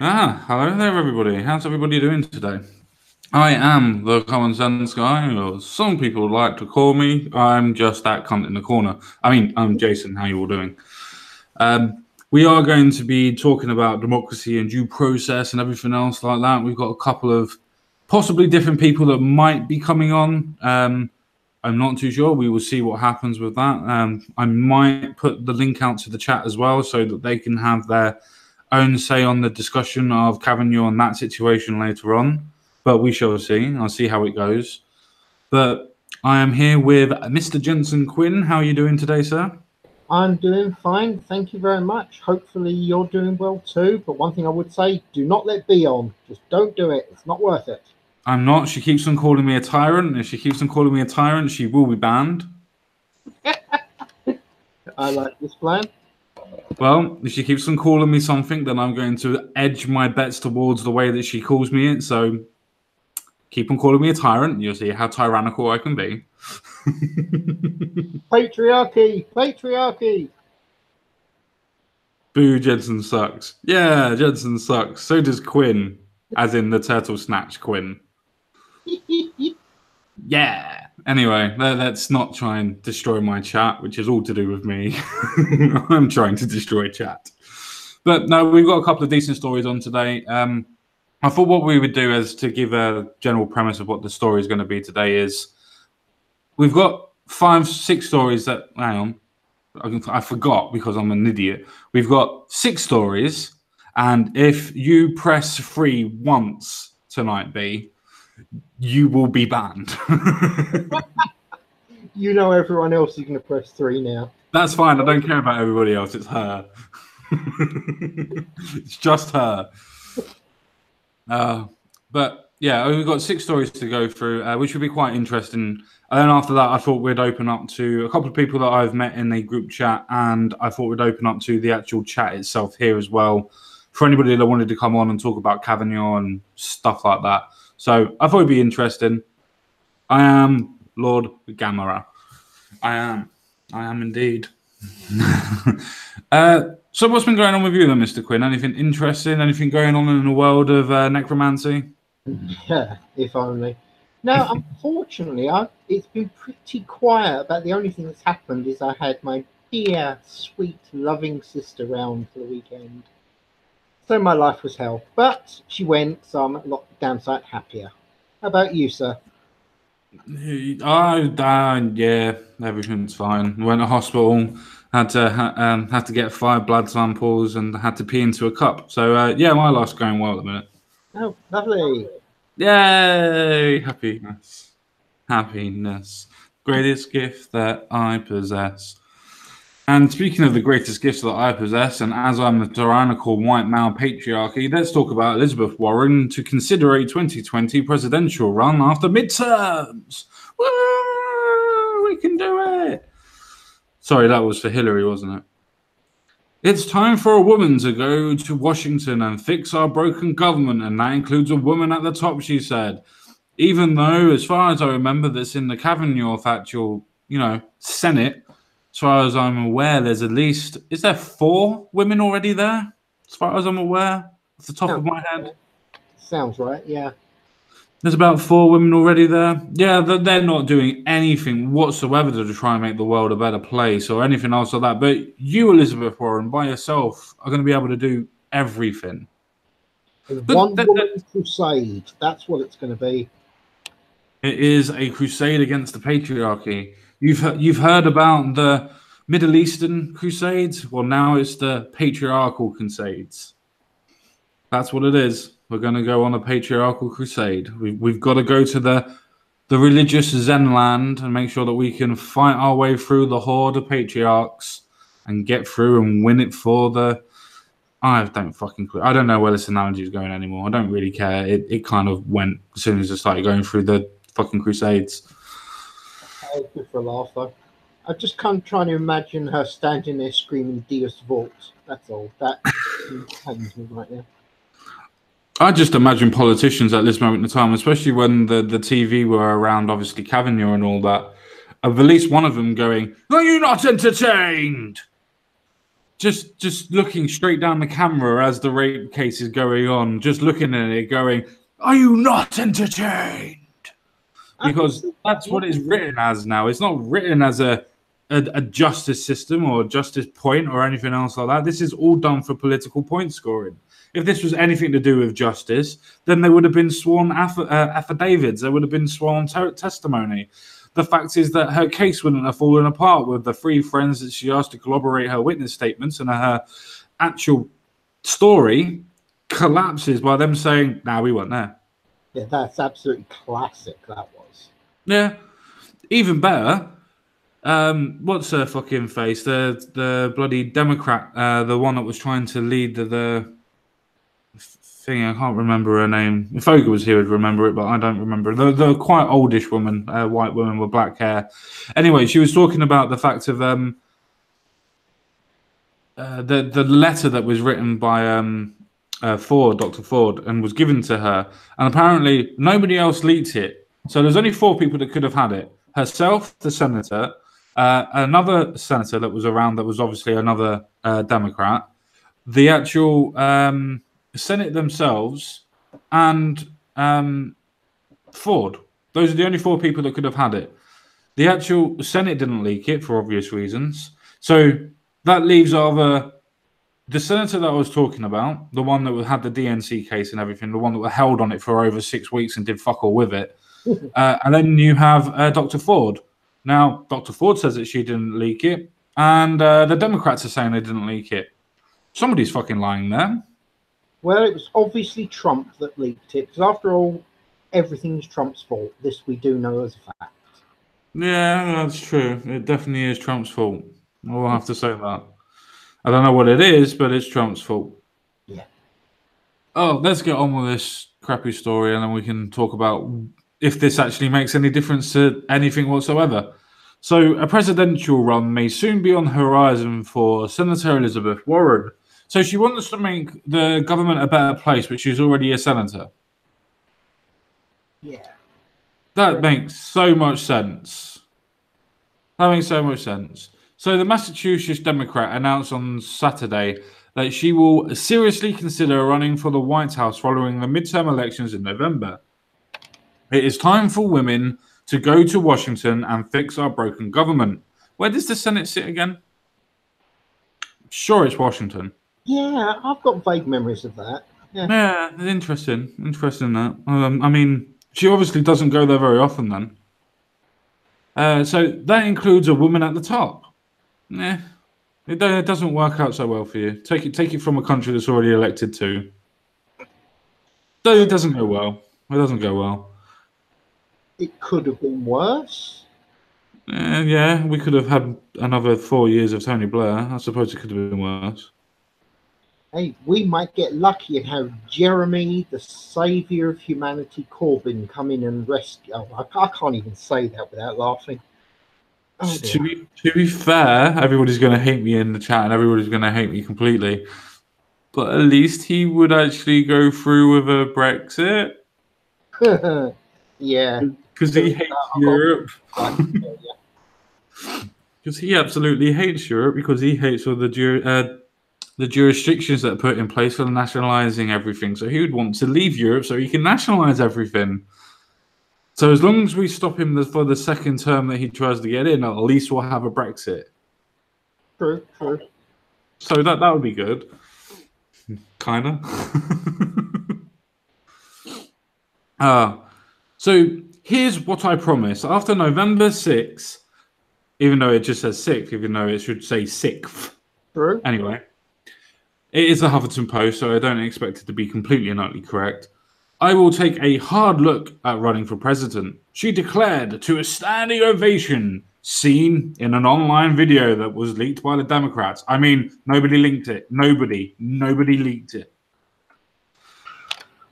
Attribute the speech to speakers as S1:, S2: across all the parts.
S1: Hello there, everybody. How's everybody doing today? I am the common sense guy, or some people like to call me. I'm just that cunt in the corner. I'm Jason. How you all doing? We are going to be talking about democracy and due process and everything else like that. We've got a couple of possibly different people that might be coming on. I'm not too sure. We will see what happens with that. I might put the link out to the chat as well so that they can have their own say on the discussion of Cavagna and that situation later on. But we shall see. I'll see how it goes. But I am here with Mr. Jensen Quinn. How are you doing today, sir?
S2: I'm doing fine. Thank you very much. Hopefully you're doing well too. But one thing I would say, do not let B on. Just don't do it. It's not worth it.
S1: I'm not. She keeps on calling me a tyrant. If she keeps on calling me a tyrant, she will be banned.
S2: I like this plan.
S1: Well, if she keeps on calling me something, then I'm going to edge my bets towards the way that she calls me it. So keep on calling me a tyrant. You'll see how tyrannical I can be.
S2: Patriarchy! Patriarchy!
S1: Boo, Jensen sucks. Yeah, Jensen sucks. So does Quinn, as in the turtle snatch Quinn. Yeah. Anyway, let's not try and destroy my chat, which is all to do with me. I'm trying to destroy chat. But no, we've got a couple of decent stories on today. I thought what we would do is to give a general premise of what the story is going to be today is we've got 6 stories that, hang on, I forgot because I'm an idiot. We've got 6 stories, and if you press 3 once tonight, B, you will be banned.
S2: You know everyone else is going to press 3 now.
S1: That's fine. I don't care about everybody else. It's her. It's just her. But yeah, we've got 6 stories to go through, which would be quite interesting. And then after that, I thought we'd open up to a couple of people that I've met in the group chat, and I thought we'd open up to the actual chat itself here as well for anybody that wanted to come on and talk about Cavagna and stuff like that. So I thought it'd be interesting. I am Lord Gamera. I am indeed. So what's been going on with you then, Mr. Quinn? Anything interesting? Anything going on in the world of necromancy?
S2: Yeah, if only. No, unfortunately, it's been pretty quiet. But the only thing that's happened is I had my dear, sweet, loving sister round for the weekend. So my life was hell. But she went, so I'm a lot damn sight happier. How about you, sir?
S1: Yeah, everything's fine. Went to hospital, had to get 5 blood samples, and had to pee into a cup. So yeah, my life's going well at the minute.
S2: Oh, lovely.
S1: Yay! Happiness. Greatest gift that I possess. And speaking of the greatest gifts that I possess, and as I'm the tyrannical white male patriarchy, let's talk about Elizabeth Warren to consider a 2020 presidential run after midterms. Woo! We can do it. Sorry, that was for Hillary, wasn't it? It's time for a woman to go to Washington and fix our broken government, and that includes a woman at the top, she said. Even though, as far as I remember, that's in the Cavagna factual, Senate, as far as I'm aware, there's at least, is there 4 women already there? As far as I'm aware, off the top of my head.
S2: Sounds right, yeah.
S1: There's about 4 women already there. Yeah, they're not doing anything whatsoever to try and make the world a better place or anything else like that. But you, Elizabeth Warren, by yourself, are going to be able to do everything.
S2: One woman crusade. That's what it's going to be.
S1: It is a crusade against the patriarchy. You've heard about the Middle Eastern crusades? Well, now it's the patriarchal crusades. That's what it is. We're going to go on a patriarchal crusade. We've got to go to the religious Zen land and make sure that we can fight our way through the horde of patriarchs and get through and win it for the... I don't fucking clue. I don't know where this analogy is going anymore. I don't really care. It kind of went as soon as I started going through the fucking crusades.
S2: That was good for a laugh, though. I'm just kind of trying to imagine her standing there screaming Deus Vult. That's all. That pains me right now.
S1: I just imagine politicians at this moment in time, especially when the TV were around, obviously Cavagna and all that, of at least one of them going, "Are you not entertained?" just looking straight down the camera as the rape case is going on, just looking at it, going, "Are you not entertained?" Because that's what it's written as now. It's not written as a justice system or justice point or anything else like that. This is all done for political point scoring. If this was anything to do with justice, then there would have been sworn affidavits. There would have been sworn testimony. The fact is that her case wouldn't have fallen apart with the 3 friends that she asked to corroborate her witness statements, and her actual story collapses by them saying, "Nah, we weren't there."
S2: Yeah, that's absolutely classic, that was.
S1: Yeah. Even better, what's her fucking face? The bloody Democrat, the one that was trying to lead the thing. I can't remember her name. If Ogre was here, would remember it, but I don't remember. The quite oldish woman, white woman with black hair. Anyway, she was talking about the fact of the letter that was written by Ford, Dr. Ford, and was given to her, and apparently nobody else leaked it. So there's only 4 people that could have had it: herself, the senator, another senator that was around, that was obviously another Democrat, the actual Senate themselves, and Ford. Those are the only 4 people that could have had it. The actual Senate didn't leak it for obvious reasons. So that leaves either the senator that I was talking about, the one that had the DNC case and everything, the one that was held on it for over 6 weeks and did fuck all with it. And then you have Dr. Ford. Now, Dr. Ford says that she didn't leak it, and the Democrats are saying they didn't leak it. Somebody's fucking lying there.
S2: Well, it was obviously Trump that leaked it, because after all, everything's Trump's fault. This we do know as a fact.
S1: Yeah, that's true. It definitely is Trump's fault. I will have to say that. I don't know what it is, but it's Trump's fault.
S2: Yeah.
S1: Oh, let's get on with this crappy story, and then we can talk about if this actually makes any difference to anything whatsoever. So, a presidential run may soon be on the horizon for Senator Elizabeth Warren. So she wants to make the government a better place, but she's already a senator.
S2: Yeah.
S1: That makes so much sense. That makes so much sense. So the Massachusetts Democrat announced on Saturday that she will seriously consider running for the White House following the midterm elections in November. It is time for women to go to Washington and fix our broken government. Where does the Senate sit again? Sure, it's Washington.
S2: Yeah, I've got vague memories of that.
S1: Yeah, interesting that. I mean, she obviously doesn't go there very often then. So that includes a woman at the top. It doesn't work out so well for you. Take it from a country that's already elected too. So it doesn't go well. It doesn't go well.
S2: It could have been worse.
S1: Yeah, we could have had another 4 years of Tony Blair. I suppose it could have been worse.
S2: Hey, we might get lucky and have Jeremy, the savior of humanity, Corbyn, come in and rescue. Oh, I can't even say that without laughing. Oh,
S1: to be fair, everybody's going to hate me in the chat and everybody's going to hate me completely. But at least he would actually go through with a Brexit.
S2: Yeah.
S1: Because he hates Europe. Because he absolutely hates Europe, because he hates all the jurisdictions that are put in place for nationalising everything. So he would want to leave Europe so he can nationalise everything. So as long as we stop him for the second term that he tries to get in, at least we'll have a Brexit.
S2: True.
S1: So that would be good. Kinda. So here's what I promise. After November 6th, even though it just says 6th, even though it should say 6th.
S2: True.
S1: Anyway, it is a Huffington Post, so I don't expect it to be completely and utterly correct. I will take a hard look at running for president, she declared to a standing ovation seen in an online video that was leaked by the Democrats. I mean, nobody linked it. Nobody leaked it.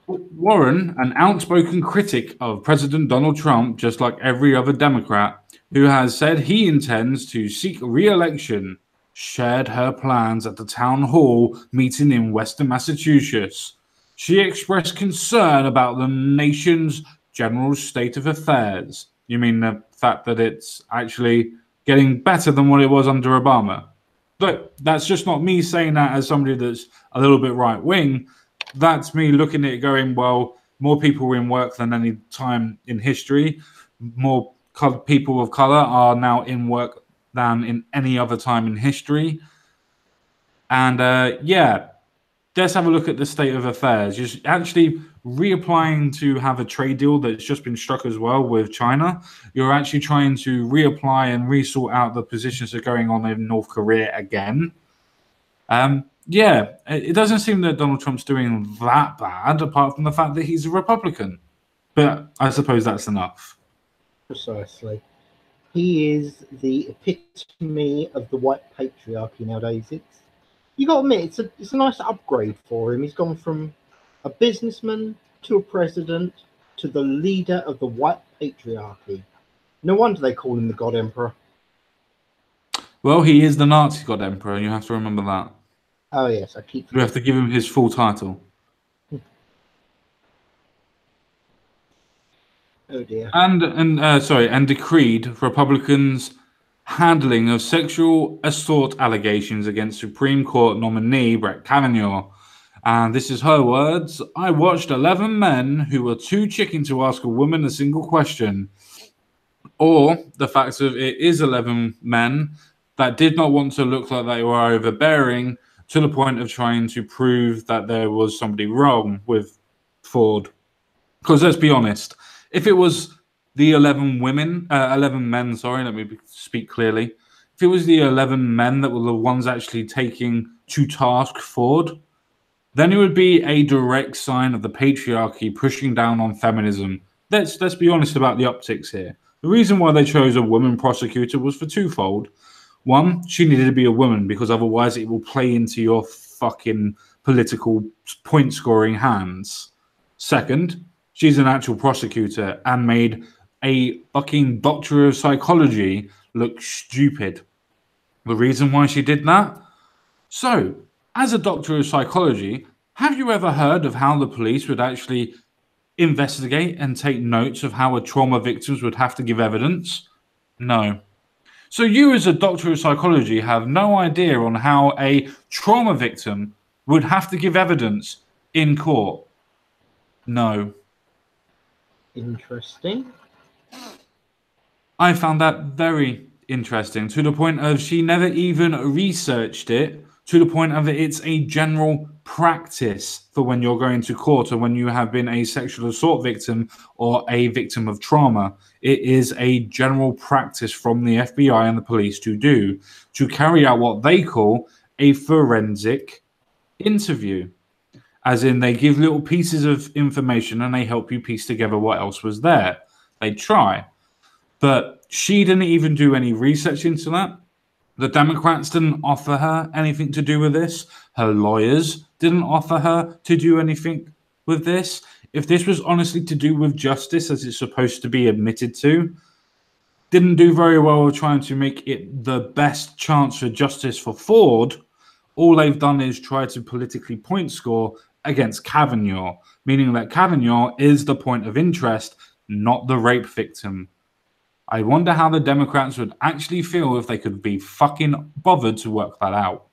S1: Warren, an outspoken critic of President Donald Trump, just like every other Democrat, who has said he intends to seek re-election, shared her plans at the town hall meeting in Western Massachusetts. She expressed concern about the nation's general state of affairs. You mean the fact that it's actually getting better than what it was under Obama? Look, that's just not me saying that as somebody that's a little bit right wing. That's me looking at it going, well, more people are in work than any time in history. More people of color are now in work than in any other time in history. And yeah, let's have a look at the state of affairs. You're actually reapplying to have a trade deal that's just been struck as well with China. You're actually trying to reapply and resort out the positions that are going on in North Korea again. Yeah, it doesn't seem that Donald Trump's doing that bad, apart from the fact that he's a Republican. But I suppose that's enough.
S2: Precisely. He is the epitome of the white patriarchy nowadays. You got to admit, it's a nice upgrade for him. He's gone from a businessman to a president to the leader of the white patriarchy. No wonder they call him the God Emperor.
S1: Well, he is the Nazi God Emperor, and you have to remember that.
S2: Oh yes, I keep.
S1: You have to give him his full title.
S2: Oh dear.
S1: And decreed Republicans' handling of sexual assault allegations against Supreme Court nominee Brett Kavanaugh. And this is her words. I watched 11 men who were too chicken to ask a woman a single question. Or the fact of it is 11 men that did not want to look like they were overbearing to the point of trying to prove that there was somebody wrong with Ford. Because let's be honest, if it was the 11 men, sorry, let me speak clearly. If it was the 11 men that were the ones actually taking to task Ford, then it would be a direct sign of the patriarchy pushing down on feminism. Let's be honest about the optics here. The reason why they chose a woman prosecutor was for twofold. One, she needed to be a woman because otherwise it will play into your fucking political point scoring hands. Second, she's an actual prosecutor and made a fucking doctor of psychology look stupid. The reason why she did that? So, as a doctor of psychology, have you ever heard of how the police would actually investigate and take notes of how a trauma victims would have to give evidence? No. So you as a doctor of psychology have no idea on how a trauma victim would have to give evidence in court? No.
S2: Interesting.
S1: I found that very interesting to the point of she never even researched it, to the point of it's a general practice for when you're going to court or when you have been a sexual assault victim or a victim of trauma. It is a general practice from the FBI and the police to carry out what they call a forensic interview. As in, they give little pieces of information and they help you piece together what else was there. They try. But she didn't even do any research into that. The Democrats didn't offer her anything to do with this. Her lawyers didn't offer her to do anything with this. If this was honestly to do with justice, as it's supposed to be admitted to, didn't do very well with trying to make it the best chance for justice for Ford. All they've done is try to politically point score against Kavanaugh, meaning that Kavanaugh is the point of interest, not the rape victim. I wonder how the Democrats would actually feel if they could be fucking bothered to work that out.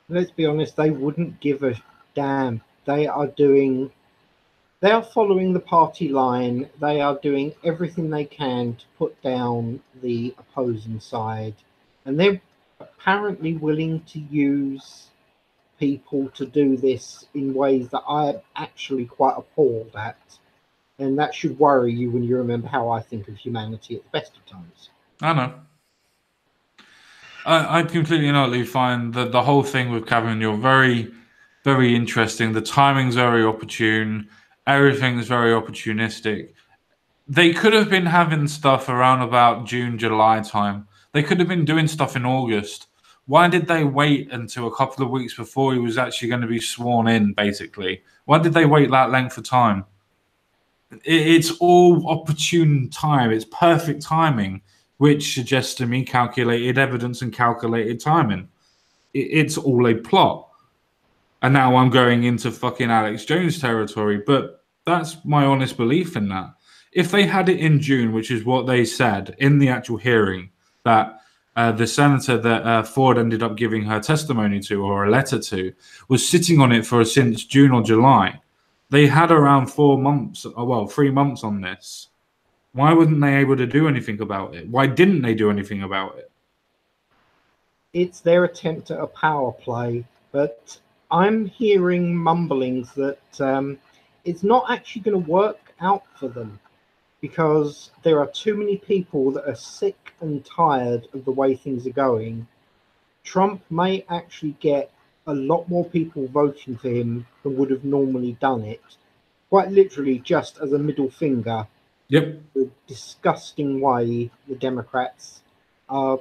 S2: Let's be honest, they wouldn't give a damn. They are following the party line. They are doing everything they can to put down the opposing side. And they're apparently willing to use people to do this in ways that I am actually quite appalled at. And that should worry you when you remember how I think of humanity at the best of times.
S1: I know. I completely and utterly find the whole thing with Kavanaugh very, very interesting. The timing's very opportune. Everything's very opportunistic. They could have been having stuff around about June, July time. They could have been doing stuff in August. Why did they wait until a couple of weeks before he was actually going to be sworn in, basically? Why did they wait that length of time? It's all opportune time. It's perfect timing, which suggests to me calculated evidence and calculated timing. It's all a plot. And now I'm going into fucking Alex Jones territory, but that's my honest belief in that. If they had it in June, which is what they said in the actual hearing, that the senator that Ford ended up giving her testimony to, or a letter to, was sitting on it for since June or July. They had around 4 months, 3 months on this. Why weren't they able to do anything about it? Why didn't they do anything about it?
S2: It's their attempt at a power play, but I'm hearing mumblings that it's not actually going to work out for them, because there are too many people that are sick and tired of the way things are going. Trump may actually get a lot more people voting for him than would have normally done it, quite literally just as a middle finger.
S1: Yep.
S2: The disgusting way the Democrats are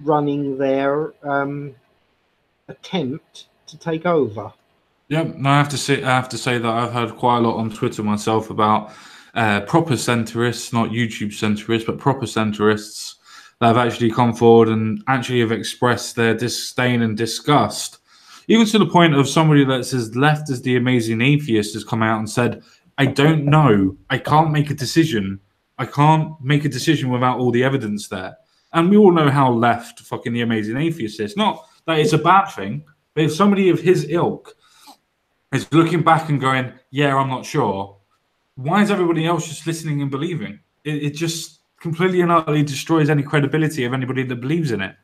S2: running their attempt to take over.
S1: Yeah, no, I have to say that I've heard quite a lot on Twitter myself about proper centrists, not YouTube centrists, but proper centrists that have actually come forward and actually have expressed their disdain and disgust, even to the point of somebody that's as left as the Amazing Atheist has come out and said, "I don't know, I can't make a decision. I can't make a decision without all the evidence there." And we all know how left fucking the Amazing Atheist is. Not that it's a bad thing, but if somebody of his ilk is looking back and going, "Yeah, I'm not sure," why is everybody else just listening and believing? It just completely and utterly destroys any credibility of anybody that believes in it.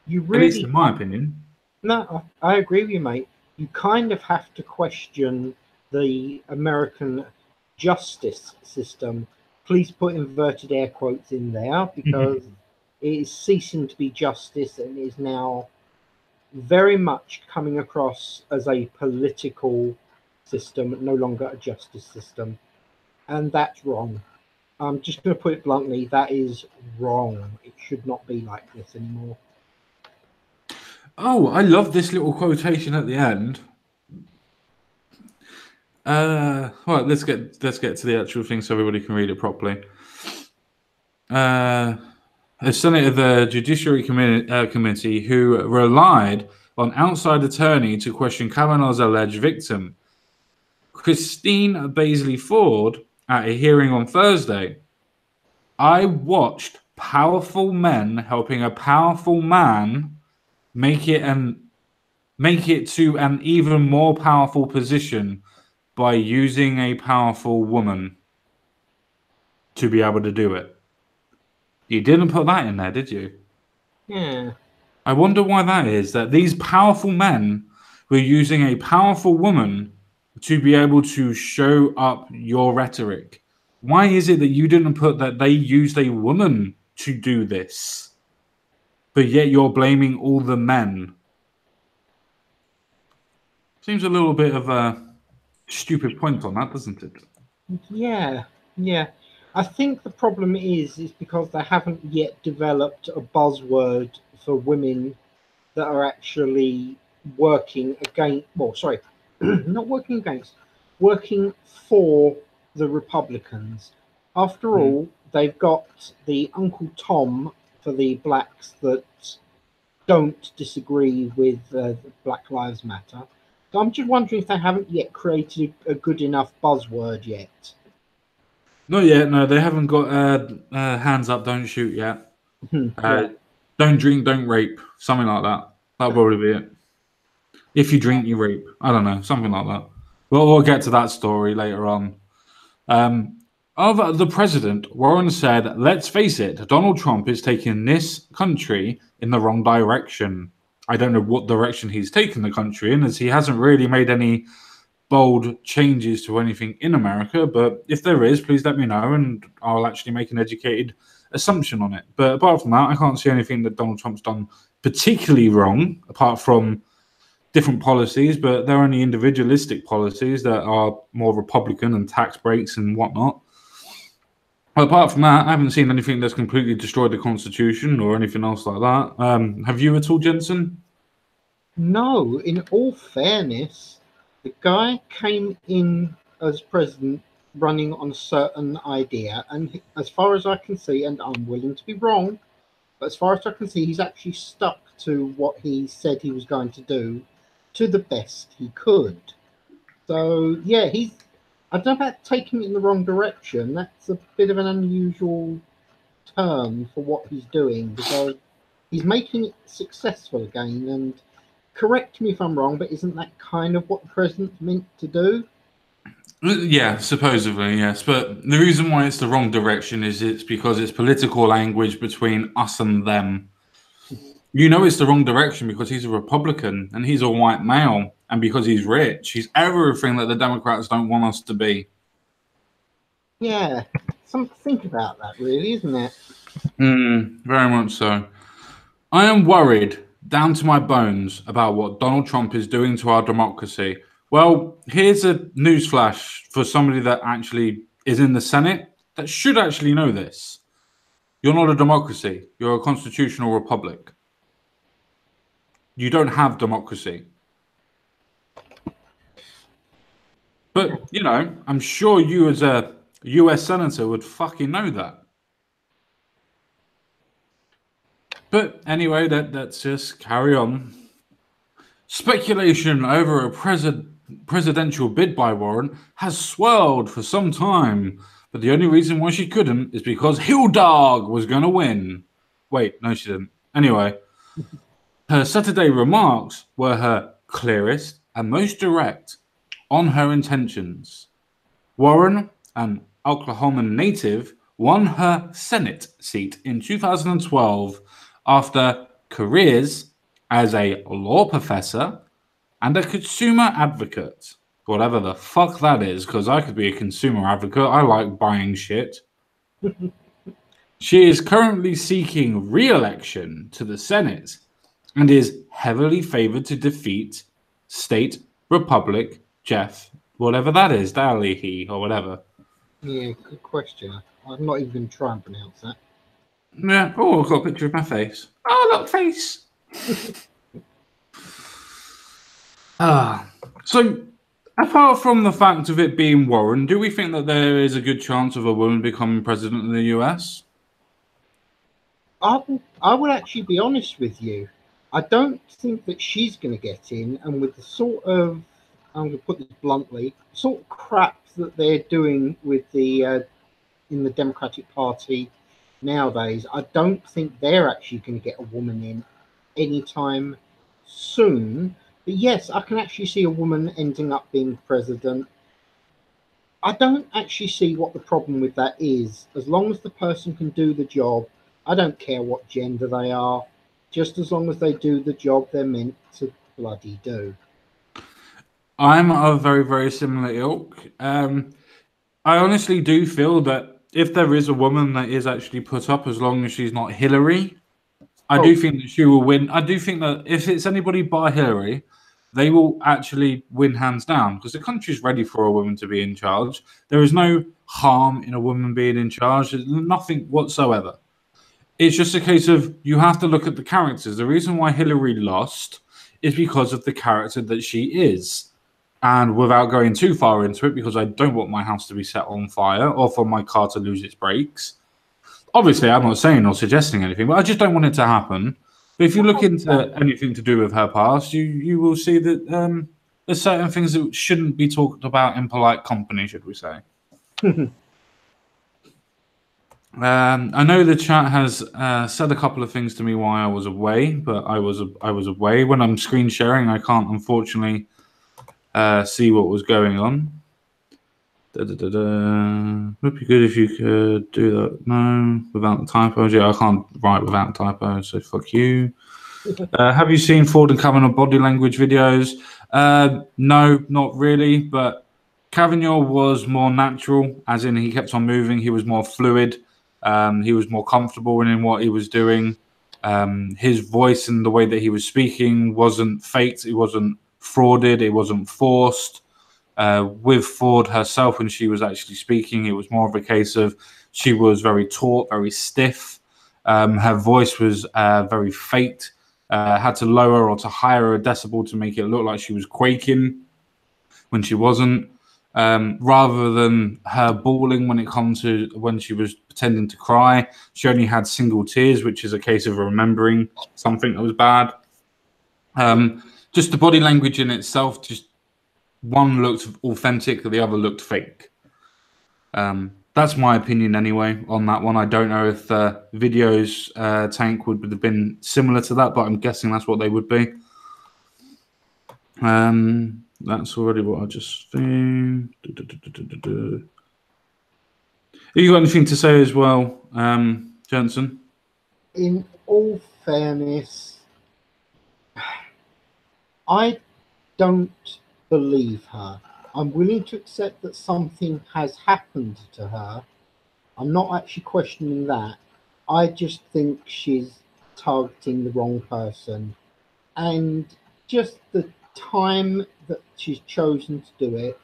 S2: You
S1: At least
S2: really,
S1: in my opinion.
S2: no, I agree with you, mate. You kind of have to question the American justice system. Please put inverted air quotes in there, because it is ceasing to be justice and is now very much coming across as a political system, no longer a justice system. And that's wrong. I'm just going to put it bluntly, that is wrong. It should not be like this anymore.
S1: Oh, I love this little quotation at the end. Right, let's get to the actual thing so everybody can read it properly. A Senate of the Judiciary Committee who relied on outside attorney to question Kavanaugh's alleged victim, Christine Baisley Ford, at a hearing on Thursday. "I watched powerful men helping a powerful man make it to an even more powerful position by using a powerful woman to be able to do it." You didn't put that in there, did you?
S2: Yeah.
S1: I wonder why that is, that these powerful men were using a powerful woman to be able to show up your rhetoric. Why is it that you didn't put that they used a woman to do this, but yet you're blaming all the men? Seems a little bit of a stupid point on that, doesn't it?
S2: Yeah. Yeah. I think the problem is because they haven't yet developed a buzzword for women that are actually working against, well, sorry, not working against, working for the Republicans. After all, they've got the Uncle Tom for the blacks that don't disagree with Black Lives Matter. So I'm just wondering if they haven't yet created a good enough buzzword yet.
S1: Not yet. No, they haven't got hands up, don't shoot yet.
S2: Yeah.
S1: Don't drink, don't rape. Something like that. That'll probably be it. If you drink, you rape. I don't know, something like that. Well, we'll get to that story later on. Of the president, Warren said, "Let's face it, Donald Trump is taking this country in the wrong direction." I don't know what direction he's taken the country in, as he hasn't really made any bold changes to anything in America. But if there is, please let me know, and I'll actually make an educated assumption on it. But apart from that, I can't see anything that Donald Trump's done particularly wrong, apart from different policies, but they're only individualistic policies that are more Republican and tax breaks and whatnot. But apart from that, I haven't seen anything that's completely destroyed the Constitution or anything else like that. Have you at all, Jensen?
S2: No, in all fairness, the guy came in as president running on a certain idea, and as far as I can see, and I'm willing to be wrong, but as far as I can see, he's actually stuck to what he said he was going to do to the best he could. So, yeah, I don't know about taking it in the wrong direction. That's a bit of an unusual term for what he's doing, because he's making it successful again. And correct me if I'm wrong, but isn't that kind of what the president's meant to do?
S1: Yeah, supposedly, yes. But the reason why it's the wrong direction is it's because it's political language between us and them. You know it's the wrong direction because he's a Republican and he's a white male, and because he's rich, he's everything that the Democrats don't want us to be.
S2: Yeah, something to think about that, really, isn't it?
S1: Very much so. I am worried down to my bones about what Donald Trump is doing to our democracy. Well, here's a newsflash for somebody that actually is in the Senate that should actually know this. You're not a democracy, you're a constitutional republic. You don't have democracy. But, you know, I'm sure you as a US Senator would fucking know that. But anyway, let's just carry on. Speculation over a presidential bid by Warren has swirled for some time, but the only reason why she couldn't is because Hilldog was going to win. Wait, no, she didn't. Anyway, her Saturday remarks were her clearest and most direct on her intentions. Warren, an Oklahoman native, won her Senate seat in 2012 after careers as a law professor and a consumer advocate. Whatever the fuck that is, because I could be a consumer advocate. I like buying shit. She is currently seeking re-election to the Senate and is heavily favored to defeat State Republic Jeff, whatever that is, Dalihi or whatever.
S2: Yeah, good question. I'm not even going to try and pronounce that.
S1: Yeah. Oh, I've got a picture of my face. Oh, look, face. So, apart from the fact of it being Warren, do we think that there is a good chance of a woman becoming president in the US?
S2: I will actually be honest with you. I don't think that she's going to get in, and with the sort of, I'm going to put this bluntly, sort of crap that they're doing with the in the Democratic Party nowadays, I don't think they're actually going to get a woman in anytime soon. But yes, I can actually see a woman ending up being president. I don't actually see what the problem with that is. As long as the person can do the job, I don't care what gender they are, just as long as they do the job they're meant to bloody do.
S1: I'm of very, very similar ilk. I honestly do feel that if there is a woman that is actually put up, as long as she's not Hillary, I do think that she will win. I do think that if it's anybody but Hillary, they will actually win hands down because the country's ready for a woman to be in charge. There is no harm in a woman being in charge. There's nothing whatsoever. It's just a case of you have to look at the characters. The reason why Hillary lost is because of the character that she is. And without going too far into it, because I don't want my house to be set on fire or for my car to lose its brakes. Obviously, I'm not saying or suggesting anything, but I just don't want it to happen. But if you look into anything to do with her past, you will see that there's certain things that shouldn't be talked about in polite company, should we say. I know the chat has said a couple of things to me while I was away, but I was away. When I'm screen sharing, I can't unfortunately see what was going on. Would be good if you could do that. No, without the typos. Yeah, I can't write without typos, so fuck you. Have you seen Ford and Kavanaugh body language videos? No, not really. But Kavanaugh was more natural, as in he kept on moving. He was more fluid. He was more comfortable in what he was doing. His voice and the way that he was speaking wasn't faked. It wasn't frauded. It wasn't forced. With Ford herself, when she was actually speaking, it was more of a case of she was very taut, very stiff. Her voice was very faked. Had to lower or to higher a decibel to make it look like she was quaking when she wasn't. Rather than her bawling when she was pretending to cry, she only had single tears, which is a case of remembering something that was bad. Just the body language in itself, just one looked authentic, the other looked fake. That's my opinion anyway on that one. I don't know if videos tank would have been similar to that, but I'm guessing that's what they would be. That's already what I just think. Have you got anything to say as well, Jensen?
S2: In all fairness, I don't believe her. I'm willing to accept that something has happened to her. I'm not actually questioning that. I just think she's targeting the wrong person. And just the time that she's chosen to do it,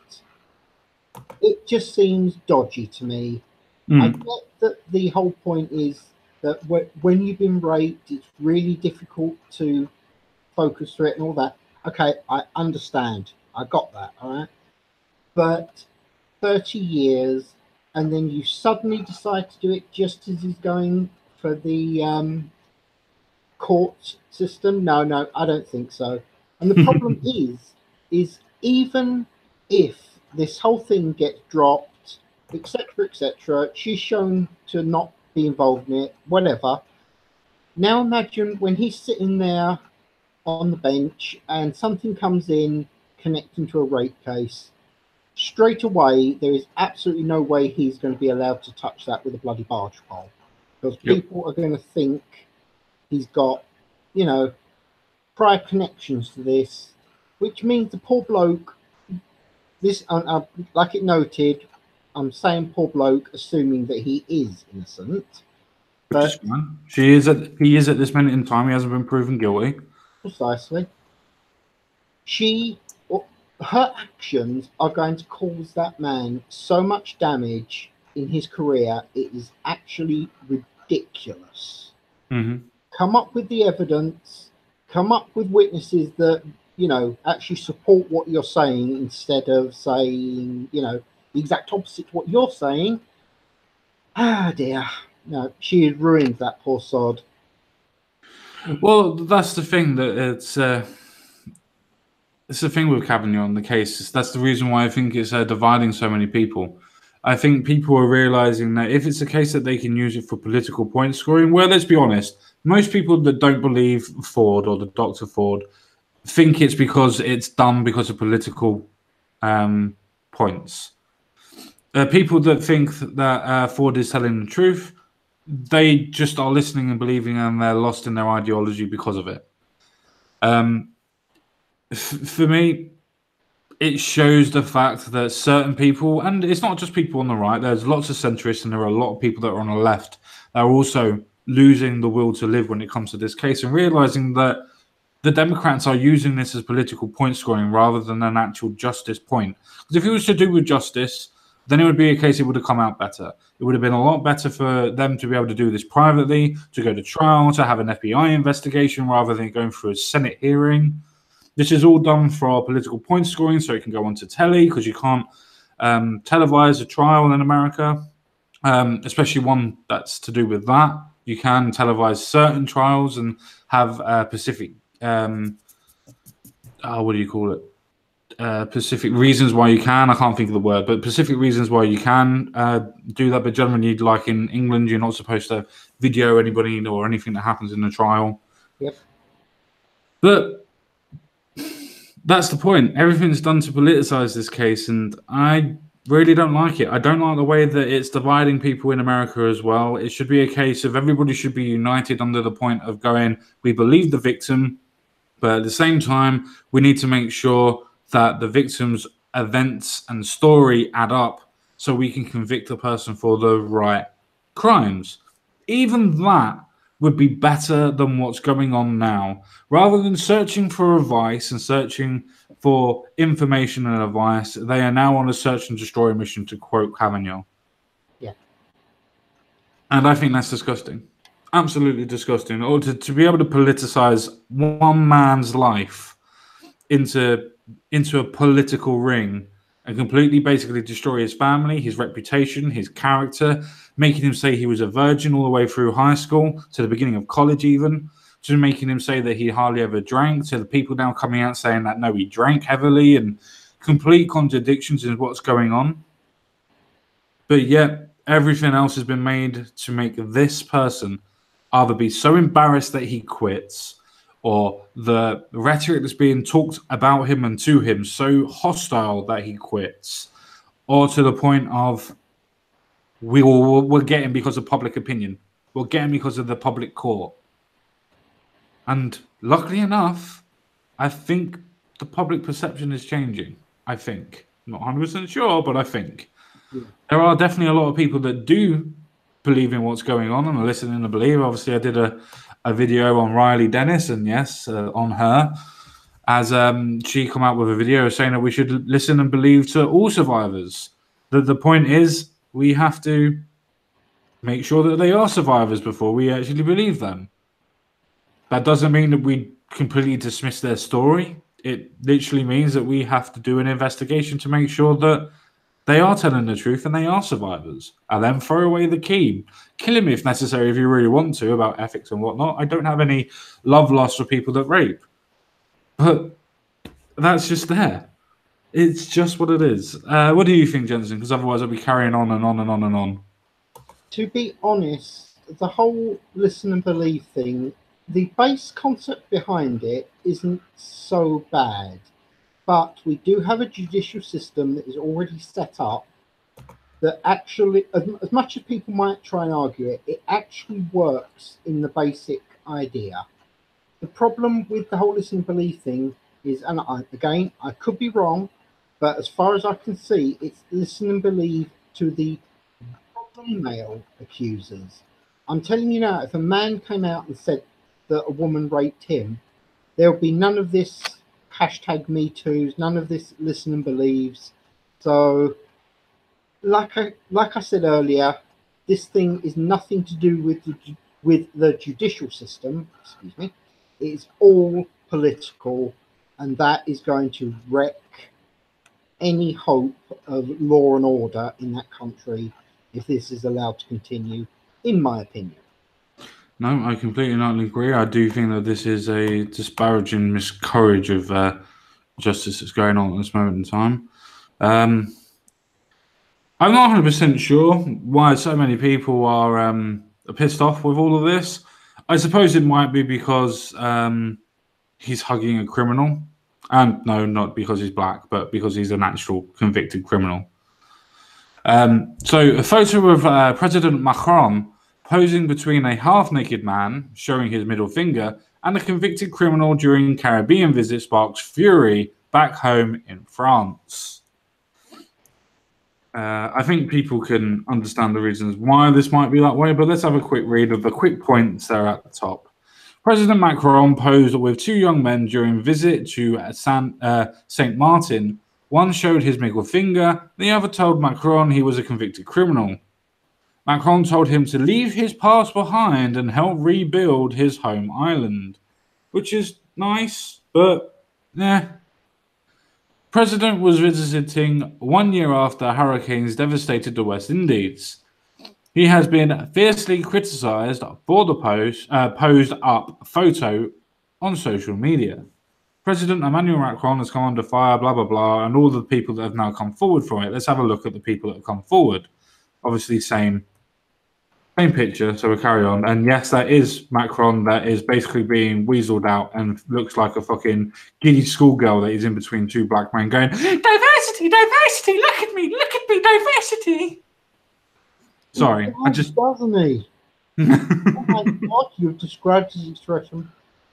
S2: it just seems dodgy to me. I get that the whole point is that when you've been raped, it's really difficult to focus through it and all that. Okay, I understand. I got that, all right? But 30 years, and then you suddenly decide to do it just as he's going for the court system? No, I don't think so. And the problem is even if this whole thing gets dropped, etc., she's shown to not be involved in it, whatever. Now imagine when he's sitting there on the bench and something comes in connecting to a rape case. Straight away, there is absolutely no way he's going to be allowed to touch that with a bloody barge pole, because people are going to think he's got, prior connections to this, which means the poor bloke. This, like it noted, I'm saying poor bloke, assuming that he is innocent. But
S1: he is at this minute in time. He hasn't been proven guilty.
S2: Precisely. Her actions are going to cause that man so much damage in his career. It is actually ridiculous. Come up with the evidence. Come up with witnesses that actually support what you're saying, instead of saying the exact opposite to what you're saying. Ah, dear. No, she had ruined that poor sod.
S1: Well, that's the thing, that it's the thing with Kavanaugh in the case. That's the reason why I think it's dividing so many people. I think people are realizing that if it's a case that they can use it for political point scoring, well, let's be honest, most people that don't believe Ford or the Dr. Ford think it's because it's done because of political points. People that think that Ford is telling the truth, they just are listening and believing, and they're lost in their ideology because of it. For me, it shows the fact that certain people, and it's not just people on the right, there's lots of centrists and there are a lot of people that are on the left that are also losing the will to live when it comes to this case, and realizing that the Democrats are using this as political point scoring rather than an actual justice point. Because if it was to do with justice, then it would be a case it would have come out better. It would have been a lot better for them to be able to do this privately, to go to trial, to have an FBI investigation rather than going through a Senate hearing. This is all done for political point scoring, so it can go onto telly, because you can't televise a trial in America, especially one that's to do with that. You can televise certain trials and have specific, what do you call it? Specific reasons why you can. I can't think of the word, but specific reasons why you can do that. But generally, like in England, you're not supposed to video anybody or anything that happens in the trial.
S2: Yep.
S1: But that's the point. Everything's done to politicize this case, and I really don't like it. I don't like the way that it's dividing people in America as well. It should be a case of everybody should be united under the point of going, we believe the victim, but at the same time, we need to make sure that the victim's events and story add up so we can convict the person for the right crimes. Even that would be better than what's going on now. Rather than searching for advice and searching for information and advice, they are now on a search and destroy mission, to quote Kavanaugh.
S2: Yeah.
S1: And I think that's disgusting. Absolutely disgusting. Or to be able to politicize one man's life into a political ring and completely basically destroy his family, his reputation, his character, making him say he was a virgin all the way through high school to the beginning of college, even to making him say that he hardly ever drank, to the people now coming out saying that no, he drank heavily, and complete contradictions in what's going on. But yet everything else has been made to make this person either be so embarrassed that he quits, or the rhetoric that's being talked about him and to him so hostile that he quits, or to the point of we're getting because of public opinion, we're getting because of the public court. And luckily enough, I think the public perception is changing. I think. I'm not 100% sure, but I think.
S2: Yeah.
S1: There are definitely a lot of people that do believe in what's going on and are listening to believe. Obviously, I did a video on Riley Dennis, and yes, on her, as she come out with a video saying that we should listen and believe to all survivors. The point is, we have to make sure that they are survivors before we actually believe them. That doesn't mean that we completely dismiss their story. It literally means that we have to do an investigation to make sure that they are telling the truth and they are survivors. And then throw away the key. Kill him if necessary, if you really want to, about ethics and whatnot. I don't have any love lost for people that rape. But that's just there. It's just what it is. What do you think, Jensen? Because otherwise I'll be carrying on and on and on and on.
S2: To be honest, the whole listen and believe thing, the base concept behind it isn't so bad. But we do have a judicial system that is already set up that actually, as much as people might try and argue it, it actually works in the basic idea. The problem with the whole listen and believe thing is, and again, I could be wrong, but as far as I can see, it's listen and believe to the female accusers. I'm telling you now, if a man came out and said that a woman raped him, there will be none of this hashtag Me Too's, none of this listen and believes. So, like I said earlier, this thing is nothing to do with the judicial system. Excuse me. It's all political, and that is going to wreck any hope of law and order in that country if this is allowed to continue, in my opinion.
S1: No, I completely not agree. I do think that this is a disparaging miscarriage of justice that's going on at this moment in time. I'm not 100% sure why so many people are pissed off with all of this. I suppose it might be because he's hugging a criminal. And no, not because he's black, but because he's an actual convicted criminal. So a photo of President Macron posing between a half-naked man showing his middle finger and a convicted criminal during Caribbean visit sparks fury back home in France. I think people can understand the reasons why this might be that way, but let's have a quick read of the quick points there at the top. President Macron posed with two young men during visit to Saint Martin. One showed his middle finger, the other told Macron he was a convicted criminal. Macron told him to leave his past behind and help rebuild his home island, which is nice, but President was visiting 1 year after hurricanes devastated the West Indies. He has been fiercely criticised for the posed up photo on social media. President Emmanuel Macron has come under fire, blah, blah, blah, and all the people that have now come forward from it. Let's have a look at the people that have come forward. Obviously, same picture, so we'll carry on. And yes, that is Macron that is basically being weaseled out and looks like a fucking giddy schoolgirl that is in between two black men going, diversity, diversity, look at me, diversity. Sorry, I just...
S2: Doesn't he? Oh my God, you've described his expression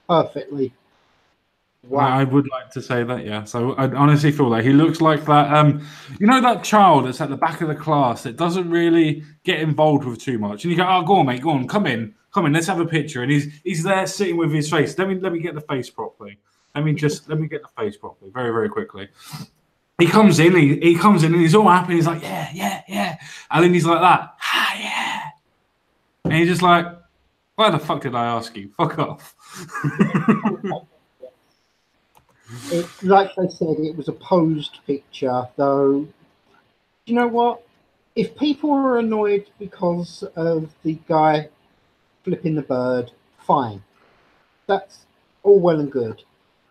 S2: perfectly.
S1: Wow. I would like to say that, yeah. So I honestly feel like he looks like that, you know, that child that's at the back of the class that doesn't really get involved with too much. And you go, oh, go on, mate, go on, come in, let's have a picture. And he's there sitting with his face. Let me get the face properly. Let me get the face properly, very, very quickly. He comes in, he comes in and he's all happy. He's like, yeah. And then he's like that, yeah. And he's just like, why the fuck did I ask you? Fuck off.
S2: It's like they said, it was a posed picture, though. You know what? If people are annoyed because of the guy flipping the bird, fine. That's all well and good.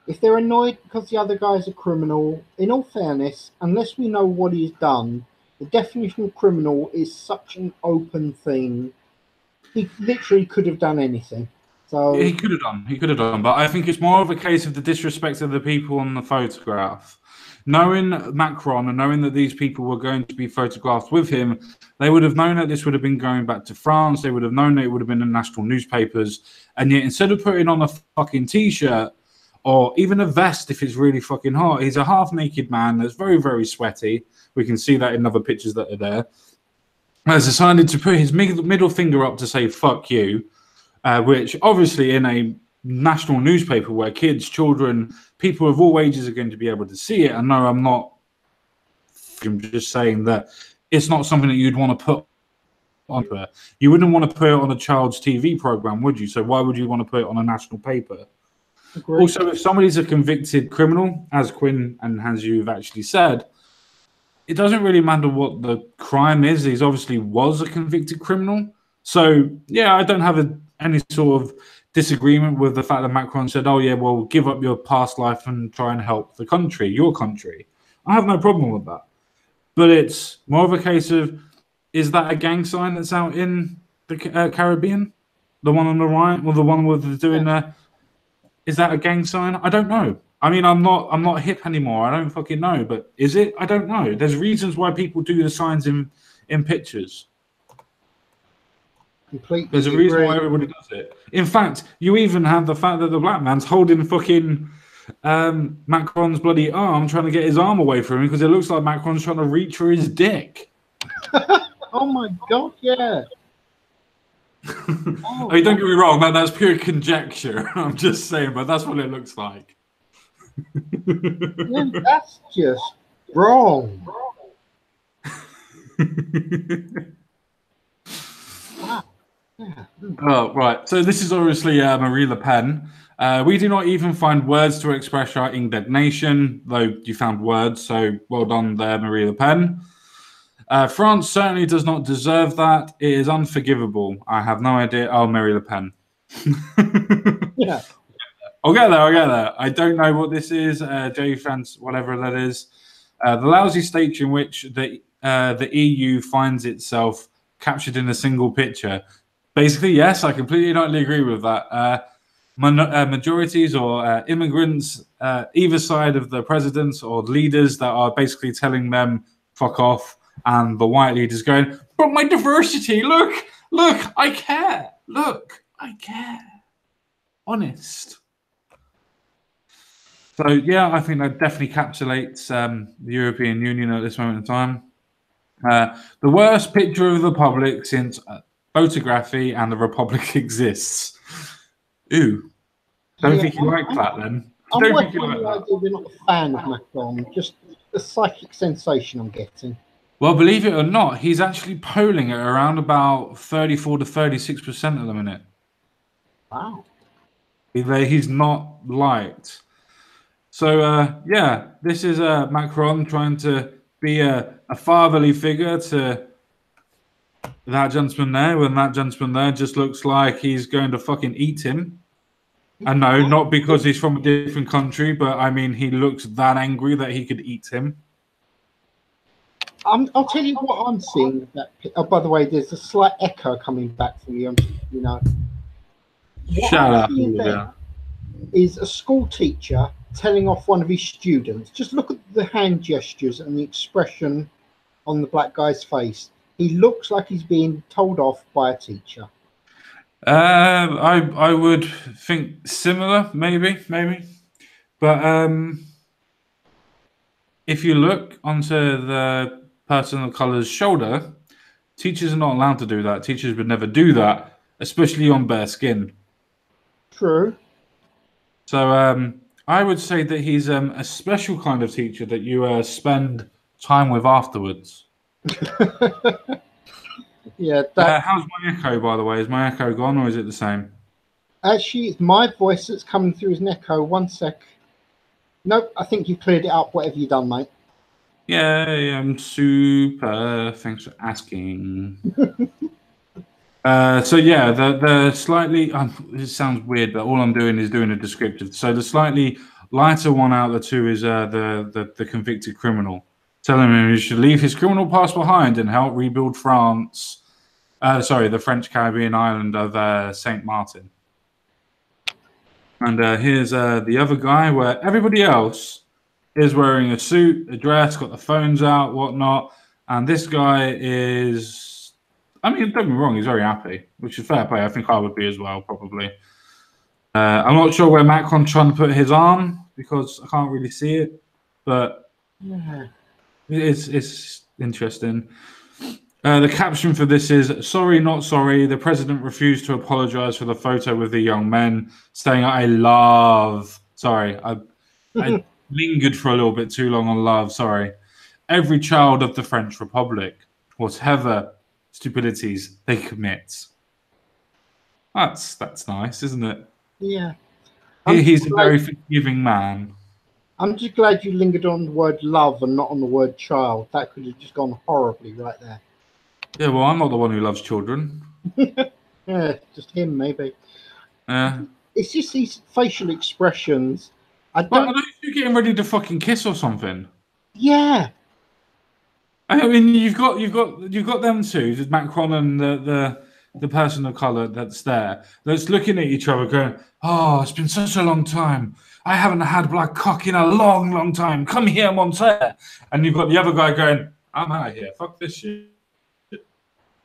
S2: If they're annoyed because the other guy's a criminal, in all fairness, unless we know what he's done, The definition of criminal is such an open thing. He literally could have done anything. So
S1: He could have done. He could have done. But I think it's more of a case of the disrespect of the people on the photograph. Knowing Macron and knowing that these people were going to be photographed with him, they would have known that this would have been going back to France. They would have known that it would have been in national newspapers. And yet, instead of putting on a fucking t-shirt or even a vest if it's really fucking hot, he's a half-naked man that's very, very sweaty. We can see that in other pictures that are there. Has decided to put his middle finger up to say "fuck you," which obviously in a national newspaper where kids, children, people of all ages are going to be able to see it. And no, I'm just saying that it's not something that you'd want to put on there. You wouldn't want to put it on a child's TV program, would you? So why would you want to put it on a national paper?
S2: Agreed.
S1: Also, if somebody's a convicted criminal, as Quinn and as you've actually said, it doesn't really matter what the crime is. He obviously was a convicted criminal. So, yeah, I don't have any sort of disagreement with the fact that Macron said, oh, yeah, well, give up your past life and try and help the country, your country. I have no problem with that. But it's more of a case of, is that a gang sign that's out in the Caribbean? The one on the right, or the one with the doing is that a gang sign? I don't know. I mean, I'm not hip anymore. I don't fucking know. But is it? I don't know. There's reasons why people do the signs in pictures.
S2: Completely.
S1: There's a reason why everybody does it. In fact, you even have the fact that the black man's holding fucking Macron's bloody arm, trying to get his arm away from him because it looks like Macron's trying to reach for his dick.
S2: Oh my god, yeah.
S1: I mean, don't get me wrong, that's pure conjecture. I'm just saying, but that's what it looks like.
S2: Yeah, that's just wrong. Wow. Yeah.
S1: Oh, right. So this is obviously Marie Le Pen. We do not even find words to express our indignation, though you found words, so well done there, Marie Le Pen. France certainly does not deserve that. It is unforgivable. I have no idea. Oh, Marie Le Pen.
S2: Yeah.
S1: I'll get there. I don't know what this is. J France, whatever that is. The lousy state in which the EU finds itself captured in a single picture. Basically, yes, I completely and utterly agree with that. Majorities or immigrants, either side of the presidents or leaders that are basically telling them, fuck off. And the white leaders going, but my diversity, look, I care. Look, I care. Honest. So, yeah, I think that definitely encapsulates the European Union at this moment in time. The worst picture of the public since photography and the Republic exists. Ooh. Don't think you like that, then.
S2: I'm working on the idea we're not a fan of Macron, just the psychic sensation I'm getting.
S1: Well, believe it or not, he's actually polling at around about 34 to 36% at the minute.
S2: Wow.
S1: He's not liked. So, yeah, this is Macron trying to be a fatherly figure to that gentleman there, when that gentleman there just looks like he's going to fucking eat him. And no, not because he's from a different country, but I mean, he looks that angry that he could eat him.
S2: I'll tell you what I'm seeing. Oh, by the way, there's a slight echo coming back from you. You know,
S1: Shut up.
S2: Is a school teacher telling off one of his students. Just look at the hand gestures and the expression on the black guy's face. He looks like he's being told off by a teacher.
S1: I would think similar, maybe. But if you look onto the person of color's shoulder, teachers are not allowed to do that. Teachers would never do that, especially on bare skin.
S2: True.
S1: So I would say that he's a special kind of teacher that you spend time with afterwards.
S2: Yeah.
S1: How's my echo, by the way? Is my echo gone or is it the same?
S2: Actually, it's my voice that's coming through as an echo. 1 sec. Nope, I think you cleared it up, whatever you've done, mate.
S1: Yeah, I'm super. Thanks for asking. So yeah, the slightly it sounds weird, but all I'm doing is doing a descriptive. So the slightly lighter one out of the two is the convicted criminal. telling him he should leave his criminal past behind and help rebuild France. The French Caribbean island of Saint Martin. And here's the other guy, where everybody else is wearing a suit, a dress, got the phones out, whatnot. And this guy is, I mean, don't get me wrong, he's very happy, which is fair play. I think I would be as well, probably. I'm not sure where Macron's trying to put his arm, because I can't really see it. But
S2: Yeah.
S1: it's interesting. The caption for this is, "Sorry, not sorry. The president refused to apologize for the photo with the young men, saying, I love..." Sorry, I lingered for a little bit too long on love. Sorry. "Every child of the French Republic, whatever stupidities they commit." That's nice, isn't it?
S2: Yeah.
S1: He's a very forgiving man.
S2: I'm just glad you lingered on the word love and not on the word child. That could have just gone horribly right there.
S1: Yeah, well, I'm not the one who loves children.
S2: Yeah, just him, maybe.
S1: Yeah.
S2: It's just these facial expressions. I
S1: Well, I
S2: don't.
S1: know you're getting ready to fucking kiss or something.
S2: Yeah.
S1: I mean, you've got them two, the Macron and the person of color that's there, that's looking at each other, going, "Oh, it's been such a long time. I haven't had black cock in a long, long time. Come here, Monterre." And you've got the other guy going, "I'm out of here. Fuck this shit."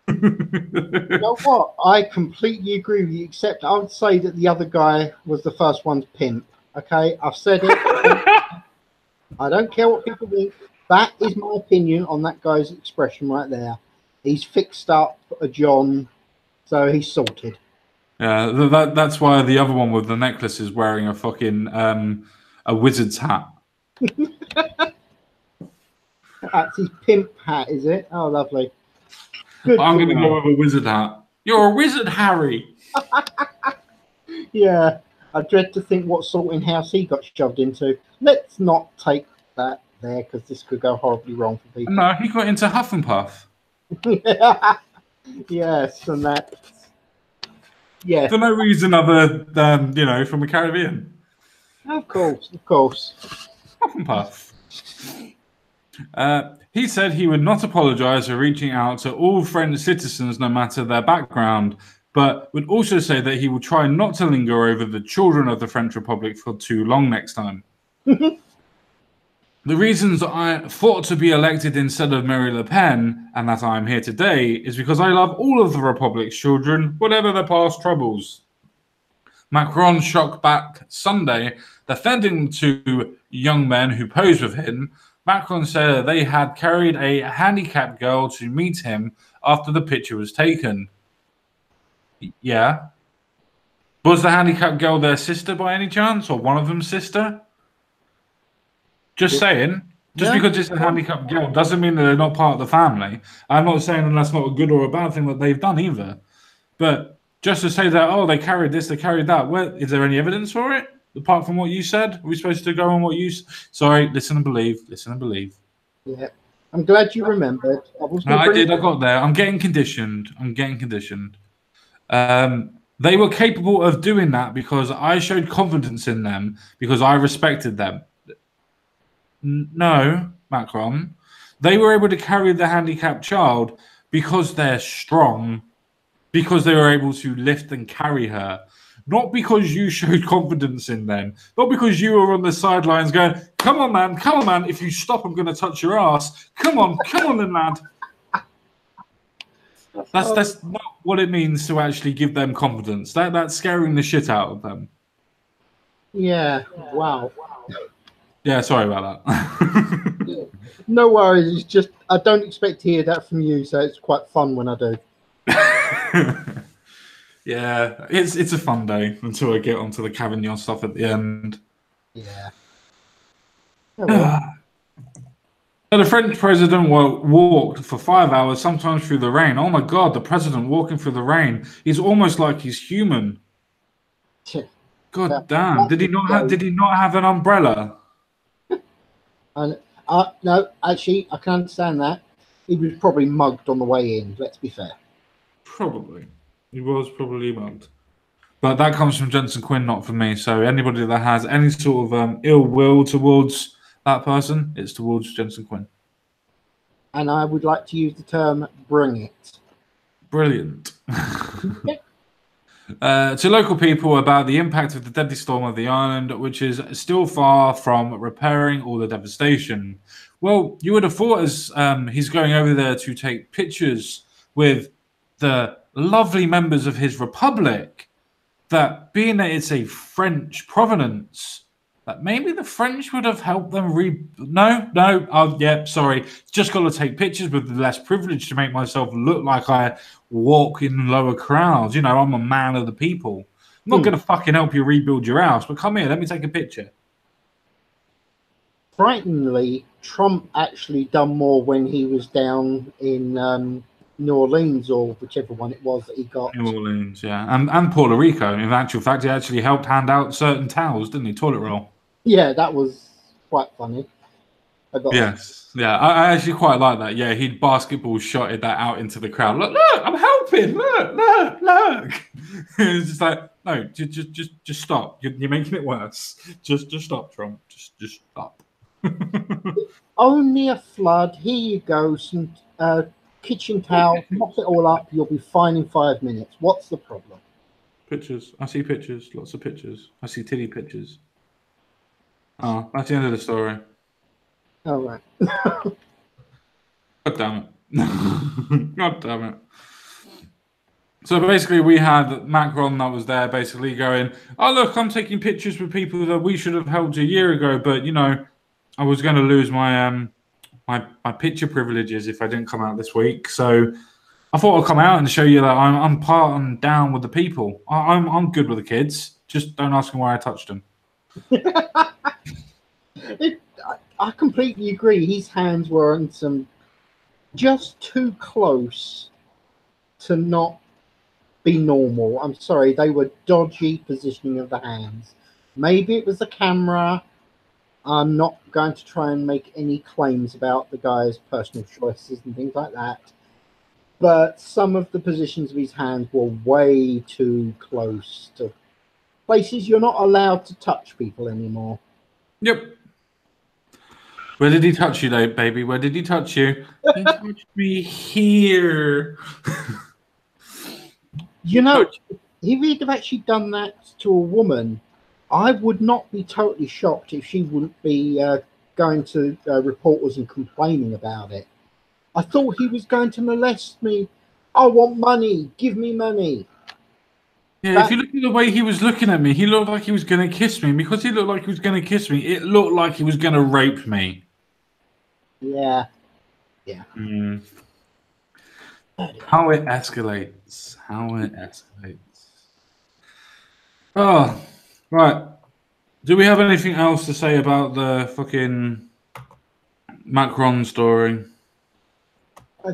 S2: You know what? I completely agree with you, except I would say that the other guy was the first one to pimp. Okay, I've said it. I don't care what people think. That is my opinion on that guy's expression right there. He's fixed up a John, so he's sorted.
S1: Yeah, that's why the other one with the necklace is wearing a fucking a wizard's hat.
S2: That's his pimp hat, is it? Oh, lovely. Good.
S1: I'm going to go with a wizard hat. You're a wizard, Harry.
S2: Yeah, I dread to think what sorting house he got shoved into. Let's not take that there, because this could go horribly wrong for people.
S1: No, he got into Huff and Puff.
S2: Yes, and that. Yeah.
S1: For no reason other than, from the Caribbean.
S2: Of course, of course.
S1: Huff and Puff. He said he would not apologize for reaching out to all French citizens, no matter their background, but would also say that he will try not to linger over the children of the French Republic for too long next time. "The reasons I fought to be elected instead of Marine Le Pen, and that I am here today, is because I love all of the Republic's children, whatever their past troubles." Macron shocked back Sunday, defending the two young men who posed with him. Macron said that they had carried a handicapped girl to meet him after the picture was taken. Yeah. Was the handicapped girl their sister by any chance, or one of them's sister? Just saying. Just because it's a handicapped girl doesn't mean that they're not part of the family. I'm not saying that that's not a good or a bad thing that they've done either. But just to say that, oh, they carried this, they carried that, is there any evidence for it? Apart from what you said? Are we supposed to go on what you... Sorry, listen and believe. Listen and believe.
S2: Yeah. I'm glad you remembered.
S1: I did. I got there. I'm getting conditioned. They were capable of doing that because I showed confidence in them, because I respected them. No, Macron. They were able to carry the handicapped child because they're strong, because they were able to lift and carry her. Not because you showed confidence in them. Not because you were on the sidelines going, come on, man. If you stop, I'm going to touch your ass. Come on then, lad. That's not what it means to actually give them confidence. That's scaring the shit out of them.
S2: Yeah. Wow.
S1: Yeah, sorry about that.
S2: No worries. It's just I don't expect to hear that from you, so it's quite fun when I do.
S1: Yeah, it's a fun day until I get onto the Cavignon stuff at the end.
S2: Yeah.
S1: The French president walked for 5 hours, sometimes through the rain. Oh my God, the president walking through the rain. He's almost like he's human. God damn! Did he not have an umbrella?
S2: And no, actually, I can understand that. He was probably mugged on the way in. Let's be fair.
S1: Probably. He was probably mugged. But that comes from Jensen Quinn, not from me. So anybody that has any sort of ill will towards that person, it's towards Jensen Quinn.
S2: and I would like to use the term "bring it."
S1: Brilliant.
S2: Yeah.
S1: To local people about the impact of the deadly storm of the island, which is still far from repairing all the devastation. Well, you would have thought as he's going over there to take pictures with the lovely members of his republic, that being that it's a French provenance, that maybe the French would have helped them No, oh, yeah, sorry. Just got to take pictures with less privilege to make myself look like I walk in lower crowds. You know, I'm a man of the people. I'm not going to fucking help you rebuild your house, but come here, let me take a picture.
S2: Frighteningly, Trump actually done more when he was down in New Orleans, or whichever one it was that he got.
S1: New Orleans, yeah. And Puerto Rico. In actual fact, he actually helped hand out certain towels, didn't he? Toilet roll.
S2: Yeah, that was quite funny.
S1: Yes, yeah, I actually quite like that. Yeah, he'd basketball shotted that out into the crowd. Look, I'm helping. Look. It's just like, no, just stop. You're making it worse. Just stop, Trump. Just stop.
S2: Only a flood. Here you go. Some kitchen towel. Mop it all up. You'll be fine in 5 minutes. What's the problem?
S1: Pictures. I see pictures. Lots of pictures. I see titty pictures. Oh, that's the end of the story.
S2: All right.
S1: God damn it. God damn it. So basically, we had Macron that was there basically going, oh, look, I'm taking pictures with people that we should have helped a year ago, but, you know, I was going to lose my my picture privileges if I didn't come out this week. So I thought I'd come out and show you that I'm part and down with the people. I'm good with the kids. Just don't ask them why I touched them.
S2: I completely agree. His hands were on some just too close to not be normal. I'm sorry, they were dodgy positioning of the hands. Maybe it was the camera. I'm not going to try and make any claims about the guy's personal choices and things like that. But some of the positions of his hands were way too close to places you're not allowed to touch people anymore.
S1: Yep. Where did he touch you, though, baby? Where did he touch you? He touched me here.
S2: You know, if he'd have actually done that to a woman, I would not be totally shocked if she wouldn't be going to reporters and complaining about it. I thought he was going to molest me. I want money. Give me money.
S1: Yeah, if you look at the way he was looking at me, he looked like he was going to kiss me. Because he looked like he was going to kiss me, it looked like he was going to rape me.
S2: Yeah.
S1: Mm. How it escalates. Oh, right. Do we have anything else to say about the fucking Macron story?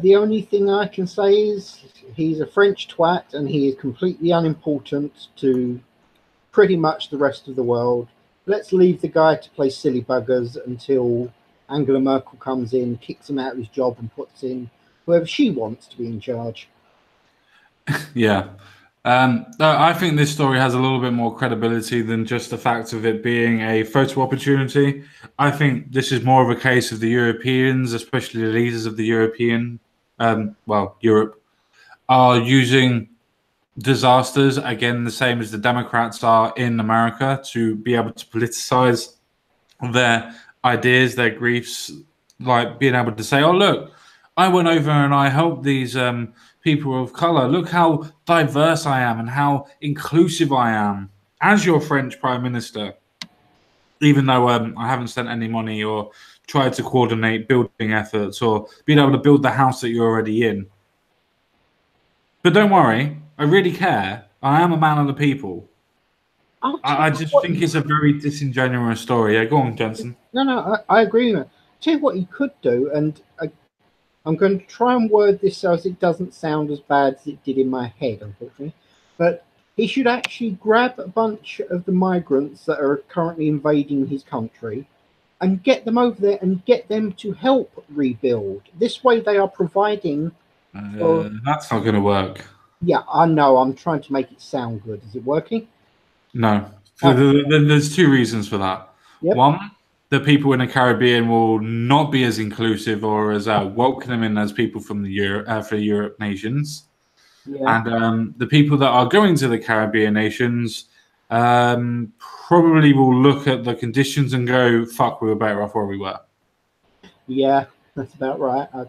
S2: The only thing I can say is he's a French twat and he is completely unimportant to pretty much the rest of the world. Let's leave the guy to play silly buggers until Angela Merkel comes in, kicks him out of his job and puts in whoever she wants to be in charge.
S1: Yeah. I think this story has a little bit more credibility than just the fact of it being a photo opportunity. I think this is more of a case of the Europeans, especially the leaders of the European, Europe, are using disasters, again, the same as the Democrats are in America, to be able to politicize their ideas, their griefs, like being able to say, oh, look, I went over and I helped these people of color. Look how diverse I am and how inclusive I am as your French Prime Minister, even though I haven't sent any money or tried to coordinate building efforts or being able to build the house that you're already in. But don't worry, I really care. I am a man of the people. I just think it's a very disingenuous story. Yeah, go on, Jensen.
S2: No, I agree with you. Tell you what he could do, and I'm going to try and word this so as it doesn't sound as bad as it did in my head, unfortunately. But he should actually grab a bunch of the migrants that are currently invading his country and get them over there and get them to help rebuild. This way they are providing...
S1: That's not going to work.
S2: Yeah, I know. I'm trying to make it sound good. Is it working?
S1: No. There's two reasons for that.
S2: Yep.
S1: One, the people in the Caribbean will not be as inclusive or as welcoming as people from the for Europe nations.
S2: Yeah.
S1: And the people that are going to the Caribbean nations probably will look at the conditions and go, fuck, we were better off where we were.
S2: Yeah, that's about right. I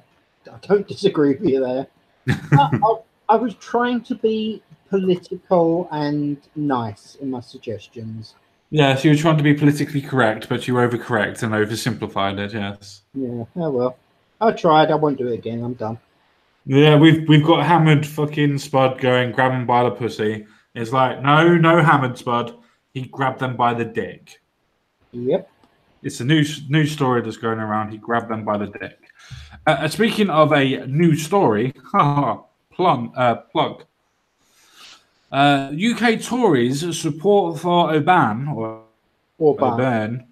S2: don't disagree with you there. I was trying to be political and nice in my suggestions.
S1: Yeah, so you were trying to be politically correct, but you overcorrect and oversimplified it, yes.
S2: Yeah, oh well. I tried. I won't do it again. I'm done.
S1: Yeah, we've got hammered fucking Spud going, grab him by the pussy. It's like, no hammered Spud. He grabbed them by the dick.
S2: Yep.
S1: It's a new story that's going around. He grabbed them by the dick. Speaking of a new story, plug. UK Tories support for Oban or Oban,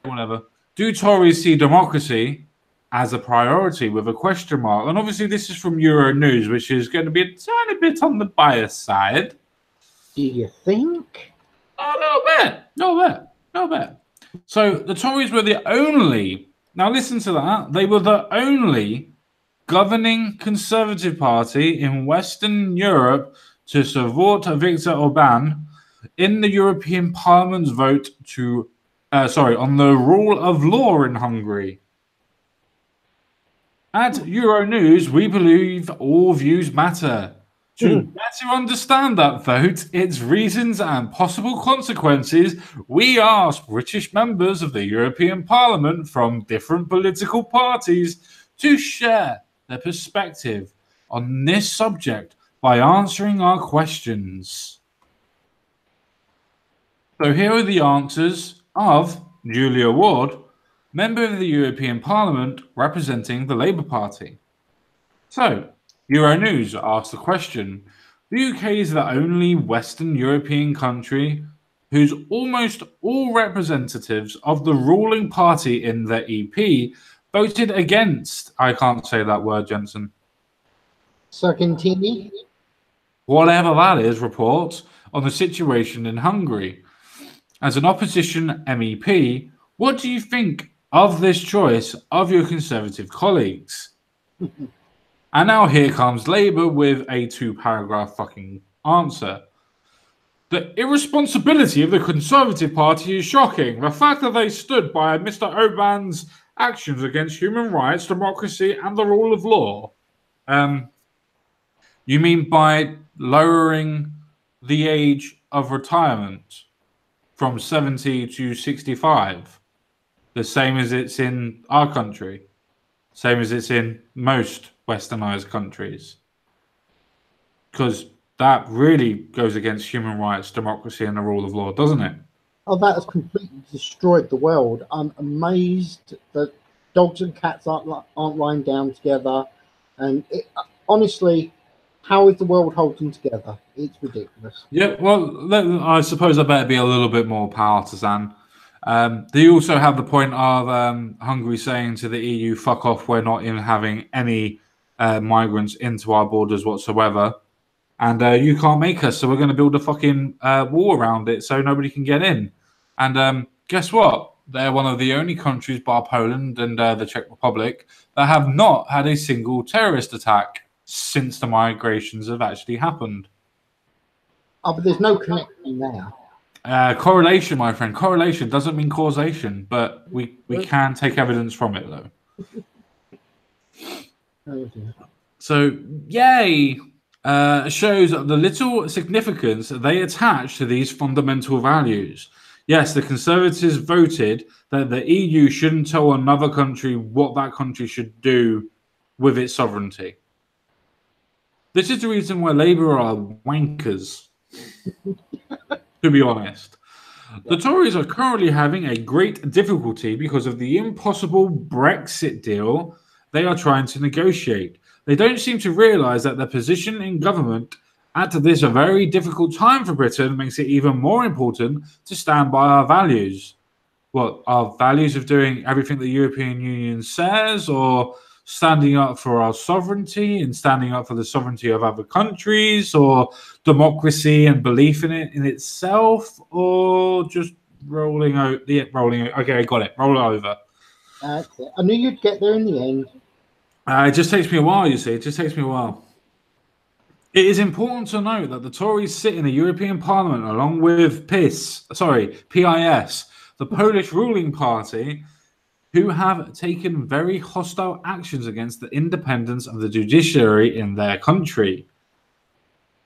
S1: whatever. Do Tories see democracy as a priority with a question mark? And obviously, this is from Euro News, which is going to be a tiny bit on the bias side.
S2: Do you think?
S1: A little bit. So the Tories were the only. Now listen to that. They were the only governing Conservative Party in Western Europe to support Viktor Orban in the European Parliament's vote to, on the rule of law in Hungary. At Euronews, we believe all views matter. To better understand that vote, its reasons and possible consequences, we asked British members of the European Parliament from different political parties to share their perspective on this subject by answering our questions. So here are the answers of Julia Ward, member of the European Parliament representing the Labour Party. So, Euronews asked the question, the UK is the only Western European country whose almost all representatives of the ruling party in the EP voted against, I can't say that word, Jensen.
S2: Sargentini?
S1: Whatever that is, reports on the situation in Hungary. As an opposition MEP, what do you think of this choice of your Conservative colleagues? And now here comes Labour with a 2-paragraph fucking answer. The irresponsibility of the Conservative Party is shocking. The fact that they stood by Mr. Oban's actions against human rights, democracy, and the rule of law. You mean by lowering the age of retirement from 70 to 65? The same as it's in our country. Same as it's in most westernized countries. Because that really goes against human rights, democracy, and the rule of law, doesn't it?
S2: Oh, that has completely destroyed the world. I'm amazed that dogs and cats aren't lying down together. And honestly, how is the world holding together? It's ridiculous.
S1: Yeah, well, I suppose I better be a little bit more partisan. They also have the point of Hungary saying to the EU, fuck off, we're not even having any migrants into our borders whatsoever. And you can't make us, so we're going to build a fucking wall around it so nobody can get in. And guess what? They're one of the only countries, bar Poland and the Czech Republic, that have not had a single terrorist attack since the migrations have actually happened.
S2: Oh, but there's no connection there.
S1: Correlation, my friend. Correlation doesn't mean causation, but we can take evidence from it, though.
S2: Oh, dear.
S1: So, yay! Shows the little significance they attach to these fundamental values. Yes, the Conservatives voted that the EU shouldn't tell another country what that country should do with its sovereignty. This is the reason why Labour are wankers, to be honest. The Tories are currently having a great difficulty because of the impossible Brexit deal they are trying to negotiate. They don't seem to realise that their position in government at this very difficult time for Britain makes it even more important to stand by our values. What, our values of doing everything the European Union says, or standing up for our sovereignty and standing up for the sovereignty of other countries, or democracy and belief in it in itself, or just rolling over. Yeah, rolling. Okay, got it. Roll over.
S2: That's it. I knew you'd get there in the end.
S1: It just takes me a while, you see. It just takes me a while. It is important to note that the Tories sit in the European Parliament along with PIS, the Polish ruling party, who have taken very hostile actions against the independence of the judiciary in their country.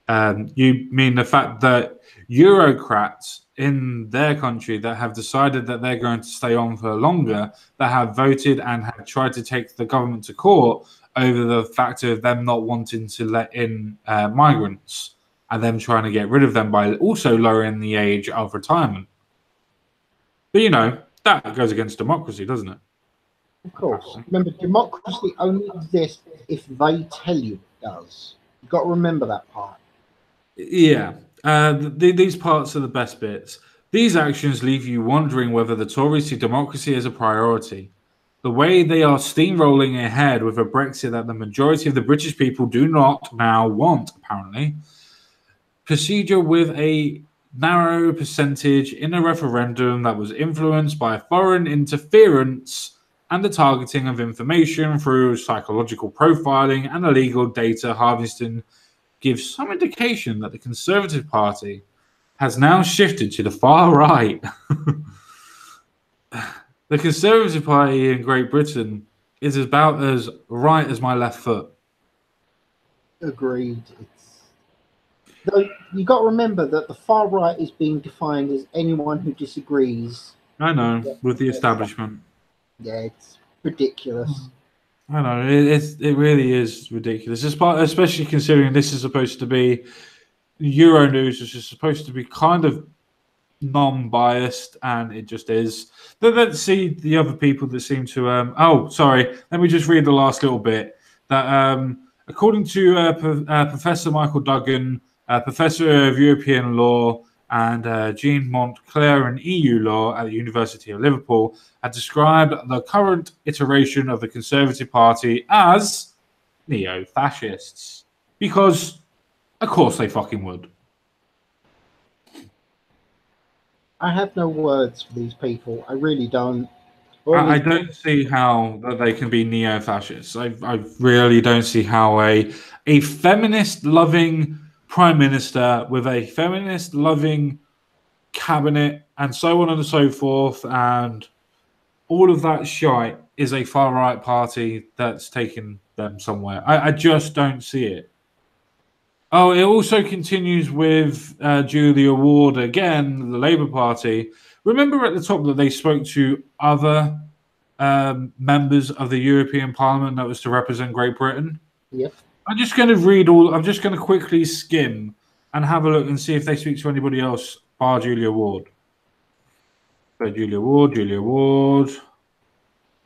S1: You mean the fact that Eurocrats in their country that have decided that they're going to stay on for longer, that have voted and have tried to take the government to court over the fact of them not wanting to let in migrants and them trying to get rid of them by also lowering the age of retirement. But, you know, that goes against democracy, doesn't it?
S2: Of course. Remember, democracy only exists if they tell you it does. You've got to remember that part.
S1: Yeah. These parts are the best bits. These actions leave you wondering whether the Tories see democracy as a priority. The way they are steamrolling ahead with a Brexit that the majority of the British people do not now want, apparently. Procedure with a narrow percentage in a referendum that was influenced by foreign interference and the targeting of information through psychological profiling and illegal data harvesting gives some indication that the Conservative Party has now shifted to the far right. The Conservative Party in Great Britain is about as right as my left foot.
S2: Agreed. Though you got to remember that the far right is being defined as anyone who disagrees.
S1: I know, with the establishment.
S2: Yeah, it's ridiculous.
S1: I know, it really is ridiculous, especially considering this is supposed to be Euronews, which is supposed to be kind of non-biased, and it just is. But let's see the other people that seem to. Let me just read the last little bit. That according to Professor Michael Duggan, Professor of European Law, and Jean Montclair in EU Law at the University of Liverpool, had described the current iteration of the Conservative Party as neo-fascists. Because, of course, they fucking would.
S2: I have no words for these people. I really don't.
S1: I don't see how that they can be neo-fascists. I really don't see how a feminist-loving prime minister with a feminist-loving cabinet and so on and so forth and all of that shite is a far-right party that's taken them somewhere. I just don't see it. Oh, it also continues with Julia Ward again, the Labour Party. Remember at the top that they spoke to other members of the European Parliament that was to represent Great Britain?
S2: Yep.
S1: I'm just going to quickly skim and have a look and see if they speak to anybody else bar Julia Ward. So Julia Ward.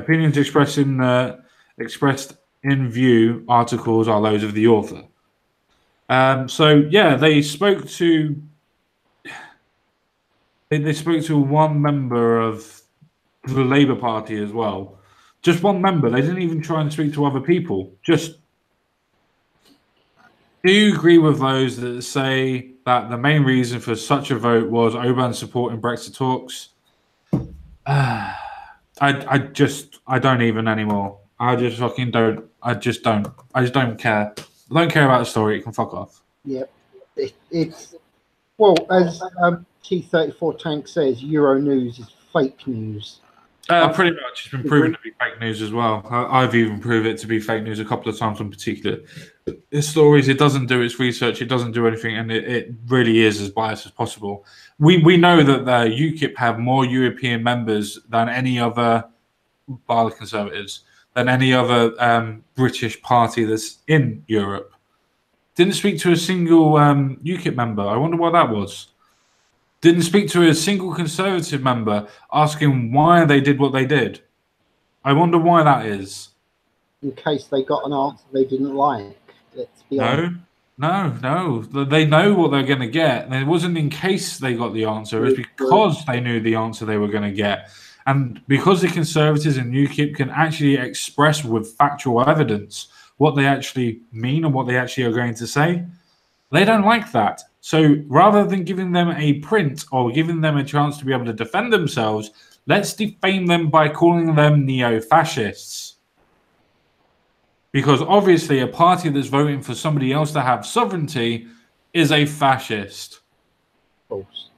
S1: Opinions expressed in view articles are those of the author. They spoke to one member of the Labour Party as well. Just one member. They didn't even try and speak to other people. Just, do you agree with those that say that the main reason for such a vote was Orbán's support in Brexit talks? I don't even anymore. I just fucking don't. I just don't care. I don't care about the story. It can fuck off.
S2: Yep. It's well, as T-34 Tank says, Euronews is fake news.
S1: Pretty much. It's been proven to be fake news as well. I've even proved it to be fake news a couple of times on particular stories. It doesn't do its research. It doesn't do anything, and it really is as biased as possible. We know that the UKIP have more European members than any other, bar the Conservatives, than any other British party that's in Europe. Didn't speak to a single UKIP member. I wonder why that was. Didn't speak to a single Conservative member asking why they did what they did. I wonder why that is.
S2: In case they got an answer they didn't like. Let's be honest.
S1: No. They know what they're going to get. And it wasn't in case they got the answer. It was because they knew the answer they were going to get. And because the Conservatives and UKIP can actually express with factual evidence what they actually mean and what they actually are going to say, they don't like that. So rather than giving them a print or giving them a chance to be able to defend themselves, let's defame them by calling them neo-fascists. Because obviously a party that's voting for somebody else to have sovereignty is a fascist.
S2: Of course.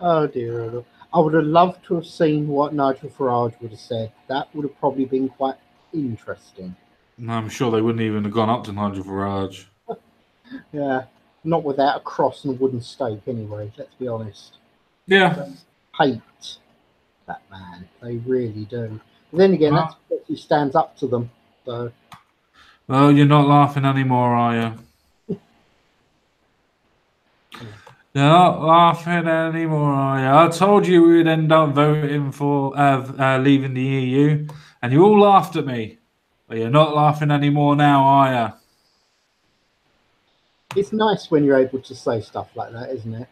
S2: Oh dear. Oh dear. I would have loved to have seen what Nigel Farage would have said. That would have probably been quite interesting.
S1: I'm sure they wouldn't even have gone up to Nigel Farage.
S2: Yeah, not without a cross and a wooden stake anyway, let's be honest.
S1: Yeah.
S2: They hate that man. They really do. But then again, that's because he stands up to them. So.
S1: Well, you're not laughing anymore, are you? You're not laughing anymore, are you? I told you we would end up voting for leaving the EU, and you all laughed at me. But you're not laughing anymore now, are you?
S2: It's nice when you're able to say stuff like that, isn't it?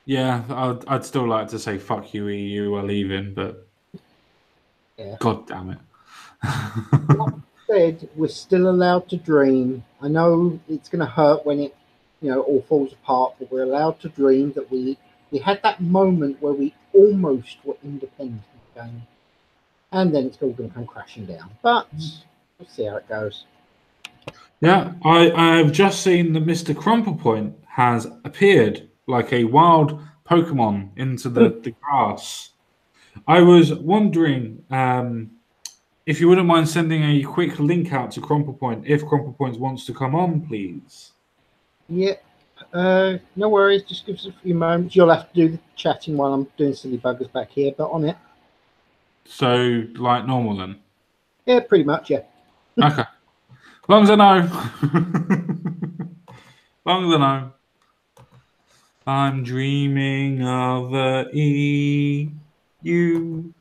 S1: Yeah, I'd still like to say fuck you, EU, we're leaving, but
S2: yeah.
S1: God damn it.
S2: Like I said, we're still allowed to dream. I know it's going to hurt when it, all falls apart, but we're allowed to dream that we had that moment where we almost were independent again, and then it's all going to come crashing down. But we'll see how it goes.
S1: Yeah, I've just seen that Mr. Crumplepoint has appeared like a wild Pokemon into the grass. I was wondering if you wouldn't mind sending a quick link out to Crumplepoint if Crumplepoint wants to come on, please.
S2: Yeah, no worries. Just give us a few moments. You'll have to do the chatting while I'm doing silly buggers back here, but on it.
S1: So, like normal then?
S2: Yeah, pretty much, yeah.
S1: Okay. As long as I know. As long as I know. I'm dreaming of the EU.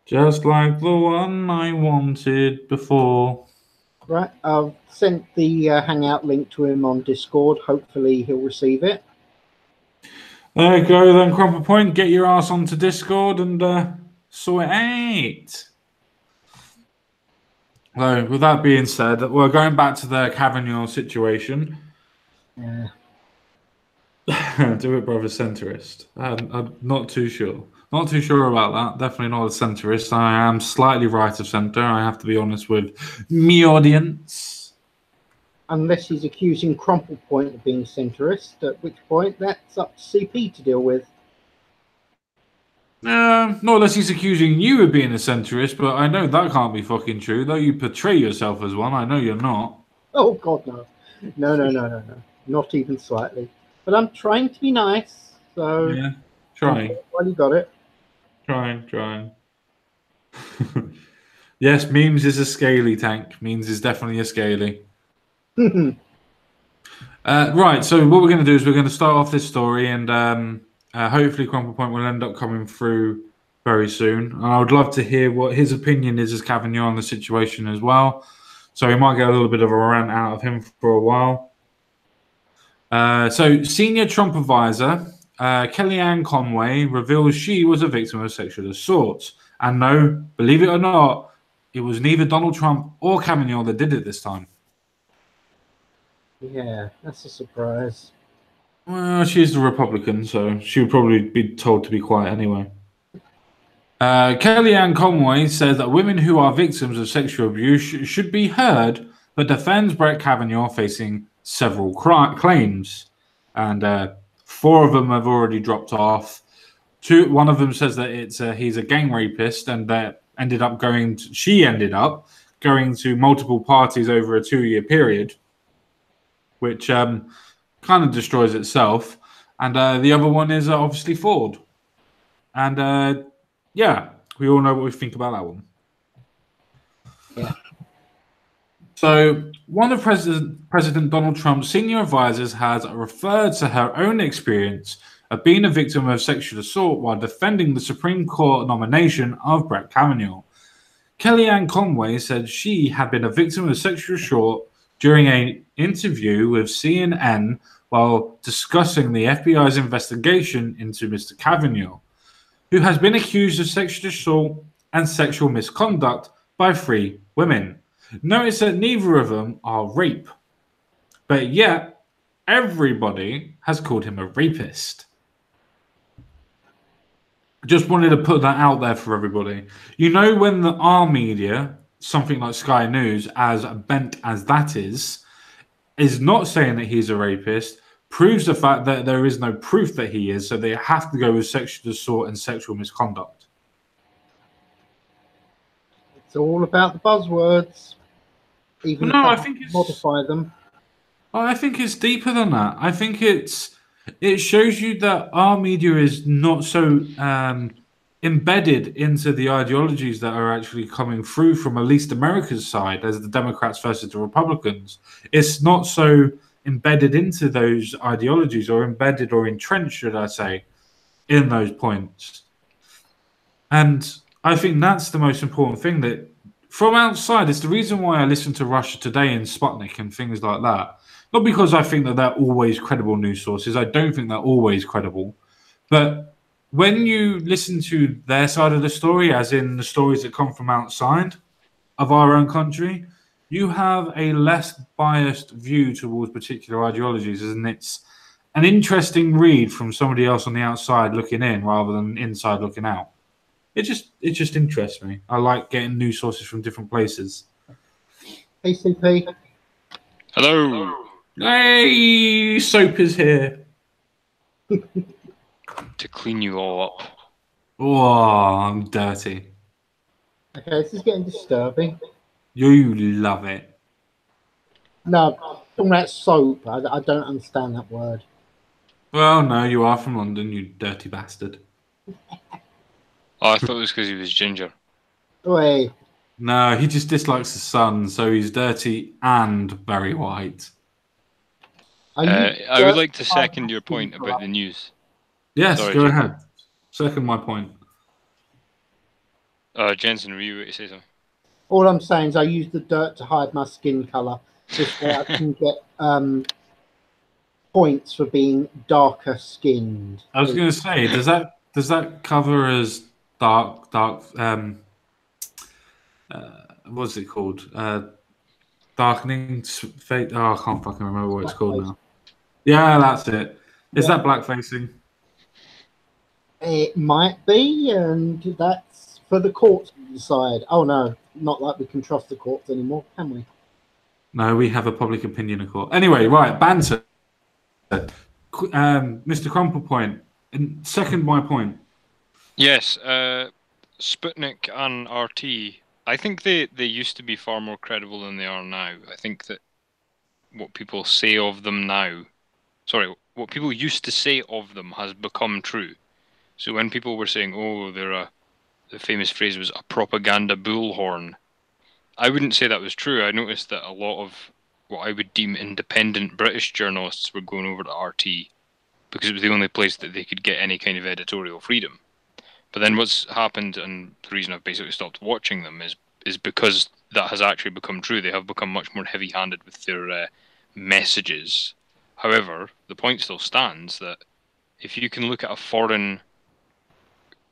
S1: Just like the one I wanted before.
S2: Right, I've sent the Hangout link to him on Discord. Hopefully he'll receive it.
S1: There you go then, Crumplepoint. Get your ass onto Discord and sort it out. So, with that being said, we're going back to the Cavagnon situation.
S2: Yeah.
S1: Do it, brother, centrist. I'm not too sure. Not too sure about that. Definitely not a centrist. I am slightly right of centre. I have to be honest with me audience.
S2: Unless he's accusing Crumplepoint of being centrist, at which point that's up to CP to deal with.
S1: Not unless he's accusing you of being a centrist, but I know that can't be fucking true, though you portray yourself as one. I know you're not.
S2: Oh, God, no. No. Not even slightly. But I'm trying to be nice, so...
S1: Yeah, trying.
S2: Well, you got it.
S1: Trying. Yes, memes is a scaly tank. Memes is definitely a scaly. Right, so what we're going to do is we're going to start off this story and hopefully Crumplepoint will end up coming through very soon. I would love to hear what his opinion is as Cavagnon on the situation as well. So we might get a little bit of a rant out of him for a while. So senior Trump advisor Kellyanne Conway reveals she was a victim of sexual assault. And no, believe it or not, it was neither Donald Trump or Cavagnon that did it this time.
S2: Yeah, that's a surprise.
S1: Well, she's the Republican, so she would probably be told to be quiet anyway. Kellyanne Conway says that women who are victims of sexual abuse should be heard, but defends Brett Kavanaugh facing several claims. And 4 of them have already dropped off. One of them says that he's a gang rapist, and that she ended up going to multiple parties over a 2-year period, which kind of destroys itself. And the other one is obviously Ford. And yeah, we all know what we think about that one.
S2: Yeah.
S1: So one of President Donald Trump's senior advisors has referred to her own experience of being a victim of sexual assault while defending the Supreme Court nomination of Brett Kavanaugh. Kellyanne Conway said she had been a victim of sexual assault during an interview with CNN while discussing the FBI's investigation into Mr. Kavanaugh, who has been accused of sexual assault and sexual misconduct by 3 women. Notice that neither of them are rape. But yet, everybody has called him a rapist. Just wanted to put that out there for everybody. You know, when our media, something like Sky News, as bent as that is not saying that he's a rapist, proves the fact that there is no proof that he is, so they have to go with sexual assault and sexual misconduct.
S2: It's all about the buzzwords. Even
S1: No, I
S2: if
S1: think
S2: I modify them.
S1: I think it's deeper than that. I think it shows you that our media is not so embedded into the ideologies that are actually coming through from at least America's side, as the Democrats versus the Republicans. It's not so embedded into those ideologies, or embedded or entrenched, should I say, in those points. And I think that's the most important thing, that from outside, it's the reason why I listen to Russia Today and Sputnik and things like that. Not because I think that they're always credible news sources. I don't think they're always credible. But when you listen to their side of the story, as in the stories that come from outside of our own country, you have a less biased view towards particular ideologies, and it's an interesting read from somebody else on the outside looking in rather than inside looking out. It just interests me. I like getting news sources from different places.
S2: ACP.
S3: Hello.
S1: Hey, soap is here.
S3: To clean you all up.
S1: Oh, I'm dirty.
S2: Okay, this is getting disturbing.
S1: You love it.
S2: No, talking about soap. I don't understand that word.
S1: Well, no, you are from London, you dirty bastard.
S3: Oh, I thought it was because he was ginger.
S2: Wait,
S1: No, he just dislikes the sun, so he's dirty and very white.
S3: I would like to second your point about the news.
S1: Yes,
S3: Sorry,
S1: go
S3: Jim.
S1: ahead. Second my point.
S3: Jensen, were you about to say something?
S2: all I'm saying is I use the dirt to hide my skin color. This way I can get points for being darker skinned.
S1: I was going to say, does that cover as dark? What's it called? Darkening fate. Oh, I can't fucking remember what it's called now. Yeah, that's it. Is that blackfacing?
S2: It might be, and that's for the courts to decide. Oh no, not like we can trust the courts anymore, can we?
S1: No, we have a public opinion in court. Anyway, right, banter. Mr. Crumple point. And second, my point.
S3: Yes, Sputnik and RT. I think they used to be far more credible than they are now. I think that what people say of them now, what people used to say of them has become true. So when people were saying, "Oh, the famous phrase was a propaganda bullhorn," I wouldn't say that was true. I noticed that a lot of what I would deem independent British journalists were going over to RT because it was the only place that they could get any kind of editorial freedom. But then what's happened, and the reason I've basically stopped watching them, is because that has actually become true. They have become much more heavy-handed with their messages. However, the point still stands that if you can look at a foreign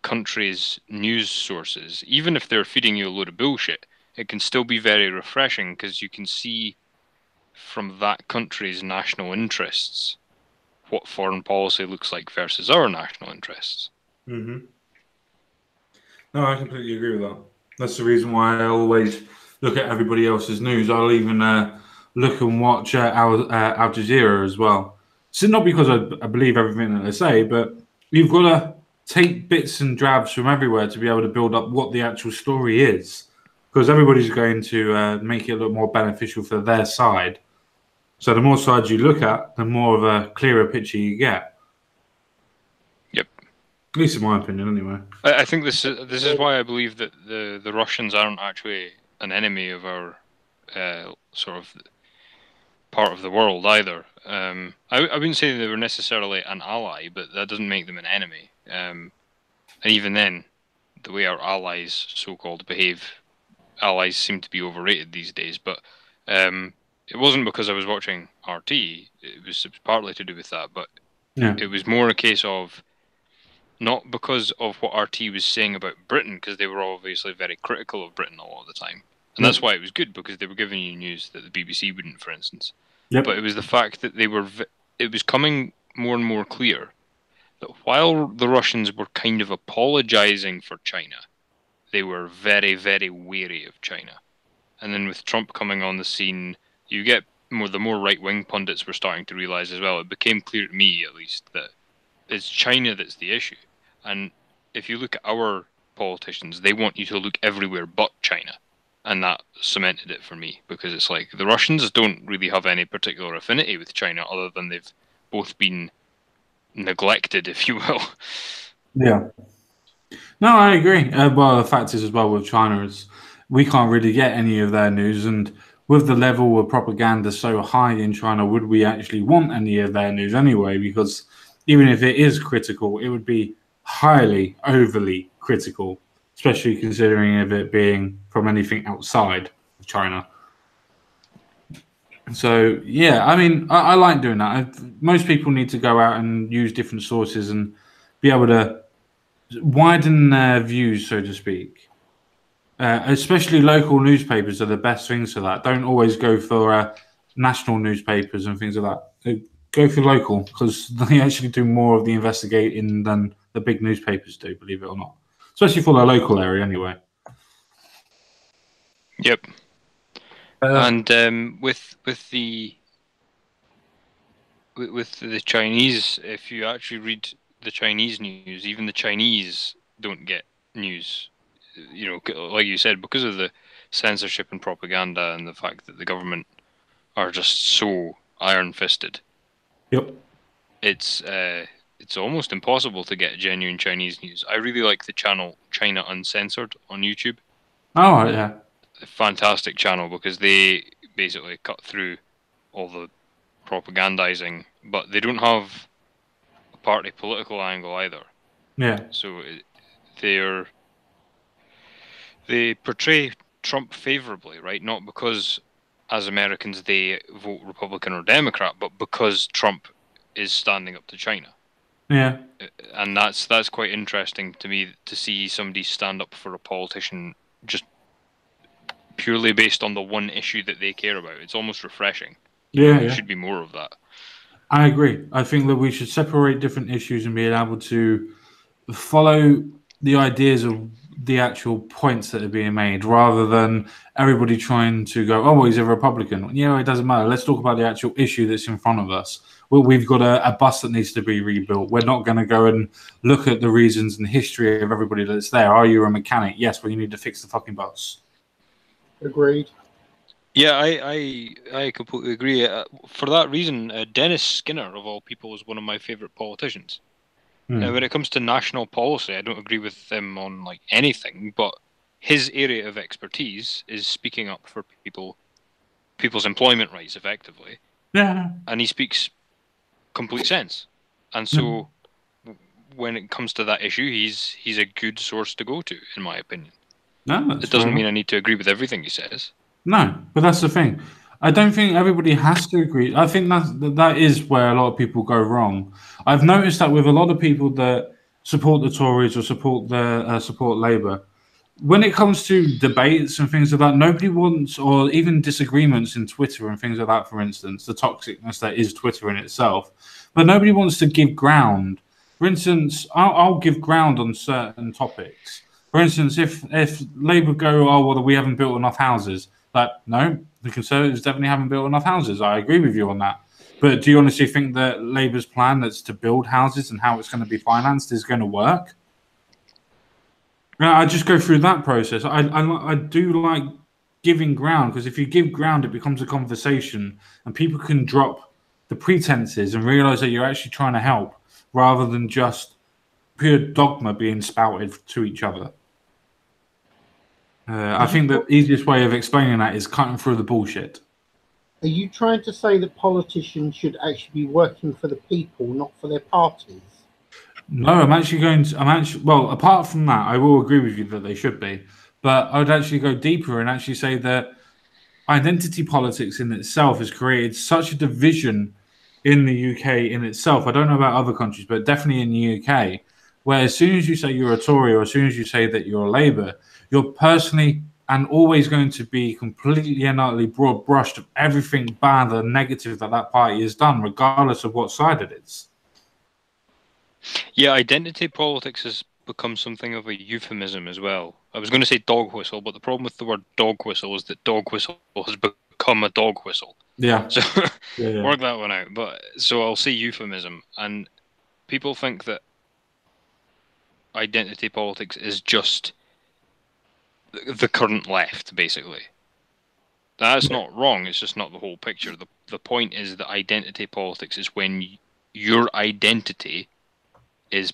S3: country's news sources, even if they're feeding you a load of bullshit, it can still be very refreshing because you can see from that country's national interests what foreign policy looks like versus our national interests.
S1: Mm-hmm. No, I completely agree with that. That's the reason why I always look at everybody else's news. I'll even look and watch Al Jazeera as well. So not because I believe everything that they say, but you've got to take bits and drabs from everywhere to be able to build up what the actual story is. Because everybody's going to make it look more beneficial for their side. So the more sides you look at, the more of a clearer picture you get.
S3: Yep.
S1: At least in my opinion, anyway.
S3: I think this is why I believe that the Russians aren't actually an enemy of our sort of part of the world either. I wouldn't say they were necessarily an ally, but that doesn't make them an enemy. And even then, the way our allies, so-called, behave, allies seem to be overrated these days. But it wasn't because I was watching RT. It was partly to do with that, but
S1: Yeah.
S3: it was more a case of not because of what RT was saying about Britain, because they were obviously very critical of Britain a lot of the time. And that's why it was good, because they were giving you news that the BBC wouldn't, for instance.
S1: Yep.
S3: But it was the fact that it was coming more and more clear that while the Russians were kind of apologizing for China, they were very, very wary of China. And then with Trump coming on the scene, you get the more right-wing pundits were starting to realize as well. It became clear to me, at least, that it's China that's the issue. And if you look at our politicians, they want you to look everywhere but China. And that cemented it for me, because it's like the Russians don't really have any particular affinity with China other than they've both been neglected, if you will.
S1: Yeah. No, I agree. Well, the fact is as well with China is we can't really get any of their news, and with the level of propaganda so high in China, would we actually want any of their news anyway? Because even if it is critical, it would be highly overly critical, especially considering of it being from anything outside of China. So yeah, I mean, I like doing that. Most people need to go out and use different sources and be able to widen their views, so to speak. Especially local newspapers are the best things for that. Don't always go for national newspapers and things like that. Go for local because they actually do more of the investigating than the big newspapers do, believe it or not. Especially for the local area, anyway.
S3: Yep. And with the Chinese, if you actually read the Chinese news, even the Chinese don't get news. You know, like you said, because of the censorship and propaganda and the fact that the government are just so iron-fisted.
S1: Yep.
S3: It's almost impossible to get genuine Chinese news. I really like the channel China Uncensored on YouTube.
S1: Oh, yeah.
S3: A fantastic channel because they basically cut through all the propagandizing, but they don't have a party political angle either.
S1: Yeah.
S3: So they portray Trump favorably, right? Not because as Americans they vote Republican or Democrat, but because Trump is standing up to China.
S1: Yeah.
S3: And that's quite interesting to me to see somebody stand up for a politician just purely based on the one issue that they care about. It's almost refreshing.
S1: Yeah,
S3: There
S1: yeah.
S3: should be more of that.
S1: I agree. I think that we should separate different issues and be able to follow the ideas of the actual points that are being made rather than everybody trying to go, oh, well, he's a Republican. You know, it doesn't matter. Let's talk about the actual issue that's in front of us. Well, we've got a bus that needs to be rebuilt. We're not going to go and look at the reasons and history of everybody that's there. Are you a mechanic? Yes, well, you need to fix the fucking bus.
S2: Agreed.
S3: Yeah, I completely agree. For that reason, Dennis Skinner, of all people, is one of my favourite politicians. Now, when it comes to national policy, I don't agree with him on like anything, but his area of expertise is speaking up for people's employment rights, effectively.
S1: Yeah.
S3: And he speaks complete sense. And so, when it comes to that issue, he's a good source to go to, in my opinion.
S1: No,
S3: it doesn't mean I need to agree with everything he says.
S1: No, but that's the thing. I don't think everybody has to agree. I think that is where a lot of people go wrong. I've noticed that with a lot of people that support the Tories or support Labour, when it comes to debates and things like that, nobody wants, or even disagreements in Twitter and things like that, for instance, the toxicness that is Twitter in itself, but nobody wants to give ground. For instance, I'll give ground on certain topics. For instance, if Labour go, oh, well, we haven't built enough houses, but no, the Conservatives definitely haven't built enough houses. I agree with you on that. But do you honestly think that Labour's plan that's to build houses and how it's going to be financed is going to work? I just go through that process. I do like giving ground because if you give ground, it becomes a conversation and people can drop the pretenses and realize that you're actually trying to help rather than just pure dogma being spouted to each other. I think the easiest way of explaining that is cutting through the bullshit.
S2: Are you trying to say that politicians should actually be working for the people, not for their parties?
S1: No, well, apart from that, I will agree with you that they should be. But I would actually go deeper and actually say that identity politics in itself has created such a division in the UK in itself. I don't know about other countries, but definitely in the UK, where as soon as you say you're a Tory or as soon as you say that you're a Labour, you're personally and always going to be completely and utterly broad brushed of everything bad and negative that party has done, regardless of what side it is.
S3: Yeah, identity politics has become something of a euphemism as well. I was going to say dog whistle, but the problem with the word dog whistle is that dog whistle has become a dog whistle.
S1: Yeah.
S3: So
S1: Yeah.
S3: work that one out. But so I'll say euphemism, and people think that identity politics is just the current left, basically. That's not wrong. It's just not the whole picture. The point is that identity politics is when your identity is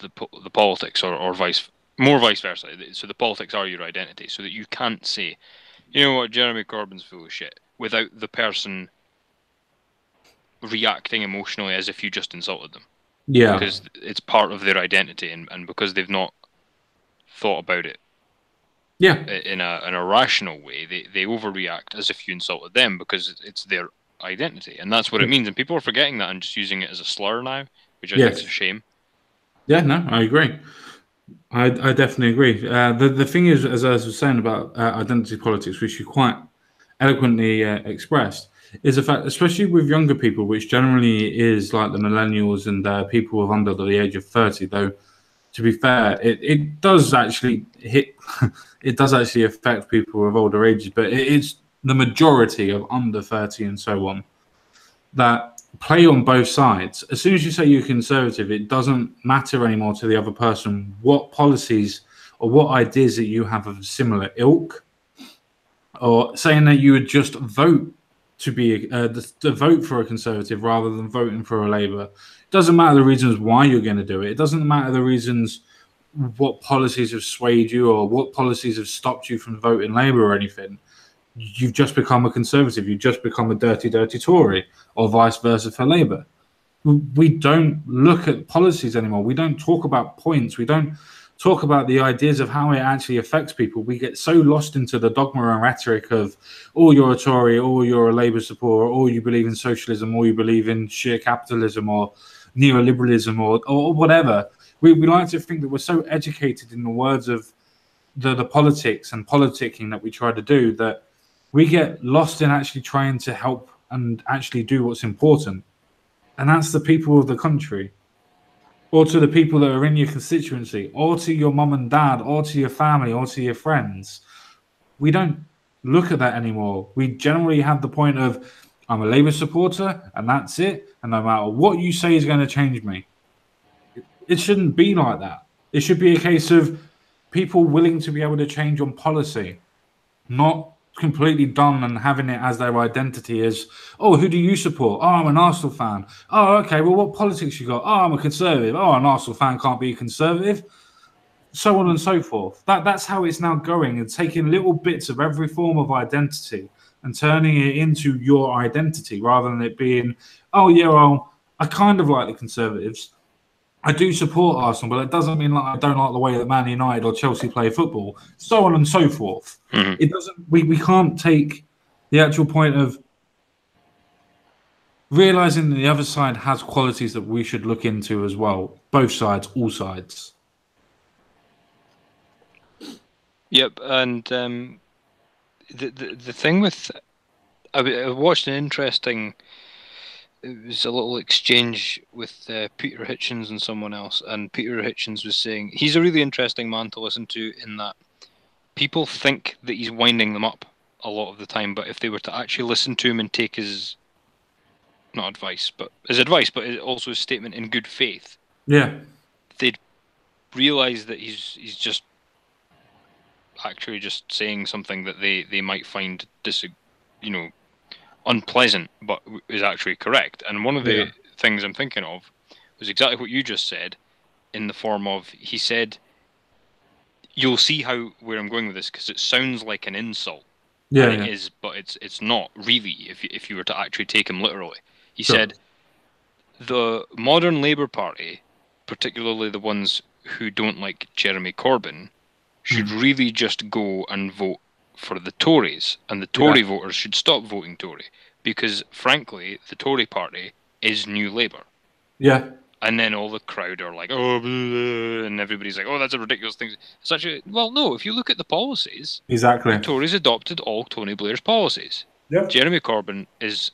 S3: the politics, or vice versa. So the politics are your identity, so that you can't say, you know what, Jeremy Corbyn's full of shit, without the person reacting emotionally as if you just insulted them.
S1: Yeah.
S3: Because it's part of their identity, and because they've not thought about it.
S1: Yeah.
S3: In a rational way, they overreact as if you insulted them because it's their identity, and that's what it means. And people are forgetting that and just using it as a slur now, which I think is a shame.
S1: Yeah, no, I agree. I definitely agree. The thing is, as I was saying about identity politics, which you quite eloquently expressed, is the fact, especially with younger people, which generally is like the millennials and people of under the age of 30, though, to be fair, it does actually hit, it does actually affect people of older ages, but it's the majority of under 30 and so on that play on both sides. As soon as you say you're conservative, it doesn't matter anymore to the other person what policies or what ideas that you have of a similar ilk, or saying that you would just vote to vote for a conservative rather than voting for a Labour. It doesn't matter the reasons why you're going to do it. It doesn't matter the reasons what policies have swayed you or what policies have stopped you from voting Labour or anything. You've just become a conservative. You've just become a dirty Tory, or vice versa for Labour. We don't look at policies anymore. We don't talk about points. We don't talk about the ideas of how it actually affects people. We get so lost into the dogma and rhetoric of, oh, you're a Tory, or you're a Labour supporter, or you believe in socialism, or you believe in sheer capitalism, or neoliberalism, or whatever. We like to think that we're so educated in the words of the politics and politicking that we try to do that we get lost in actually trying to help and actually do what's important. And that's the people of the country, or to the people that are in your constituency, or to your mum and dad, or to your family, or to your friends. We don't look at that anymore. We generally have the point of, I'm a Labour supporter, and that's it. And no matter what you say is going to change me. It shouldn't be like that. It should be a case of people willing to be able to change on policy, not completely done and having it as their identity is, oh, who do you support? Oh, I'm an Arsenal fan. Oh, okay, well, what politics you got? Oh, I'm a conservative. Oh, an Arsenal fan can't be a conservative. So on and so forth. That's how it's now going, and taking little bits of every form of identity and turning it into your identity rather than it being, oh, yeah, well, I kind of like the Conservatives. I do support Arsenal, but it doesn't mean like I don't like the way that Man United or Chelsea play football, so on and so forth.
S3: Mm-hmm.
S1: It doesn't. We can't take the actual point of realizing that the other side has qualities that we should look into as well. Both sides, all sides.
S3: Yep, and the thing with I watched an interesting. It was a little exchange with Peter Hitchens and someone else, and Peter Hitchens was saying he's a really interesting man to listen to in that people think that he's winding them up a lot of the time, but if they were to actually listen to him and take his advice, but also his statement in good faith, they'd realise that he's just actually just saying something that they might find unpleasant, but is actually correct. And one of the things I'm thinking of was exactly what you just said, in the form of, he said, you'll see where I'm going with this, because it sounds like an insult. It is, but it's not really, if you were to actually take him literally. He said, the modern Labour Party, particularly the ones who don't like Jeremy Corbyn, should really just go and vote for the Tories, and the Tory voters should stop voting Tory, because frankly the Tory party is New Labour. And then all the crowd are like, oh, blah, and everybody's like, oh, that's a ridiculous thing. It's actually, well, no, if you look at the policies,
S1: Exactly.
S3: the Tories adopted all Tony Blair's policies.
S1: Yep.
S3: Jeremy Corbyn is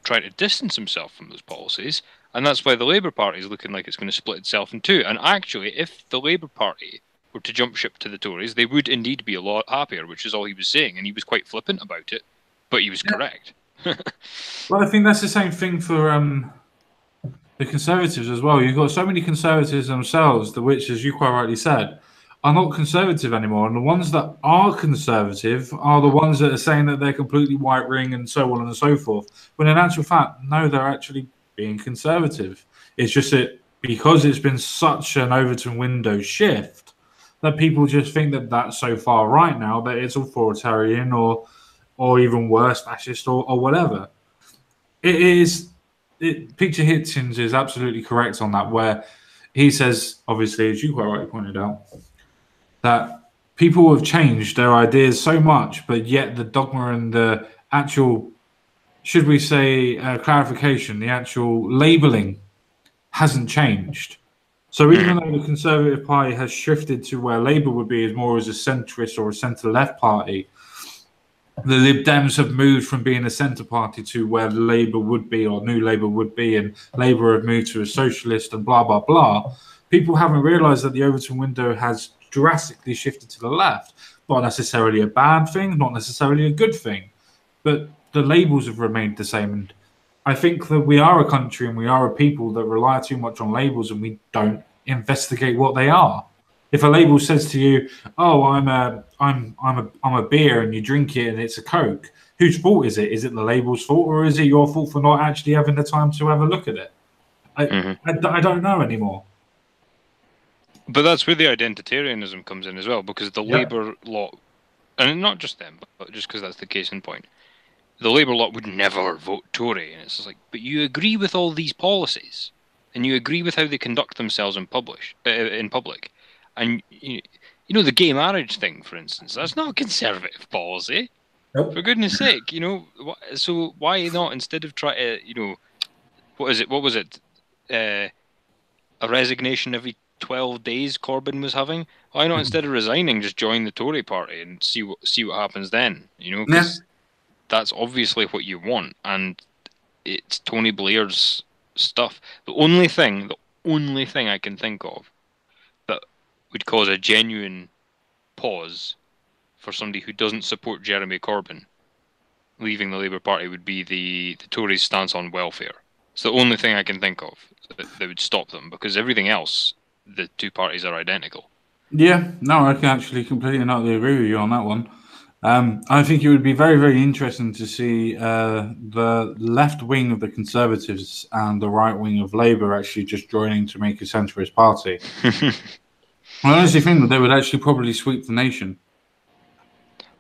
S3: trying to distance himself from those policies, and that's why the Labour Party is looking like it's going to split itself in two. And actually, if the Labour Party were to jump ship to the Tories, they would indeed be a lot happier, which is all he was saying, and he was quite flippant about it, but he was correct.
S1: Well, I think that's the same thing for the Conservatives as well. You've got so many Conservatives themselves, which, as you quite rightly said, are not conservative anymore. And the ones that are conservative are the ones that are saying that they're completely white ring and so on and so forth. When in actual fact, no, they're actually being conservative. It's just that because it's been such an Overton window shift that people just think that that's so far right now that it's authoritarian or even worse, fascist or whatever. It is. Peter Hitchens is absolutely correct on that, where he says, obviously, as you quite rightly pointed out, that people have changed their ideas so much, but yet the dogma and the actual, should we say, clarification, the actual labelling hasn't changed. So even though the Conservative Party has shifted to where Labour would be as more as a centrist or a centre-left party, the Lib Dems have moved from being a centre party to where Labour would be or New Labour would be, and Labour have moved to a socialist and blah, blah, blah. People haven't realised that the Overton window has drastically shifted to the left. Not necessarily a bad thing, not necessarily a good thing, but the labels have remained the same. And I think that we are a country and we are a people that rely too much on labels and we don't investigate what they are. If a label says to you, "Oh, I'm a beer," and you drink it and it's a Coke, whose fault is it? Is it the label's fault, or is it your fault for not actually having the time to have a look at it? I don't know anymore.
S3: But that's where the identitarianism comes in as well, because the Labour lot, and not just them, but just because that's the case in point, the Labour lot would never vote Tory, and it's just like, but you agree with all these policies, and you agree with how they conduct themselves in public. And you know the gay marriage thing, for instance, that's not a conservative policy.
S1: Nope.
S3: For goodness sake, so why not, instead of try to, what was it? A resignation every 12 days Corbyn was having. Why not, instead of resigning, just join the Tory party and see what happens then? Because that's obviously what you want, and it's Tony Blair's stuff. The only thing I can think of that would cause a genuine pause for somebody who doesn't support Jeremy Corbyn leaving the Labour Party would be the Tories' stance on welfare. It's the only thing I can think of that would stop them, because everything else, the two parties are identical.
S1: Yeah, no, I can actually completely and utterly agree with you on that one. I think it would be very, very interesting to see the left wing of the Conservatives and the right wing of Labour actually just joining to make a centrist party. I honestly think that they would actually probably sweep the nation.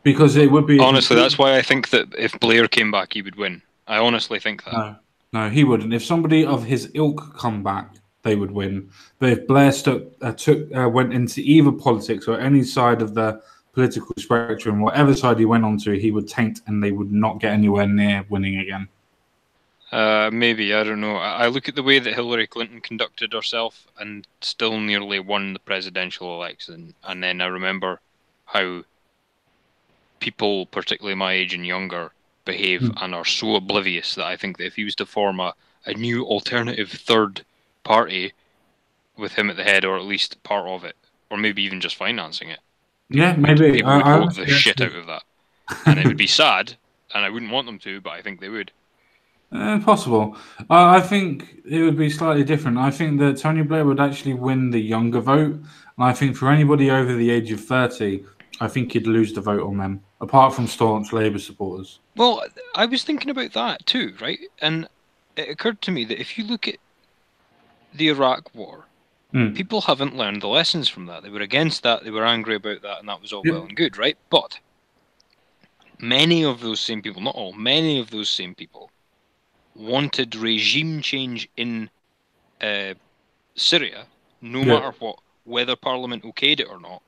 S1: Because it would be...
S3: Honestly, that's why I think that if Blair came back, he would win. I honestly think that.
S1: No, he wouldn't. If somebody of his ilk come back, they would win. But if Blair went into either politics or any side of the political spectrum, whatever side he went onto, he would taint, and they would not get anywhere near winning again.
S3: Maybe, I don't know. I look at the way that Hillary Clinton conducted herself and still nearly won the presidential election, and then I remember how people, particularly my age and younger, behave and are so oblivious that I think that if he was to form a new alternative third party with him at the head, or at least part of it, or maybe even just financing it,
S1: maybe
S3: people would vote the shit out of that. And it would be sad, and I wouldn't want them to, but I think they would.
S1: Possible. I think it would be slightly different. I think that Tony Blair would actually win the younger vote. And I think for anybody over the age of 30, I think he'd lose the vote on them, apart from staunch Labour supporters.
S3: Well, I was thinking about that too, right? And it occurred to me that if you look at the Iraq War, people haven't learned the lessons from that. They were against that, they were angry about that, and that was all well and good, right? But many of those same people, not all, many of those same people wanted regime change in Syria, no matter what, whether Parliament okayed it or not,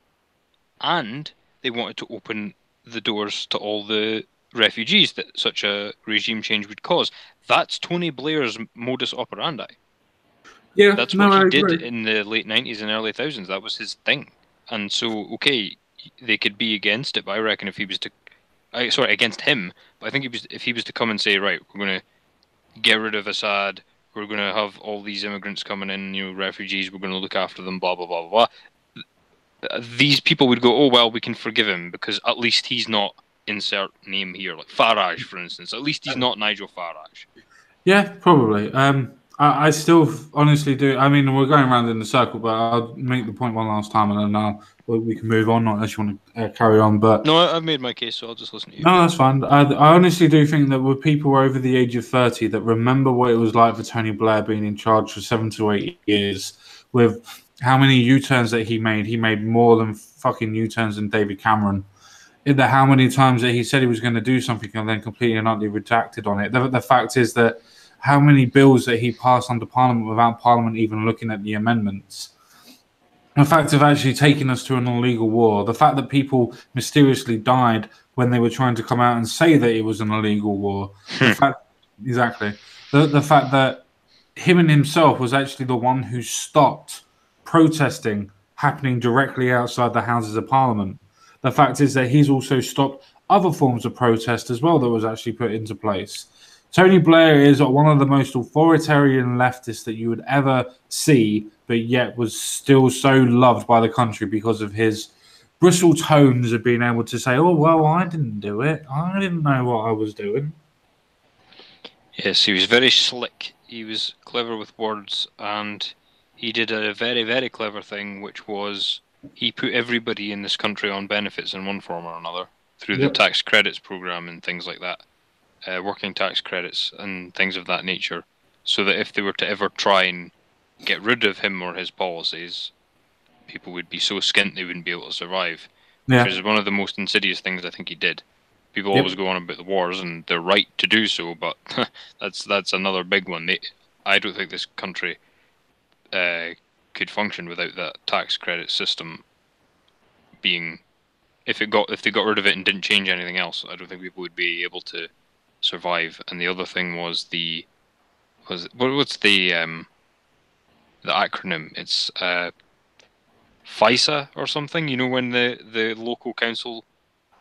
S3: and they wanted to open the doors to all the refugees that such a regime change would cause. That's Tony Blair's modus operandi.
S1: Yeah,
S3: That's
S1: no,
S3: what
S1: I
S3: he did
S1: agree.
S3: in the late 90s and early thousands. That was his thing. And so, okay, they could be against it, but I reckon if he was to, against him. But I think if he was to come and say, right, we're going to get rid of Assad, we're going to have all these immigrants coming in, refugees, we're going to look after them, blah blah blah blah. These people would go, oh well, we can forgive him because at least he's not insert name here, like Farage, for instance. At least he's not Nigel Farage.
S1: Yeah, probably. I still honestly do. I mean, we're going around in the circle, but I'll make the point one last time, and then we can move on, unless you want to carry on. But
S3: No, I've made my case, so I'll just listen to you.
S1: no, that's fine. I honestly do think that with people over the age of 30 that remember what it was like for Tony Blair being in charge for 7 to 8 years, with how many U-turns that he made more than fucking U-turns than David Cameron. How many times that he said he was going to do something and then completely and utterly retracted on it. The fact is that how many bills that he passed under Parliament without Parliament even looking at the amendments. The fact of actually taking us to an illegal war. The fact that people mysteriously died when they were trying to come out and say that it was an illegal war. The fact, exactly. The fact that him and himself was actually the one who stopped protesting happening directly outside the Houses of Parliament. The fact is that he's also stopped other forms of protest as well that was actually put into place. Tony Blair is one of the most authoritarian leftists that you would ever see, but yet was still so loved by the country because of his bristle tones of being able to say, oh, well, I didn't do it. I didn't know what I was doing.
S3: Yes, he was very slick. He was clever with words, and he did a very, very clever thing, which was he put everybody in this country on benefits in one form or another through the tax credits program and things like that. Working tax credits and things of that nature, so that if they were to ever try and get rid of him or his policies, people would be so skint they wouldn't be able to survive.
S1: Yeah.
S3: Which is one of the most insidious things I think he did. People always go on about the wars, and they're right to do so, but that's another big one. I don't think this country could function without that tax credit system being. If they got rid of it and didn't change anything else, I don't think people would be able to survive. And the other thing was what's the acronym? It's FISA or something. You know, when the local council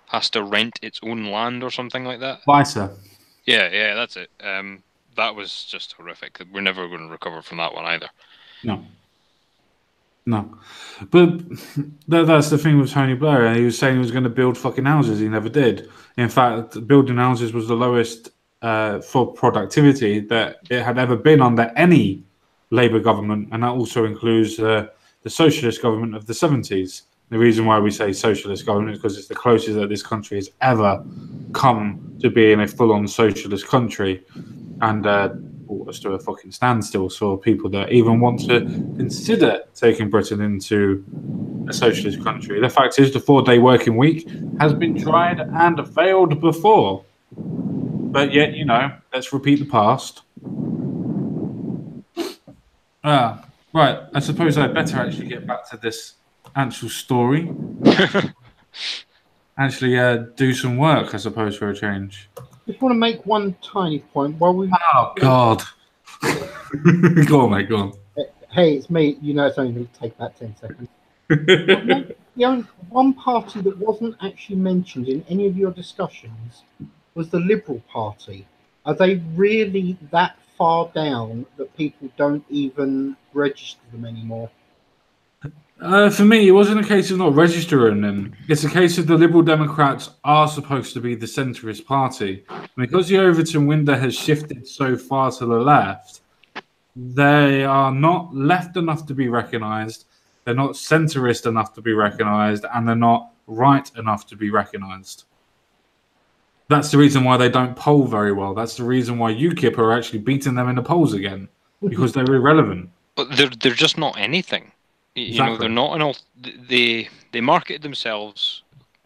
S3: has to rent its own land or something like that.
S1: FISA.
S3: Yeah, that's it. That was just horrific. We're never going to recover from that one either.
S1: No. But that's the thing with Tony Blair. He was saying he was going to build fucking houses. He never did. In fact, building houses was the lowest for productivity that it had ever been under any Labour government. And that also includes the socialist government of the 70s. The reason why we say socialist government is because it's the closest that this country has ever come to being a full-on socialist country. And brought us to a fucking standstill for people that even want to consider taking Britain into a socialist country. The fact is, the 4-day working week has been tried and failed before. But yet, let's repeat the past. Right, I suppose I'd better actually get back to this actual story. Actually do some work, I suppose, for a change.
S2: I just want to make one tiny point while we.
S1: Oh, God. Go on, mate, go on.
S2: Hey, it's me. It's only going to take about 10 seconds. The only one party that wasn't actually mentioned in any of your discussions was the Liberal Party. Are they really that far down that people don't even register them anymore?
S1: For me, it wasn't a case of not registering them. It's a case of the Liberal Democrats are supposed to be the centrist party. Because the Overton window has shifted so far to the left, they are not left enough to be recognised, they're not centrist enough to be recognised, and they're not right enough to be recognised. That's the reason why they don't poll very well. That's the reason why UKIP are actually beating them in the polls again, because they're irrelevant.
S3: But they're just not anything.
S1: Exactly.
S3: They're not an all. They market themselves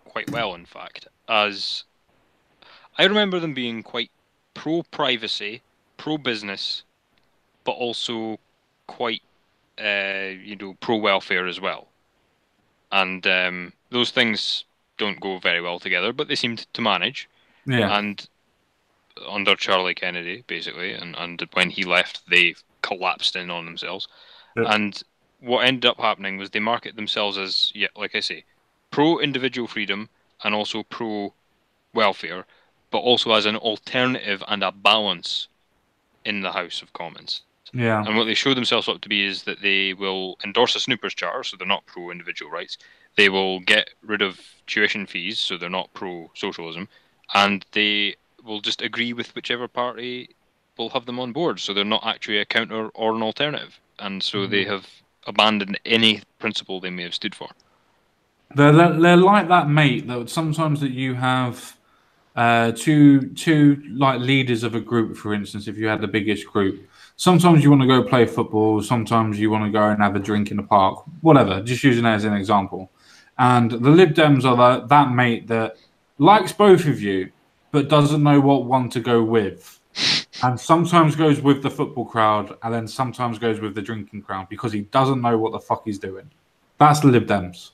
S3: quite well, in fact, as I remember them being quite pro-privacy, pro-business, but also quite, pro-welfare as well. And those things don't go very well together, but they seemed to manage.
S1: Yeah.
S3: And under Charlie Kennedy, basically, and when he left, they collapsed in on themselves.
S1: Yep.
S3: And what ended up happening was they market themselves as, yeah, like I say, pro-individual freedom and also pro-welfare, but also as an alternative and a balance in the House of Commons.
S1: Yeah.
S3: And what they show themselves up to be is that they will endorse a snoopers charter, so they're not pro-individual rights. They will get rid of tuition fees, so they're not pro-socialism. And they will just agree with whichever party will have them on board, so they're not actually a counter or an alternative. And so they have abandoned any principle they may have stood for.
S1: They're like that mate that sometimes that you have two like leaders of a group, for instance, if you had the biggest group. Sometimes you want to go play football, sometimes you want to go and have a drink in the park, whatever, just using that as an example. And the Lib Dems are that mate that likes both of you, but doesn't know what one to go with. And sometimes goes with the football crowd, and then sometimes goes with the drinking crowd because he doesn't know what the fuck he's doing. That's the Lib Dems.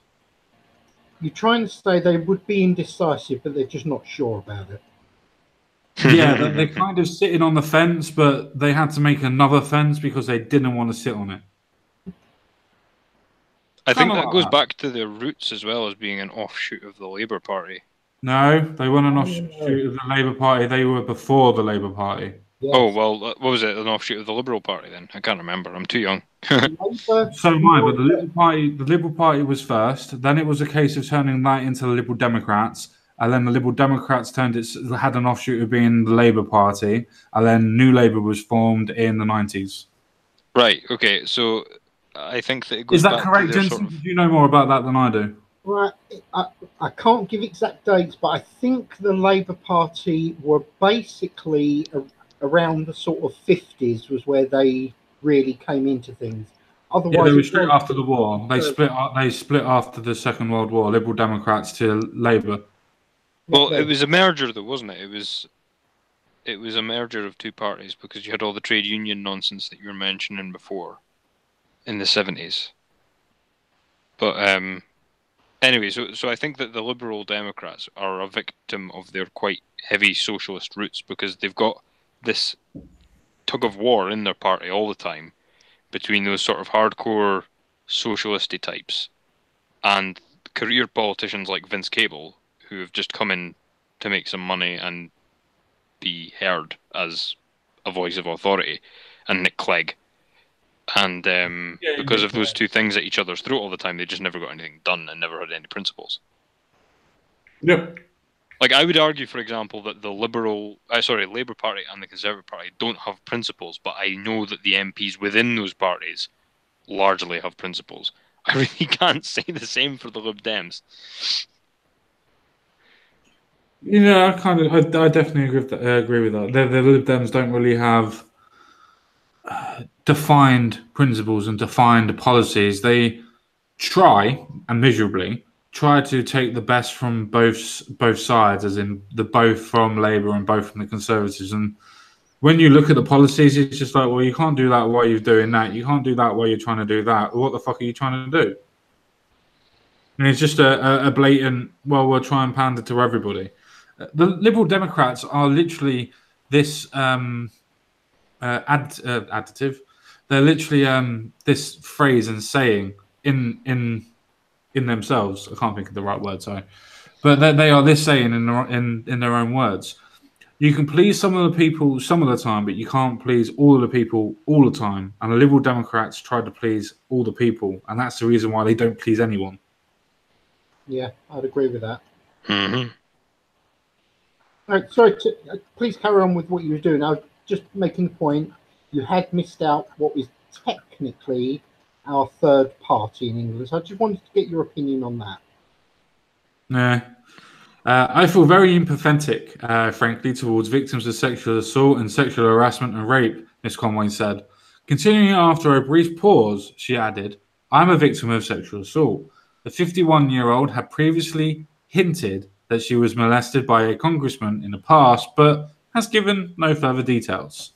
S2: You're trying to say they would be indecisive, but they're just not sure about it.
S1: Yeah, they're kind of sitting on the fence, but they had to make another fence because they didn't want to sit on it.
S3: I think
S1: Kinda
S3: that
S1: like
S3: goes
S1: that.
S3: back to their roots as well as being an offshoot of the Labour Party.
S1: No, they weren't an offshoot of the Labour Party. They were before the Labour Party.
S2: Yes.
S3: Oh, well, what was it? An offshoot of the Liberal Party then? I can't remember. I'm too young.
S2: Labour,
S1: So am I, but the Liberal Party was first. Then it was a case of turning that into the Liberal Democrats, and then the Liberal Democrats had an offshoot of being the Labour Party, and then New Labour was formed in the 90s.
S3: Right. Okay. So I think that it goes
S1: Is that
S3: back
S1: correct,
S3: to their
S1: Jensen?
S3: sort of.
S1: Did you know more about that than I do?
S2: right, I can't give exact dates, but I think the Labour Party were basically around the sort of 50s was where they really came into things. Otherwise,
S1: Yeah, they were
S2: it
S1: straight
S2: was-
S1: after the war. They split after the Second World War. Liberal Democrats to Labour.
S3: Well, it was a merger, though, wasn't it? It was a merger of two parties because you had all the trade union nonsense that you were mentioning before in the 70s. But anyway, so I think that the Liberal Democrats are a victim of their quite heavy socialist roots because they've got this tug of war in their party all the time between those sort of hardcore socialisty types and career politicians like Vince Cable, who have just come in to make some money and be heard as a voice of authority, and Nick Clegg. And because of those two things at each other's throat all the time, they just never got anything done and never had any principles.
S1: Yep.
S3: Like, I would argue, for example, that the Labour Party and the Conservative Party don't have principles, but I know that the MPs within those parties largely have principles. I really can't say the same for the Lib Dems.
S1: Yeah, I definitely agree with that. The Lib Dems don't really have defined principles and defined policies. They try, and miserably, try to take the best from both sides, as in the both from Labour and both from the Conservatives. And when you look at the policies, it's just like, well, you can't do that while you're doing that. You can't do that while you're trying to do that. What the fuck are you trying to do? And it's just a blatant, well, we'll try and pander to everybody. The Liberal Democrats are literally this additive. They're literally this phrase and saying in themselves. I can't think of the right word, sorry, but they are this saying in their own words. You can please some of the people some of the time, but you can't please all of the people all the time. And the Liberal Democrats try to please all the people, and that's the reason why they don't please anyone.
S2: Yeah, I'd agree with that.
S3: Mm-hmm.
S2: Sorry, please carry on with what you were doing. I was just making the point you had missed out what is technically our third party in England. So I just wanted to get your opinion on that.
S1: Yeah. I feel very empathetic, frankly, towards victims of sexual assault and sexual harassment and rape, Miss Conway said. Continuing after a brief pause, she added, I'm a victim of sexual assault. The 51-year-old had previously hinted that she was molested by a congressman in the past, but has given no further details.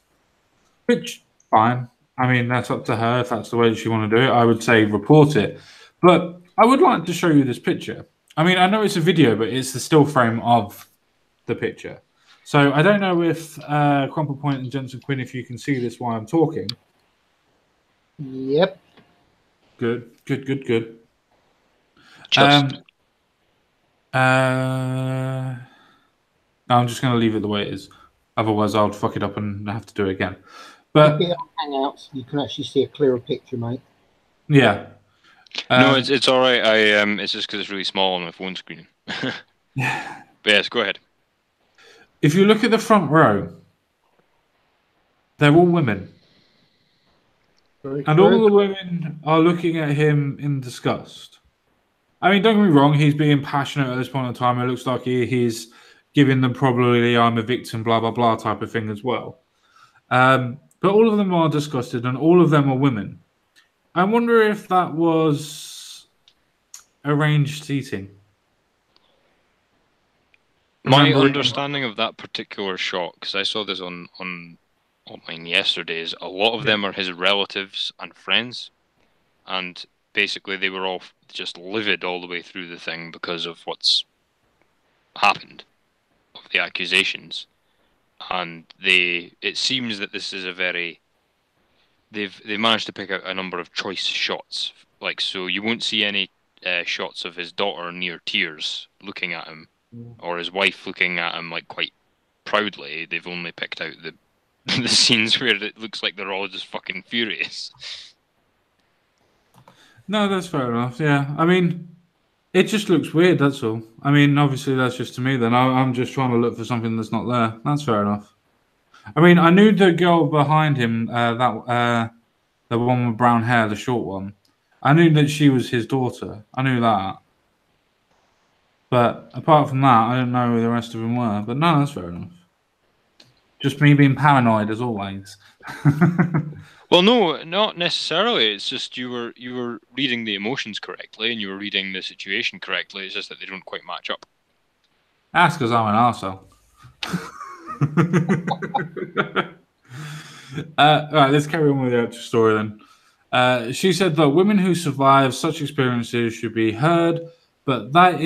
S1: Which, fine. I mean, that's up to her if that's the way she want to do it. I would say report it. But I would like to show you this picture. I mean, I know it's a video, but it's the still frame of the picture. So I don't know if Crumple Point and Jensen Quinn, if you can see this while I'm talking.
S2: Yep.
S1: Good.
S3: Just
S1: No, I'm just going to leave it the way it is. Otherwise, I'll fuck it up and have to do it again.
S2: Pop
S1: But
S2: it on Hangouts. You can actually see a clearer picture, mate.
S1: yeah,
S3: no, it's all right. It's just because it's really small on my phone screen.
S1: yeah.
S3: But yes, go ahead.
S1: If you look at the front row, they're all women,
S2: Very
S1: and all
S2: true.
S1: the women are looking at him in disgust. I mean, don't get me wrong; he's being passionate at this point in time. It looks like he's giving them probably "I'm a victim," blah blah blah type of thing as well. But all of them are disgusted, and all of them are women. I wonder if that was arranged seating.
S3: My
S1: Remembering,
S3: understanding of that particular shot, because I saw this on online yesterday, is a lot of
S1: yeah,
S3: them are his relatives and friends, and basically they were all just livid all the way through the thing because of what's happened, of the accusations, and it seems that this is a very they've managed to pick out a number of choice shots, like so you won't see any shots of his daughter near tears looking at him or his wife looking at him like quite proudly. They've only picked out the the scenes where it looks like they're all just fucking furious.
S1: no, that's fair enough. Yeah, I mean, it just looks weird. That's all. I mean, obviously, that's just to me. Then I'm just trying to look for something that's not there. That's fair enough. I mean, I knew the girl behind him, the one with brown hair, the short one. I knew that she was his daughter. I knew that. But apart from that, I didn't know who the rest of them were. But no, that's fair enough. Just me being paranoid as always.
S3: Well, no, not necessarily. It's just you were reading the emotions correctly and you were reading the situation correctly. It's just that they don't quite match up.
S1: That's because I'm an arsehole. Right, let's carry on with the actual story then. She said that women who survive such experiences should be heard, but that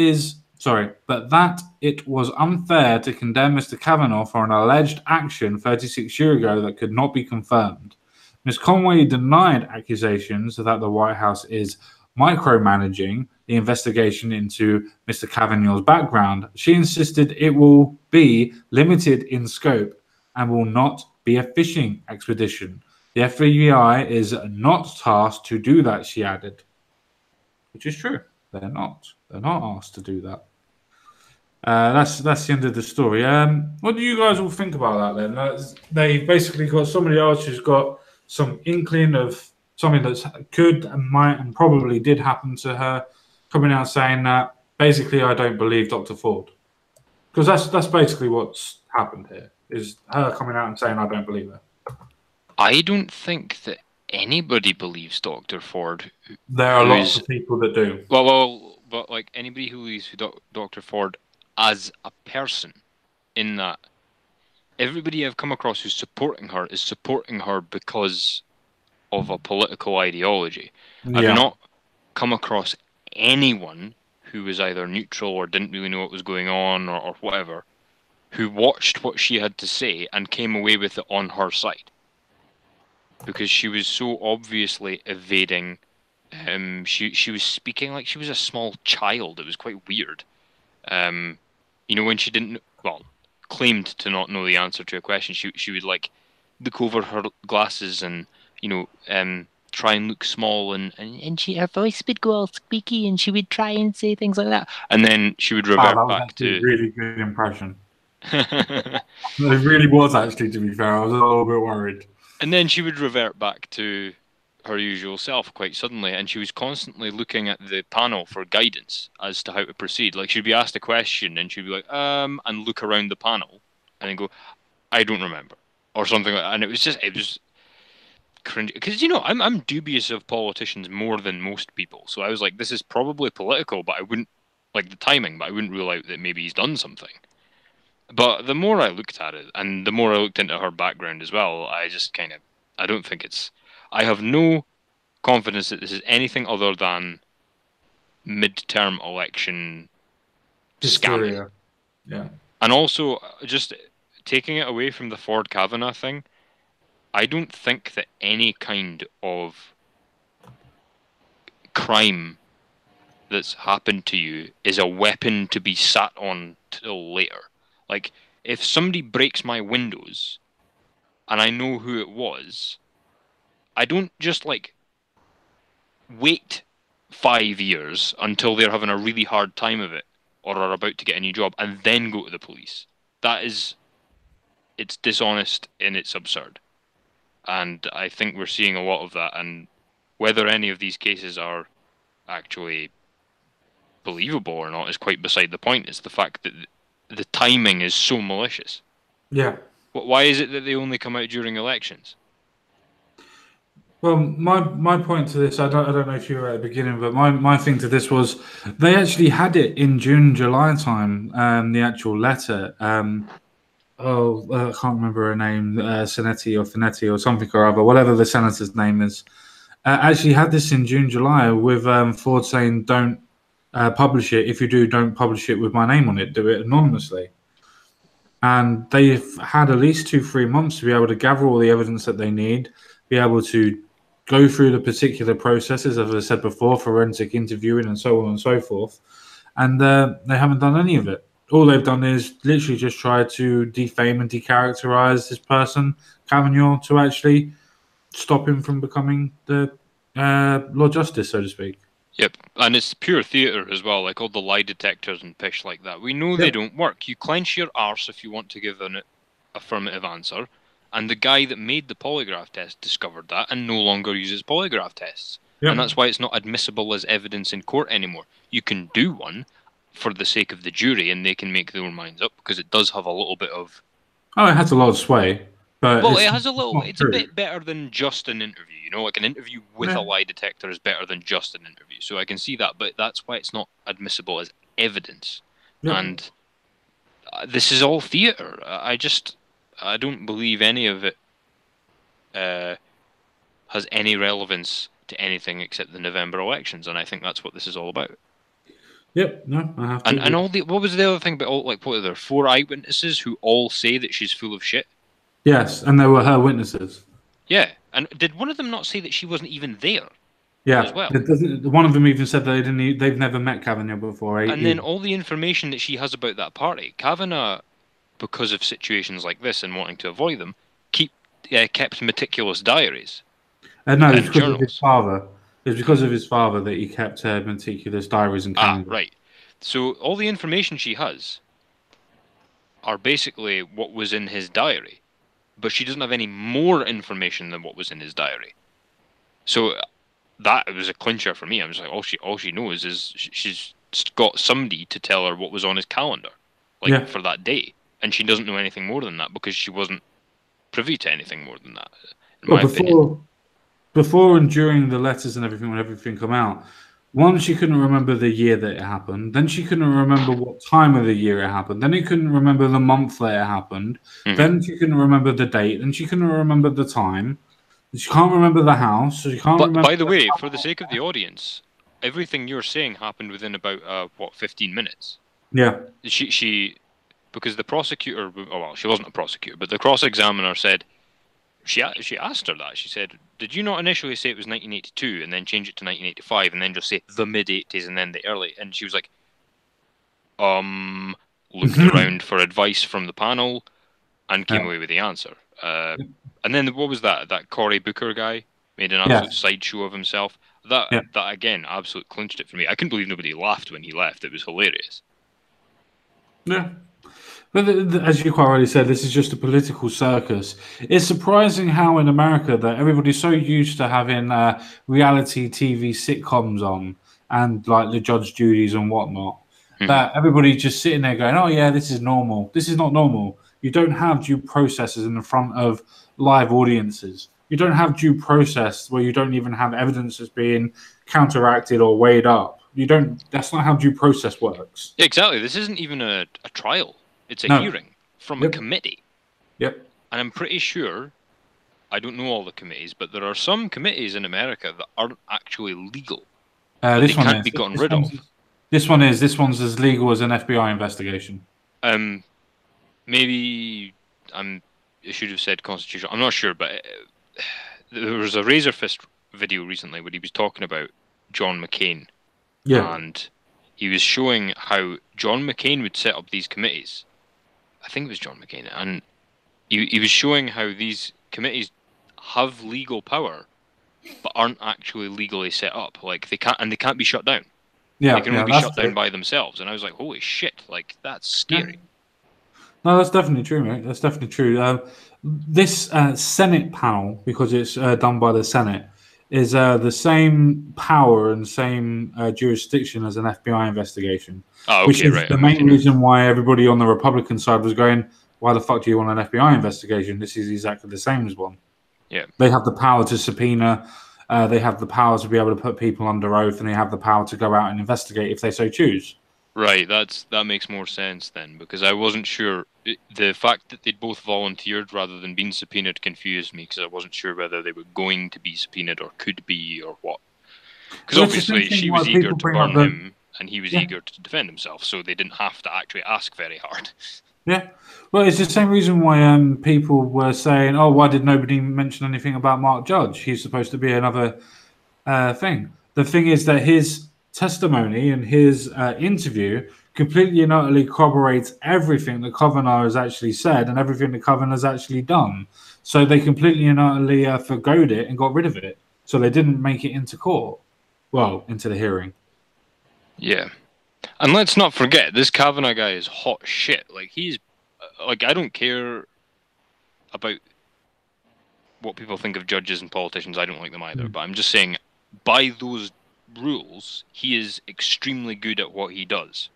S1: it was unfair to condemn Mr. Kavanaugh for an alleged action 36 years ago that could not be confirmed. Ms. Conway denied accusations that the White House is micromanaging the investigation into Mr. Kavanaugh's background. She insisted it will be limited in scope and will not be a fishing expedition. The FBI is not tasked to do that, she added. Which is true. They're not. They're not asked to do that. That's the end of the story. What do you guys all think about that then? They basically got somebody else who's got some inkling of something that could and might and probably did happen to her, coming out saying that basically I don't believe Dr. Ford, because that's basically what's happened here. Is her coming out and saying I don't believe her.
S3: I don't think that anybody believes Dr. Ford.
S1: There are lots
S3: Who's
S1: of people that do.
S3: but like anybody who believes Dr. Ford as a person, in that everybody I've come across who's supporting her is supporting her because of a political ideology. I've
S1: Yeah.
S3: not come across anyone who was either neutral or didn't really know what was going on or whatever, who watched what she had to say and came away with it on her side. Because she was so obviously evading. She was speaking like she was a small child. It was quite weird. When she didn't, well, claimed to not know the answer to a question, she would like look over her glasses and try and look small and her voice would go all squeaky and she would try and say things like that, and then she would
S1: Wow,
S3: revert
S1: that was
S3: back
S1: actually a
S3: to.
S1: really good impression. It really was actually, to be fair. I was a little bit worried.
S3: And then she would revert back to her usual self quite suddenly, and she was constantly looking at the panel for guidance as to how to proceed. Like she'd be asked a question and she'd be like, and look around the panel and then go, I don't remember, or something like that. And it was cringe. Because I'm dubious of politicians more than most people. So I was like, this is probably political, but I wouldn't like the timing, but I wouldn't rule out that maybe he's done something. But the more I looked at it, and the more I looked into her background as well, I don't think I have no confidence that this is anything other than midterm election scamming.
S1: Hysteria. Yeah.
S3: And also, just taking it away from the Ford Kavanaugh thing, I don't think that any kind of crime that's happened to you is a weapon to be sat on till later. Like, if somebody breaks my windows and I know who it was, I don't just, like, wait 5 years until they're having a really hard time of it or are about to get a new job and then go to the police. It's dishonest and it's absurd. And I think we're seeing a lot of that. And whether any of these cases are actually believable or not is quite beside the point. It's the fact that the timing is so malicious.
S1: Yeah.
S3: Why is it that they only come out during elections?
S1: Well, my point to this, I don't know if you were at the beginning, but my thing to this was they actually had it in June, July time. The actual letter. I can't remember her name, Sinetti or Finetti or something or other, whatever the senator's name is. Actually had this in June, July with Ford saying, "Don't publish it. If you do, don't publish it with my name on it. Do it anonymously." And they've had at least 2-3 months to be able to gather all the evidence that they need, be able to go through the particular processes, as I said before, forensic interviewing and so on and so forth. And they haven't done any of it. All they've done is literally just try to defame and decharacterize this person, Kavanaugh, to actually stop him from becoming the Lord Justice, so to speak.
S3: Yep, and it's pure theatre as well, like all the lie detectors and pish like that. We know they don't work. You clench your arse if you want to give an affirmative answer, and the guy that made the polygraph test discovered that and no longer uses polygraph tests.
S1: Yep.
S3: And that's why it's not admissible as evidence in court anymore. You can do one for the sake of the jury and they can make their own minds up because it does have a little bit of...
S1: Oh, it has a lot of sway. But
S3: well, it has a little... It's a bit better than just an interview, you know? Like an interview with a lie detector is better than just an interview. So I can see that, but that's why it's not admissible as evidence. Yep. And this is all theatre. I don't believe any of it has any relevance to anything except the November elections, and I think that's what this is all about.
S1: Yep, no, I have to.
S3: And all the what was the other thing about all, like, what are there 4 eyewitnesses who all say that she's full of shit?
S1: Yes, and they were her witnesses.
S3: Yeah, and did one of them not say that she wasn't even there?
S1: Yeah,
S3: as well.
S1: One of them even said that they've never met Kavanaugh before.
S3: And then all the information that she has about that party, Kavanaugh, because of situations like this and wanting to avoid them, kept meticulous diaries.
S1: No, it's because of his father. It was because of his father that he kept meticulous diaries and calendars.
S3: Right. So all the information she has are basically what was in his diary, but she doesn't have any more information than what was in his diary. So that was a clincher for me. I was like, all she knows is she's got somebody to tell her what was on his calendar, for that day, and she doesn't know anything more than that because she wasn't privy to anything more than that. In my opinion.
S1: Before and during the letters and everything, when everything come out, one, she couldn't remember the year that it happened. Then she couldn't remember what time of the year it happened. Then she couldn't remember the month that it happened. Mm-hmm. Then she couldn't remember the date. Then she couldn't remember the time. She can't remember the house. So she can't remember.
S3: By the way, for the sake of the audience, everything you're saying happened within about 15 minutes.
S1: Yeah.
S3: She because the prosecutor, she wasn't a prosecutor, but the cross-examiner said. She asked her that. She said, "Did you not initially say it was 1982 and then change it to 1985 and then just say the mid-80s and then the early?" And she was like, looked around for advice from the panel and came away with the answer. And then what was that? That Cory Booker guy made an absolute sideshow of himself. That again, absolute clinched it for me. I couldn't believe nobody laughed when he left. It was hilarious.
S1: Yeah. But as you quite rightly said, this is just a political circus. It's surprising how in America that everybody's so used to having reality TV sitcoms on and like the Judge Judy's and whatnot, that everybody's just sitting there going, "Oh yeah, this is normal." This is not normal. You don't have due processes in the front of live audiences. You don't have due process where you don't even have evidence that's being counteracted or weighed up. That's not how due process works.
S3: Yeah, exactly. This isn't even a trial. It's a hearing from a committee.
S1: Yep.
S3: And I'm pretty sure, I don't know all the committees, but there are some committees in America that aren't actually legal.
S1: This
S3: one can't be gotten rid of.
S1: This one's as legal as an FBI investigation.
S3: Maybe I should have said constitutional. I'm not sure, but there was a Razor Fist video recently where he was talking about John McCain.
S1: Yeah.
S3: And he was showing how John McCain would set up these committees. I think it was John McCain. And he was showing how these committees have legal power, but aren't actually legally set up. Like they can't be shut down.
S1: Yeah,
S3: They can only be
S1: that's
S3: shut
S1: true.
S3: down by themselves. And I was like, holy shit, like that's scary.
S1: No, that's definitely true, mate. That's definitely true. This Senate panel, because it's done by the Senate, is the same power and same jurisdiction as an FBI investigation.
S3: Oh,
S1: Which
S3: okay,
S1: is
S3: right.
S1: the main reason why everybody on the Republican side was going, why the fuck do you want an FBI investigation? This is exactly the same as one.
S3: Yeah.
S1: They have the power to subpoena. They have the power to be able to put people under oath, and they have the power to go out and investigate if they so choose.
S3: Right, that makes more sense then, because I wasn't sure. The fact that they'd both volunteered rather than being subpoenaed confused me, because I wasn't sure whether they were going to be subpoenaed or could be or what. Because obviously she was eager to burn him, and he was eager to defend himself, so they didn't have to actually ask very hard.
S1: Yeah, well, it's the same reason why people were saying, "Oh, why did nobody mention anything about Mark Judge? He's supposed to be another thing." The thing is that his testimony and his interview completely and utterly corroborates everything that Kavanaugh has actually said and everything that Kavanaugh has actually done. So they completely and utterly forgoed it and got rid of it. So they didn't make it into court. Well, into the hearing.
S3: Yeah. And let's not forget, this Kavanaugh guy is hot shit. Like, he's... Like, I don't care about what people think of judges and politicians. I don't like them either. But I'm just saying, by those rules, he is extremely good at what he does.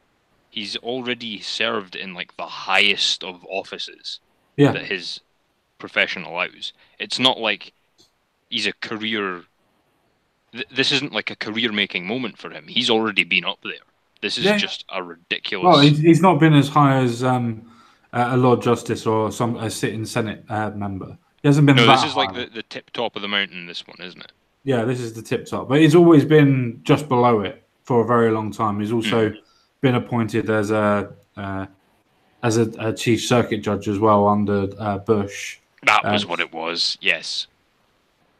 S3: He's already served in, like, the highest of offices that his profession allows. It's not like he's a career... This isn't like a career-making moment for him. He's already been up there. This is just a ridiculous...
S1: Well, he's not been as high as a Lord Justice or a sitting Senate member. He hasn't been.
S3: No,
S1: that
S3: this is
S1: high.
S3: like the tip top of the mountain. This one, isn't it?
S1: Yeah, this is the tip top, but he's always been just below it for a very long time. He's also been appointed as a chief circuit judge as well under Bush.
S3: That was what it was. Yes.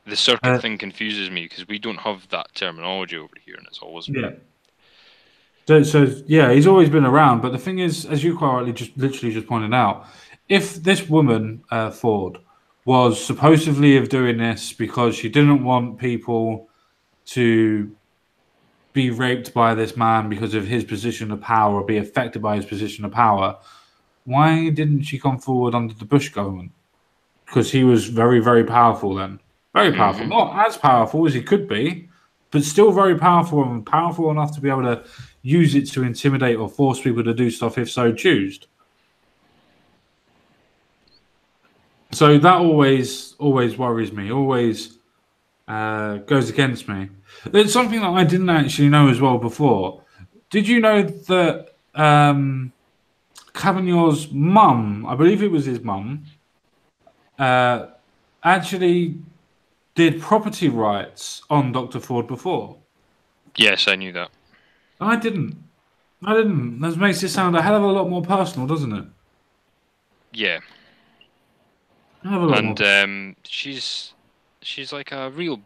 S3: The circuit thing confuses me because we don't have that terminology over here, and it's always
S1: So yeah, he's always been around. But the thing is, as you quite rightly just pointed out, if this woman Ford was supposedly of doing this because she didn't want people to be raped by this man because of his position of power or be affected by his position of power, why didn't she come forward under the Bush government? Because he was very, very powerful then. Very powerful. Not as powerful as he could be, but still very powerful and powerful enough to be able to use it to intimidate or force people to do stuff if so choose. So that always worries me, always goes against me. There's something that I didn't actually know as well before. Did you know that Kavanaugh's mum, I believe it was his mum, actually did property rights on Dr. Ford before?
S3: Yes, I knew that.
S1: I didn't. That makes it sound a hell of a lot more personal, doesn't it?
S3: Yeah. And she's like a real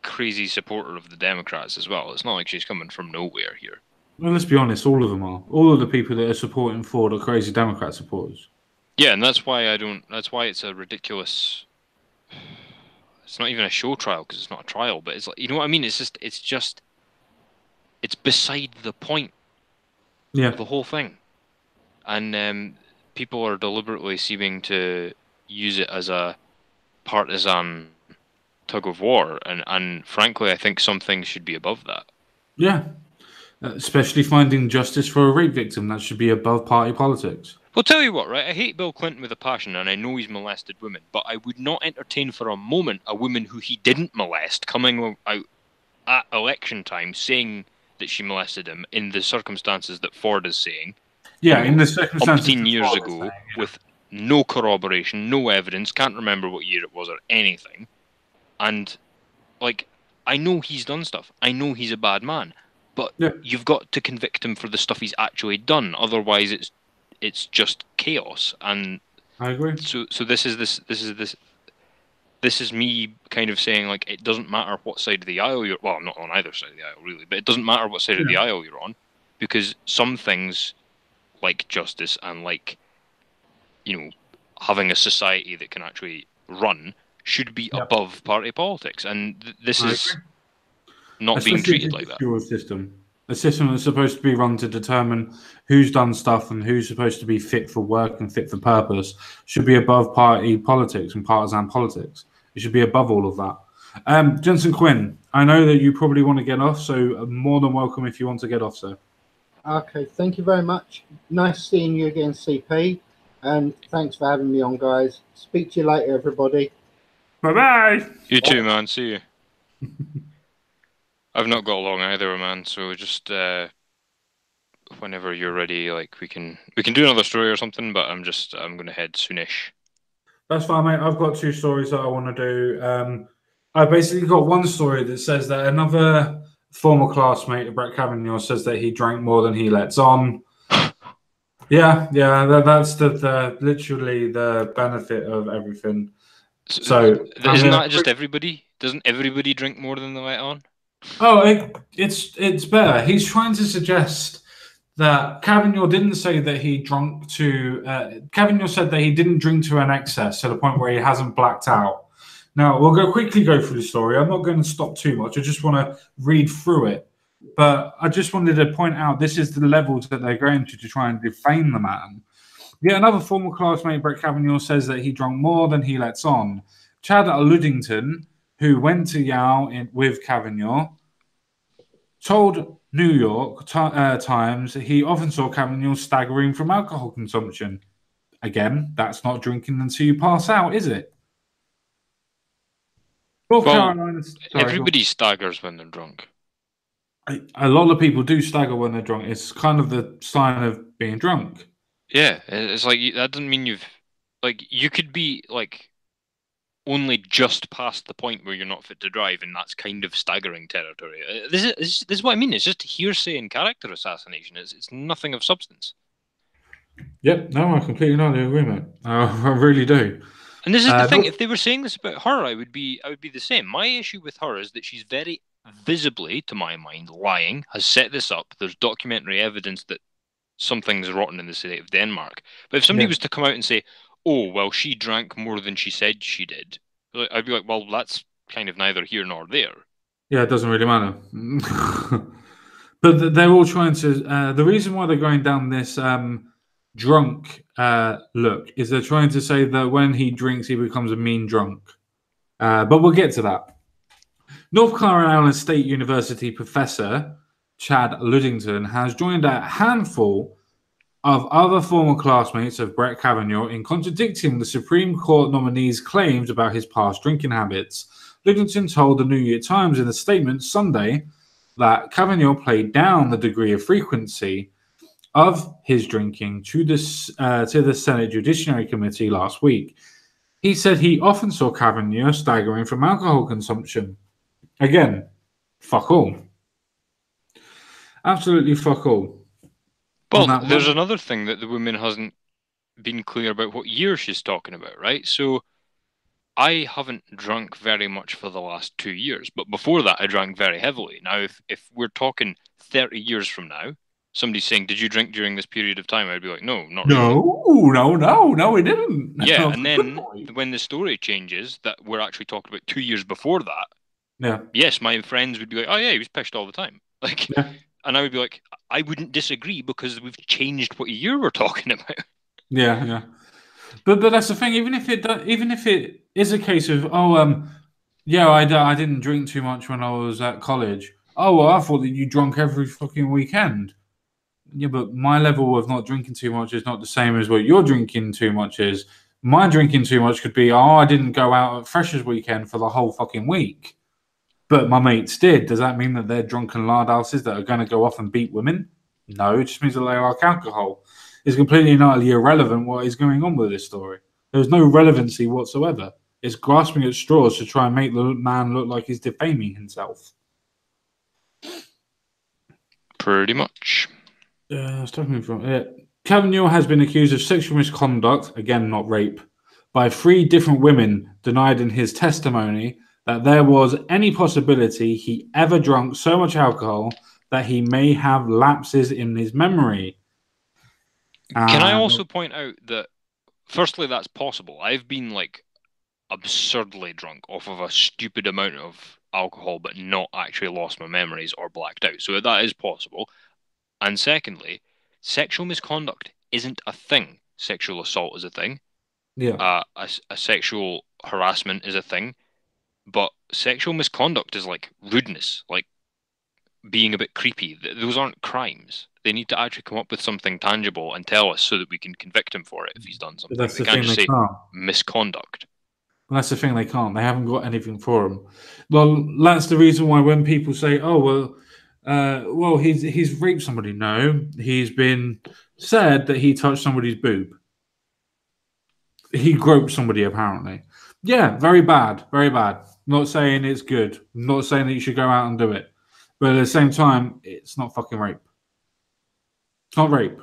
S3: crazy supporter of the Democrats as well. It's not like she's coming from nowhere here.
S1: Well, let's be honest, all of them are. All of the people that are supporting Ford are crazy Democrat supporters.
S3: Yeah, and that's why it's a ridiculous... It's not even a show trial because it's not a trial, but it's like, you know what I mean? It's beside the point of the whole thing. And people are deliberately seeming to use it as a partisan tug of war. And frankly, I think some things should be above that.
S1: Yeah. Especially finding justice for a rape victim. That should be above party politics.
S3: Well, tell you what, right? I hate Bill Clinton with a passion, and I know he's molested women, but I would not entertain for a moment a woman who he didn't molest coming out at election time saying that she molested him in the circumstances that Ford is saying.
S1: Yeah, in the circumstances
S3: 15 years ago, with no corroboration, no evidence, can't remember what year it was or anything. And, like, I know he's done stuff. I know he's a bad man. But you've got to convict him for the stuff he's actually done. Otherwise, it's just chaos. And
S1: I agree.
S3: So this is this this is me kind of saying, like, it doesn't matter what side of the aisle you're... Well, not on either side of the aisle, really, but it doesn't matter what side of the aisle you're on, because some things, like justice and, like, you know, having a society that can actually run, should be above party politics. And this is not being treated like that.
S1: A system that's supposed to be run to determine who's done stuff and who's supposed to be fit for work and fit for purpose should be above party politics and partisan politics. It should be above all of that. Jensen Quinn, I know that you probably want to get off, so more than welcome if you want to get off, sir.
S2: Okay, thank you very much. Nice seeing you again, CP. And thanks for having me on, guys. Speak to you later, everybody.
S1: Bye-bye.
S3: You too, man. See you. I've not got along either, man. So just whenever you're ready, like we can do another story or something. But I'm gonna head soonish.
S1: That's fine, mate. I've got 2 stories that I want to do. I basically got one story that says that another former classmate of Brett Kavanaugh says that he drank more than he lets on. Yeah, that's the literally the benefit of everything. So
S3: isn't that just everybody? Doesn't everybody drink more than they let on?
S1: Oh, it's better. He's trying to suggest that Kavanaugh didn't say that he drunk to. Kavanaugh said that he didn't drink to an excess to the point where he hasn't blacked out. Now we'll quickly go through the story. I'm not going to stop too much. I just want to read through it. But I just wanted to point out this is the levels that they're going to try and defame the man. Yeah, another former classmate, Brett Kavanaugh, says that he drank more than he lets on. Chad Ludington, who went to Yale with Kavanaugh, told New York Times he often saw Kavanaugh staggering from alcohol consumption. Again, that's not drinking until you pass out, is it?
S3: North Carolina. Everybody staggers when they're drunk.
S1: A lot of people do stagger when they're drunk. It's kind of the sign of being drunk.
S3: Yeah, it's like that doesn't mean you could be like only just past the point where you're not fit to drive, and that's kind of staggering territory. This is what I mean. It's just hearsay and character assassination. It's nothing of substance.
S1: Yep, no, I completely not agree, mate. I really do.
S3: And this is the thing. If they were saying this about her, I would be the same. My issue with her is that she's very visibly, to my mind, lying. Has set this up. There's documentary evidence that something's rotten in the state of Denmark. But if somebody was to come out and say, "Oh, well, she drank more than she said she did," I'd be like, "Well, that's kind of neither here nor there."
S1: Yeah, it doesn't really matter. But they're all trying to. The reason why they're going down this drunk look is they're trying to say that when he drinks, he becomes a mean drunk. But we'll get to that. North Carolina State University professor Chad Ludington has joined a handful of other former classmates of Brett Kavanaugh in contradicting the Supreme Court nominee's claims about his past drinking habits. Ludington told the New York Times in a statement Sunday that Kavanaugh played down the degree of frequency of his drinking to the Senate Judiciary Committee last week. He said he often saw Kavanaugh staggering from alcohol consumption. Again, fuck all. Absolutely fuck all.
S3: Well, there's another thing that the woman hasn't been clear about what year she's talking about, right? So I haven't drunk very much for the last 2 years, but before that I drank very heavily. Now, if we're talking 30 years from now, somebody's saying, "Did you drink during this period of time?" I'd be like, "No, not really."
S1: No, we didn't.
S3: Yeah, and then when the story changes that we're actually talking about 2 years before that, yes, my friends would be like, "Oh yeah, he was pissed all the time." Like, and I would be like, I wouldn't disagree because we've changed what year we're talking about.
S1: Yeah. But that's the thing. Even if it is a case of I didn't drink too much when I was at college. Oh well, I thought that you drunk every fucking weekend. Yeah, but my level of not drinking too much is not the same as what your drinking too much is. My drinking too much could be, I didn't go out at Freshers Weekend for the whole fucking week. But my mates did. Does that mean that they're drunken lard houses that are going to go off and beat women? No, it just means that they like alcohol. It's completely and utterly irrelevant what is going on with this story. There's no relevancy whatsoever. It's grasping at straws to try and make the man look like he's defaming himself.
S3: Pretty much.
S1: Kavanaugh has been accused of sexual misconduct, again, not rape, by 3 different women denied in his testimony that there was any possibility he ever drunk so much alcohol that he may have lapses in his memory.
S3: Can I also point out that, firstly, that's possible. I've been like absurdly drunk off of a stupid amount of alcohol, but not actually lost my memories or blacked out. So that is possible. And secondly, sexual misconduct isn't a thing. Sexual assault is a thing.
S1: Yeah.
S3: A sexual harassment is a thing. But sexual misconduct is like rudeness, like being a bit creepy. Those aren't crimes. They need to actually come up with something tangible and tell us so that we can convict him for it if he's done something.
S1: That's
S3: They
S1: the
S3: can't
S1: thing,
S3: just
S1: they
S3: say
S1: can't.
S3: misconduct.
S1: That's the thing, they can't. They haven't got anything for him. Well, that's the reason why when people say, "Oh, well, he's raped somebody," no, he's been said that he touched somebody's boob. He groped somebody, apparently. Yeah, very bad, very bad. Not saying it's good. Not saying that you should go out and do it, but at the same time, it's not fucking rape. It's not rape,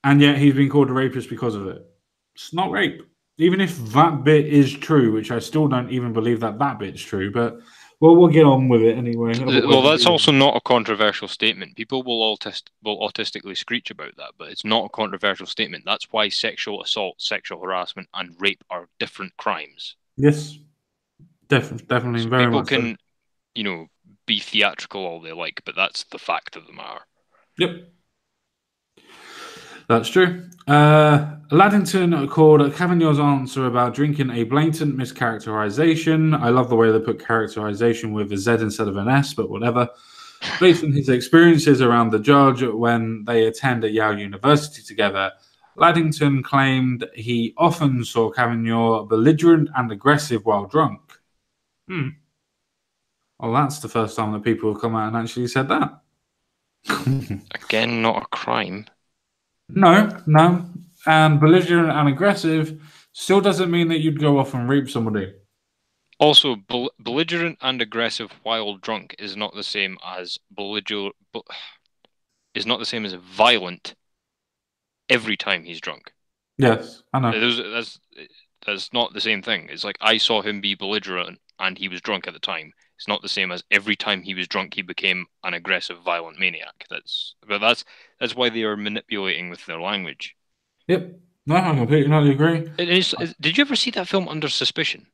S1: and yet he's been called a rapist because of it. It's not rape. Even if that bit is true, which I still don't even believe that bit's true, but well, we'll get on with it anyway.
S3: Well, that's also not a controversial statement. People will autistically screech about that, but it's not a controversial statement. That's why sexual assault, sexual harassment, and rape are different crimes.
S1: Yes, definitely,
S3: So
S1: very
S3: people
S1: much
S3: can,
S1: so.
S3: Be theatrical all they like, but that's the fact of the matter.
S1: Yep. That's true. Laddington called Cavagnor's answer about drinking a blatant mischaracterization. I love the way they put characterization with a Z instead of an S, but whatever. Based on his experiences around the judge when they attend at Yale University together, Laddington claimed he often saw Cavagnar belligerent and aggressive while drunk. Well, that's the first time that people have come out and actually said that.
S3: Again, not a crime.
S1: No. And belligerent and aggressive still doesn't mean that you'd go off and rape somebody.
S3: Also, belligerent and aggressive while drunk is not the same as is not the same as violent every time he's drunk.
S1: Yes, I know.
S3: That's not the same thing. It's like I saw him be belligerent and he was drunk at the time. It's not the same as every time he was drunk he became an aggressive, violent maniac. That's why they are manipulating with their language.
S1: Yep. No, I completely agree.
S3: Did you ever see that film Under Suspicion?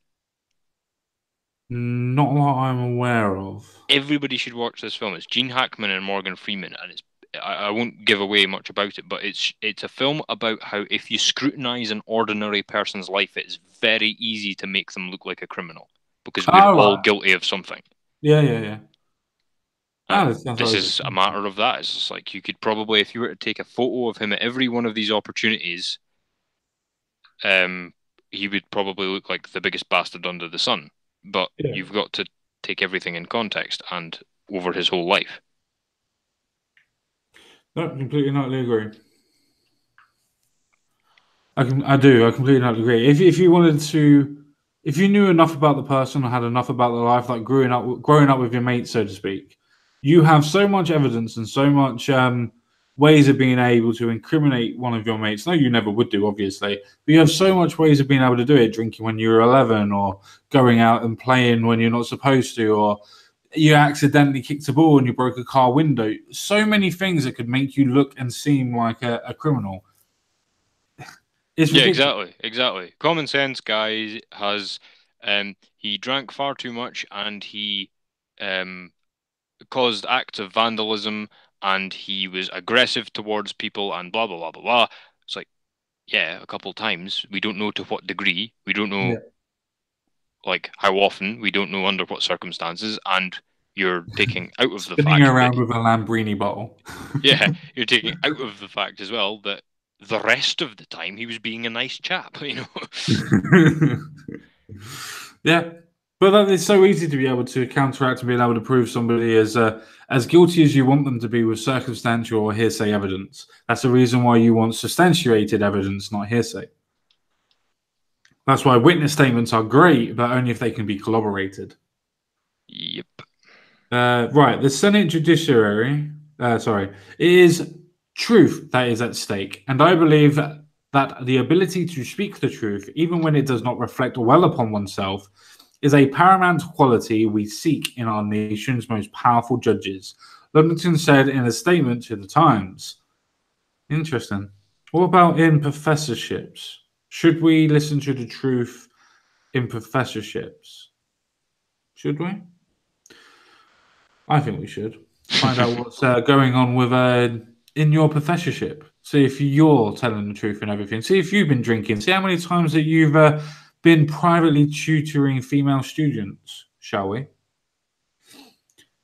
S1: Not what I'm aware of.
S3: Everybody should watch this film. It's Gene Hackman and Morgan Freeman, and I won't give away much about it, but it's a film about how if you scrutinize an ordinary person's life, it's very easy to make them look like a criminal because we're all guilty of something.
S1: Yeah.
S3: This is a matter of that. It's just like you could probably, if you were to take a photo of him at every one of these opportunities, he would probably look like the biggest bastard under the sun. But you've got to take everything in context and over his whole life.
S1: No, completely not agree. I completely not agree. If you wanted to, if you knew enough about the person or had enough about their life, like growing up with your mates, so to speak, you have so much evidence and so much ways of being able to incriminate one of your mates. No, you never would do, obviously, but you have so much ways of being able to do it: drinking when you were 11, or going out and playing when you're not supposed to, or you accidentally kicked a ball and you broke a car window. So many things that could make you look and seem like a criminal.
S3: Yeah, exactly. Common sense guy has he drank far too much and he caused acts of vandalism and he was aggressive towards people and blah blah blah blah blah. It's like, yeah, a couple times. We don't know to what degree. We don't know like how often. We don't know under what circumstances. And you're taking out of the fact
S1: spinning around with a Lambrini bottle.
S3: Yeah, you're taking out of the fact as well that the rest of the time he was being a nice chap,
S1: Yeah, but that is so easy to be able to counteract and being able to prove somebody as guilty as you want them to be with circumstantial or hearsay evidence. That's the reason why you want substantiated evidence, not hearsay. That's why witness statements are great, but only if they can be corroborated.
S3: Yep.
S1: Right, the Senate Judiciary, it is truth that is at stake. And I believe that the ability to speak the truth, even when it does not reflect well upon oneself, is a paramount quality we seek in our nation's most powerful judges. Ludington said in a statement to the Times. Interesting. What about in professorships? Should we listen to the truth in professorships? Should we? I think we should. Find out what's going on with in your professorship. See if you're telling the truth and everything. See if you've been drinking. See how many times that you've been privately tutoring female students, shall we?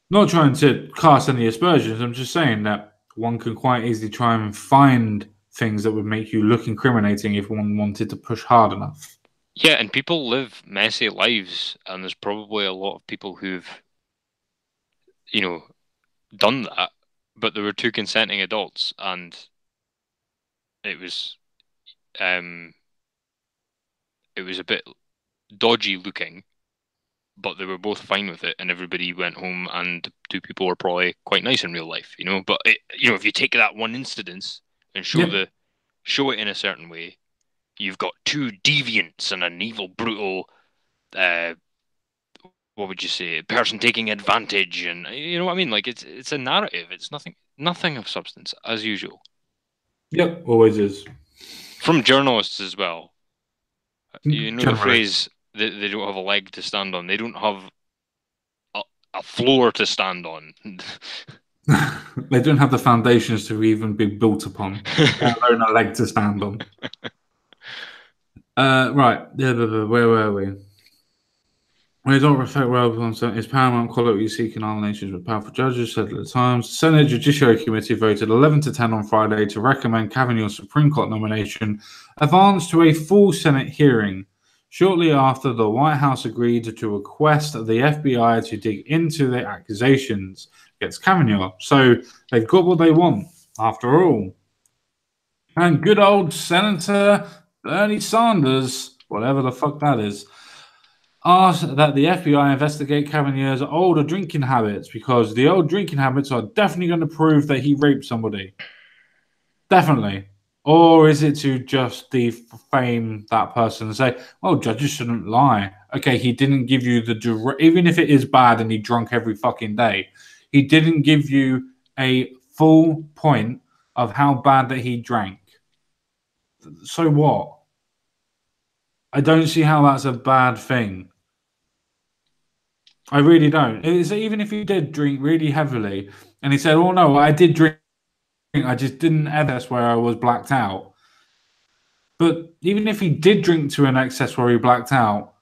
S1: Not trying to cast any aspersions. I'm just saying that one can quite easily try and find things that would make you look incriminating if one wanted to push hard enough.
S3: Yeah, and people live messy lives, and there's probably a lot of people who've, done that, but there were two consenting adults, and it was, it was a bit dodgy looking, but they were both fine with it, and everybody went home, and the two people were probably quite nice in real life, But if you take that one incidence and show it in a certain way, you've got two deviants and an evil, brutal, what would you say, person taking advantage, and you know what I mean? Like it's a narrative. It's nothing of substance as usual.
S1: Yep, always is.
S3: From journalists as well. You know the phrase that they don't have a leg to stand on. They don't have a floor to stand on.
S1: They don't have the foundations to even be built upon, let alone a leg to stand on. Right, where were we? We don't reflect well upon its paramount quality we seek in our nations with powerful judges, said at the Times. The Senate Judiciary Committee voted 11-10 on Friday to recommend Kavanaugh's Supreme Court nomination advance to a full Senate hearing. Shortly after, the White House agreed to request the FBI to dig into the accusations against Kavanaugh. So they've got what they want, after all. And good old Senator Bernie Sanders, whatever the fuck that is, asked that the FBI investigate Kavanaugh's older drinking habits because the old drinking habits are definitely going to prove that he raped somebody. Definitely. Or is it to just defame that person and say, well, judges shouldn't lie. Okay, he didn't give you even if it is bad and he drunk every fucking day, he didn't give you a full point of how bad that he drank. So what? I don't see how that's a bad thing. I really don't. Even if he did drink really heavily and he said, oh no, I did drink, I just didn't excess where I was blacked out. But even if he did drink to an excess where he blacked out,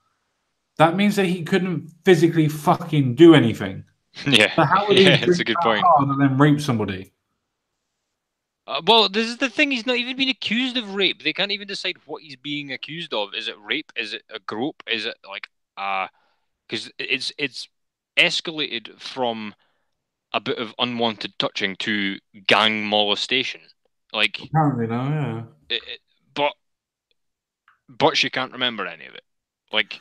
S1: that means that he couldn't physically fucking do anything.
S3: Yeah.
S1: So how would he
S3: that's a good point.
S1: Hard and then rape somebody?
S3: Well, this is the thing. He's not even been accused of rape. They can't even decide what he's being accused of. Is it rape? Is it a grope? Is it like because it's escalated from a bit of unwanted touching to gang molestation. Like
S1: apparently, no, yeah.
S3: But she can't remember any of it. Like,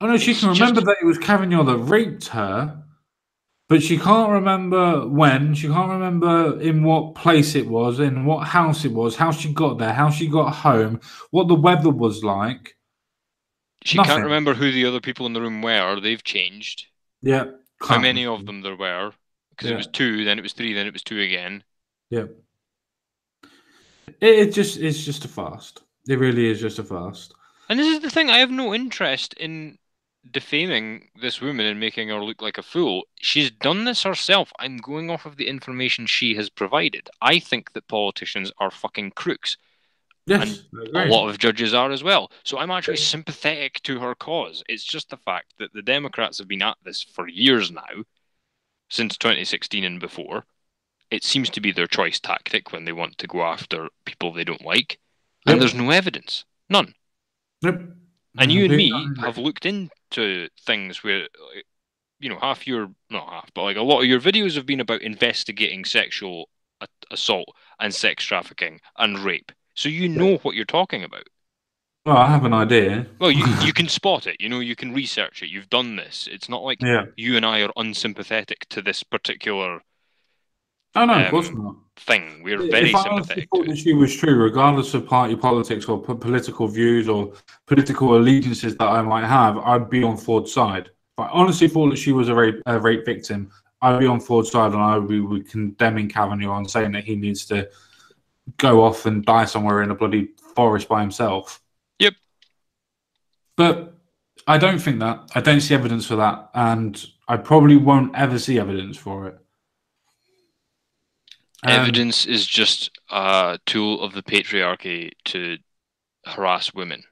S1: oh no, she can remember that it was Kavanaugh that raped her, but she can't remember when. She can't remember in what place it was, in what house it was, how she got there, how she got home, what the weather was like.
S3: She can't remember who the other people in the room were. They've changed.
S1: Yeah.
S3: How many of them there were? Because it was 2, then it was 3, then it was 2 again.
S1: Yeah. It's just a fast. It really is just a fast.
S3: And this is the thing. I have no interest in defaming this woman and making her look like a fool. She's done this herself. I'm going off of the information she has provided. I think that politicians are fucking crooks.
S1: Yes,
S3: and a lot of judges are as well. So I'm actually sympathetic to her cause. It's just the fact that the Democrats have been at this for years now, since 2016 and before. It seems to be their choice tactic when they want to go after people they don't like. And there's no evidence. None.
S1: Yep.
S3: And you and me have looked into things where, not half, but like a lot of your videos have been about investigating sexual assault and sex trafficking and rape. So you know what you're talking about.
S1: Well, I have an idea.
S3: Well, you can spot it. You can research it. You've done this. It's not like you and I are unsympathetic to this particular
S1: of course not.
S3: thing. We're very
S1: If I honestly
S3: sympathetic
S1: thought
S3: to
S1: that
S3: it.
S1: she was true, regardless of party politics or political views or political allegiances that I might have, I'd be on Ford's side. If I honestly thought that she was a rape victim, I'd be on Ford's side, and I would be condemning Kavanaugh and saying that he needs to go off and die somewhere in a bloody forest by himself.
S3: Yep.
S1: But I don't think that. I don't see evidence for that, and I probably won't ever see evidence for it.
S3: Evidence is just a tool of the patriarchy to harass women.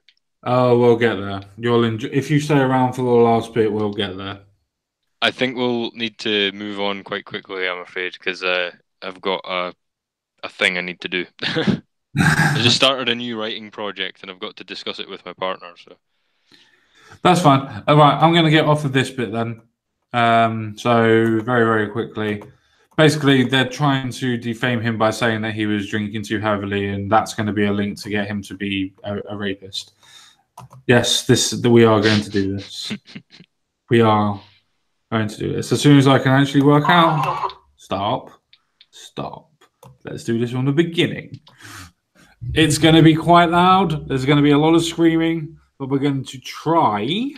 S1: Oh, we'll get there. You'll enjoy. If you stay around for the last bit, we'll get there.
S3: I think we'll need to move on quite quickly, I'm afraid, because I've got a thing I need to do. I just started a new writing project, and I've got to discuss it with my partner. So
S1: That's fine. All right, I'm going to get off of this bit then. So very, very quickly. Basically, they're trying to defame him by saying that he was drinking too heavily, and that's going to be a link to get him to be a rapist. Yes, we are going to do this. We are going to do this. As soon as I can actually work out. Stop. Let's do this from the beginning. It's going to be quite loud. There's going to be a lot of screaming, but we're going to try.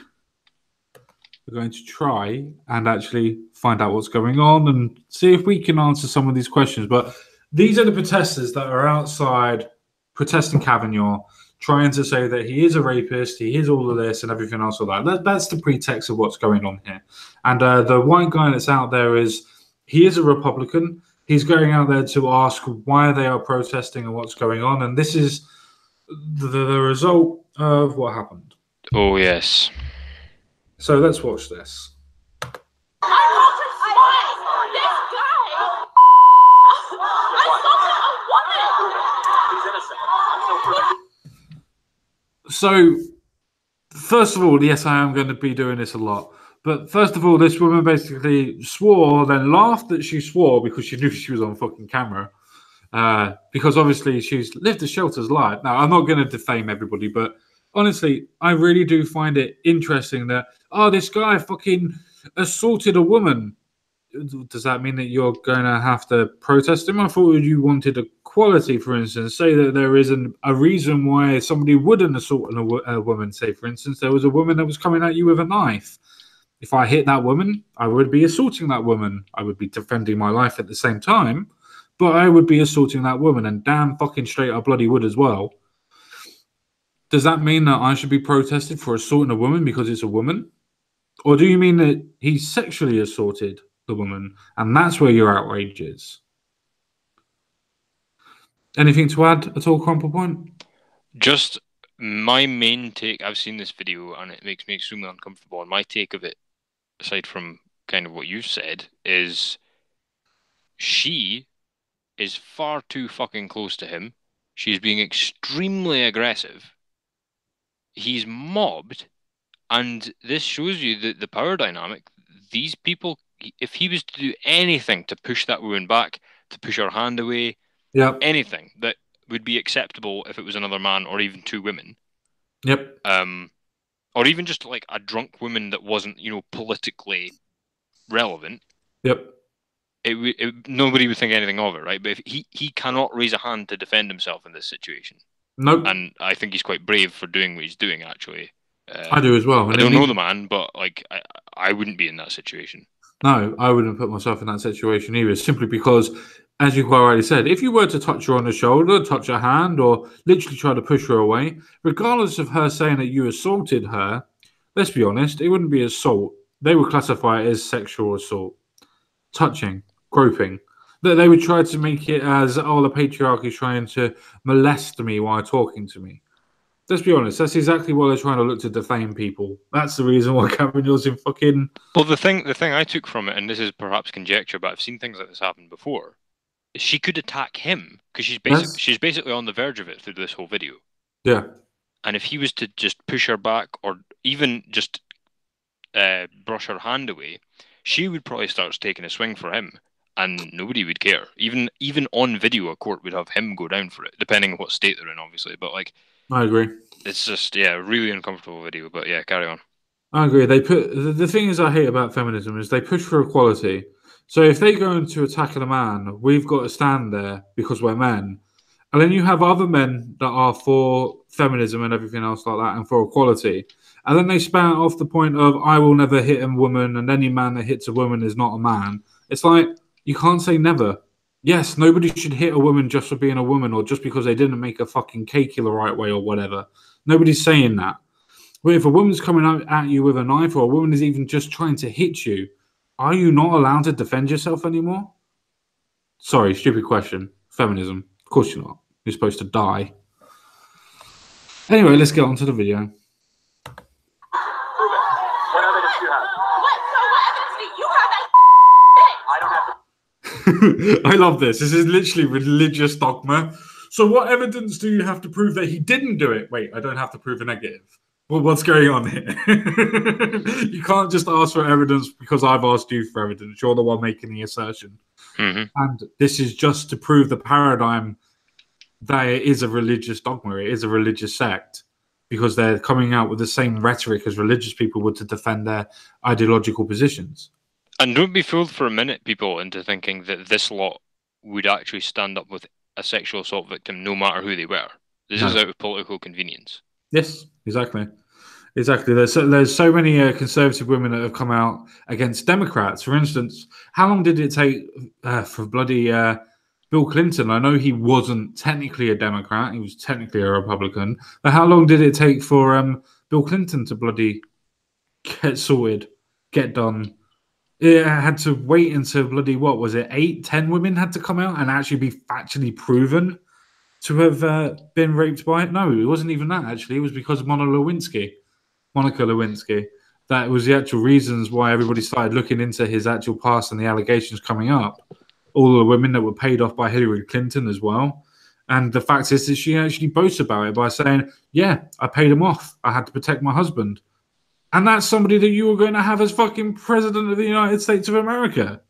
S1: We're going to try and actually find out what's going on and see if we can answer some of these questions. But these are the protesters that are outside protesting Kavanaugh, trying to say that he is a rapist, he is all of this and everything else like that. That's the pretext of what's going on here. And the white guy that's out there he is a Republican. He's going out there to ask why they are protesting and what's going on. And this is the result of what happened.
S3: Oh, yes.
S1: So let's watch this. So, first of all, yes, I am going to be doing this a lot. But first of all, this woman basically swore, then laughed that she swore because she knew she was on fucking camera. Because obviously she's lived a shelter's life. Now, I'm not going to defame everybody, but honestly, I really do find it interesting that, this guy fucking assaulted a woman. Does that mean that you're going to have to protest him? I thought you wanted equality, for instance. Say that there isn't a reason why somebody wouldn't assault a woman. Say, for instance, there was a woman that was coming at you with a knife. If I hit that woman, I would be assaulting that woman. I would be defending my life at the same time, but I would be assaulting that woman, and damn fucking straight I bloody would as well. Does that mean that I should be protested for assaulting a woman because it's a woman? Or do you mean that he sexually assaulted the woman, and that's where your outrage is? Anything to add at all, Crumple Point?
S3: Just my main take. I've seen this video, and it makes me extremely uncomfortable. And my take of it, aside from kind of what you've said, is she is far too fucking close to him. She's being extremely aggressive. He's mobbed, and this shows you the power dynamic. These people, if he was to do anything to push that woman back, to push her hand away, anything that would be acceptable if it was another man or even two women.
S1: Yep.
S3: Or even just like a drunk woman that wasn't, politically relevant.
S1: Yep.
S3: Nobody would think anything of it, right? But if he cannot raise a hand to defend himself in this situation.
S1: Nope.
S3: And I think he's quite brave for doing what he's doing, actually.
S1: I do as well.
S3: I don't know the man, but I wouldn't be in that situation.
S1: No, I wouldn't put myself in that situation either, simply because, as you quite rightly said, if you were to touch her on the shoulder, touch her hand, or literally try to push her away, regardless of her saying that you assaulted her, let's be honest, it wouldn't be assault. They would classify it as sexual assault. Touching, groping. They would try to make it as, the patriarchy is trying to molest me while talking to me. Let's be honest, that's exactly why they're trying to look to defame people. That's the reason why Kavanaugh's in fucking...
S3: Well, the thing I took from it, and this is perhaps conjecture, but I've seen things like this happen before, is she could attack him, because she's basically on the verge of it through this whole video.
S1: Yeah.
S3: And if he was to just push her back, or even just brush her hand away, she would probably start taking a swing for him, and nobody would care. Even on video, a court would have him go down for it, depending on what state they're in, obviously. But
S1: I agree.
S3: It's just really uncomfortable video. But yeah, carry on.
S1: I agree. The thing is I hate about feminism is they push for equality. So if they go into attacking a man, we've got to stand there because we're men. And then you have other men that are for feminism and everything else like that and for equality. And then they span off the point of, I will never hit a woman, and any man that hits a woman is not a man. It's like, you can't say never. Yes, nobody should hit a woman just for being a woman or just because they didn't make a fucking cake the right way or whatever. Nobody's saying that. But if a woman's coming out at you with a knife or a woman is even just trying to hit you, are you not allowed to defend yourself anymore? Sorry, stupid question. Feminism. Of course you're not. You're supposed to die. Anyway, let's get on to the video.
S4: What evidence do you have?
S5: What evidence do you have?
S4: I don't have to.
S1: I love this. This is literally religious dogma. So what evidence do you have to prove that he didn't do it? Wait, I don't have to prove a negative. Well, what's going on here? You can't just ask for evidence because I've asked you for evidence. You're the one making the assertion.
S3: Mm-hmm.
S1: And this is just to prove the paradigm that it is a religious dogma. It is a religious sect because they're coming out with the same rhetoric as religious people would to defend their ideological positions.
S3: And don't be fooled for a minute, people, into thinking that this lot would actually stand up with a sexual assault victim no matter who they were. This is out of political convenience.
S1: Yes, exactly. Exactly. There's so many conservative women that have come out against Democrats. For instance, how long did it take for bloody Bill Clinton? I know he wasn't technically a Democrat. He was technically a Republican. But how long did it take for Bill Clinton to bloody get sorted, get done? It had to wait until bloody, what was it, 8, 10 women had to come out and actually be factually proven to have been raped by it? No, it wasn't even that, actually. It was because of Monica Lewinsky. That was the actual reasons why everybody started looking into his actual past and the allegations coming up. All the women that were paid off by Hillary Clinton as well. And the fact is that she actually boasts about it by saying, yeah, I paid him off. I had to protect my husband. And that's somebody that you were going to have as fucking president of the United States of America.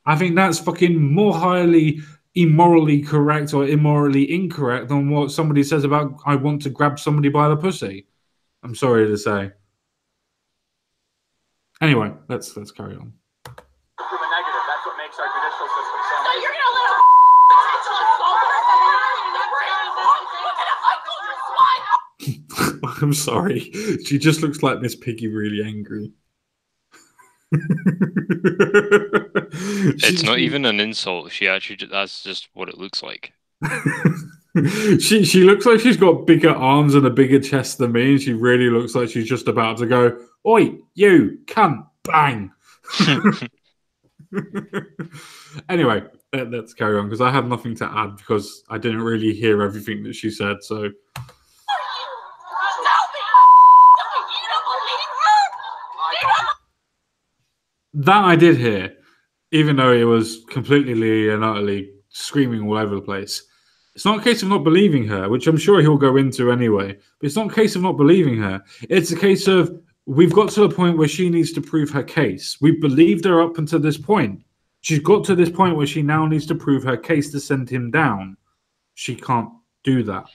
S1: I think that's fucking more highly immorally correct or immorally incorrect than what somebody says about, I want to grab somebody by the pussy. I'm sorry to say. Anyway, let's carry on.
S4: Prove a negative. That's what makes our judicial system so
S5: So
S4: amazing.
S5: you're gonna let a sexual assaulter
S1: I'm sorry. She just looks like Miss Piggy really angry.
S3: It's not even an insult. She actually, that's just what it looks like.
S1: She looks like she's got bigger arms and a bigger chest than me, and she really looks like she's just about to go, oi, you, cunt, bang. Anyway, let's carry on, because I have nothing to add, because I didn't really hear everything that she said, so... That I did hear, even though it was completely and utterly screaming all over the place. It's not a case of not believing her, which I'm sure he'll go into anyway, but it's not a case of not believing her. It's a case of we've got to the point where she needs to prove her case. We've believed her up until this point. She's got to this point where she now needs to prove her case to send him down. She can't do that.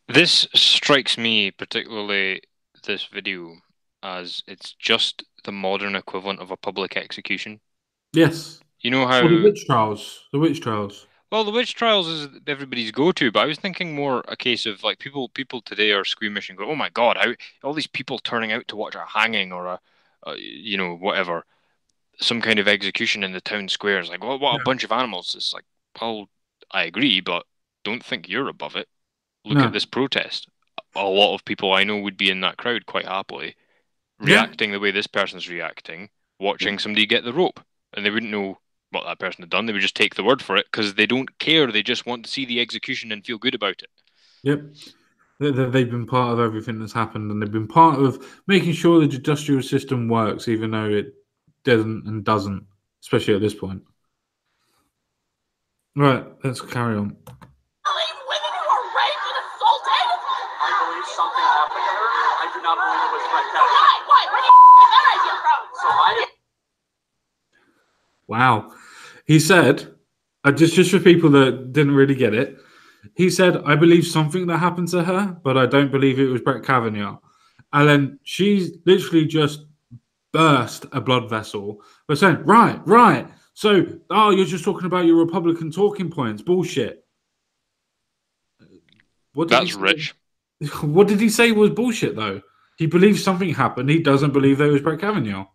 S3: This strikes me, particularly this video, as it's just the modern equivalent of a public execution.
S1: Yes.
S3: You know how...
S1: Well, the witch trials. The witch trials.
S3: Well, the witch trials is everybody's go-to, but I was thinking more a case of like people today are squeamish and go, "Oh my God, how all these people turning out to watch a hanging or a you know, whatever, some kind of execution in the town squares. Like, what a bunch of animals!" It's like, well, I agree, but don't think you're above it. Look at this protest. A lot of people I know would be in that crowd quite happily, reacting the way this person's reacting, watching somebody get the rope, and they wouldn't know what that person had done. They would just take the word for it because they don't care. They just want to see the execution and feel good about it.
S1: Yep. They've been part of everything that's happened, and they've been part of making sure the judicial system works, even though it doesn't and doesn't, especially at this point. Right, let's carry on.
S5: Believe women who are raped and assaulted?
S4: I believe something happened to her. I do not believe it was rectal.
S5: Why? Where do you get that idea from?
S4: So I...
S1: Wow. He said, just for people that didn't really get it, he said, I believe something that happened to her, but I don't believe it was Brett Kavanaugh. And then she's literally just burst a blood vessel by saying, right. So, you're just talking about your Republican talking points. Bullshit. What did
S3: That's rich.
S1: What did he say was bullshit, though? He believes something happened. He doesn't believe that it was Brett Kavanaugh.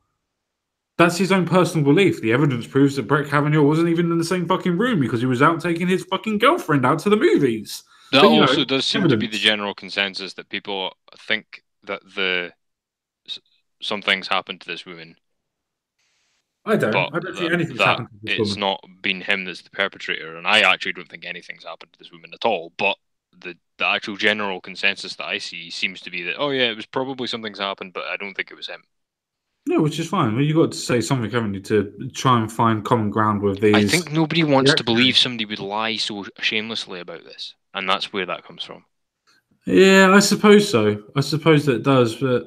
S1: That's his own personal belief. The evidence proves that Brett Kavanaugh wasn't even in the same fucking room because he was out taking his fucking girlfriend out to the movies.
S3: That
S1: But,
S3: also does seem to be
S1: evidence.
S3: the general consensus that people think that some things happened to this woman,
S1: I
S3: but
S1: don't think anything's
S3: that
S1: happened to this
S3: it's
S1: woman.
S3: not been him that's the perpetrator, and I actually don't think anything's happened to this woman at all. But the actual general consensus that I see seems to be that, oh yeah, it was probably something's happened, but I don't think it was him.
S1: No, which is fine. Well, you got to say something, haven't you, to try and find common ground with these.
S3: I think nobody wants to believe somebody would lie so shamelessly about this, and that's where that comes from.
S1: Yeah, I suppose so. I suppose that it does, but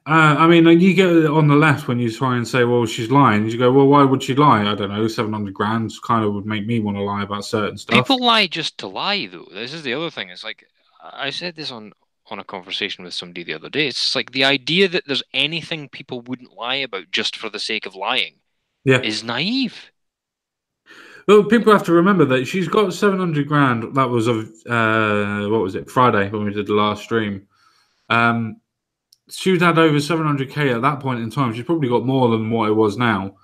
S1: I mean, you get it on the left when you try and say, "Well, she's lying." You go, "Well, why would she lie?" I don't know. 700 grand kind of would make me want to lie about certain stuff.
S3: People lie just to lie, though. This is the other thing. It's like I said this on a conversation with somebody the other day. It's like the idea that there's anything people wouldn't lie about just for the sake of lying is naive.
S1: Well, people have to remember that she's got 700 grand. That was of what was it, Friday when we did the last stream. She's had over 700k at that point in time. She's probably got more than what it was now.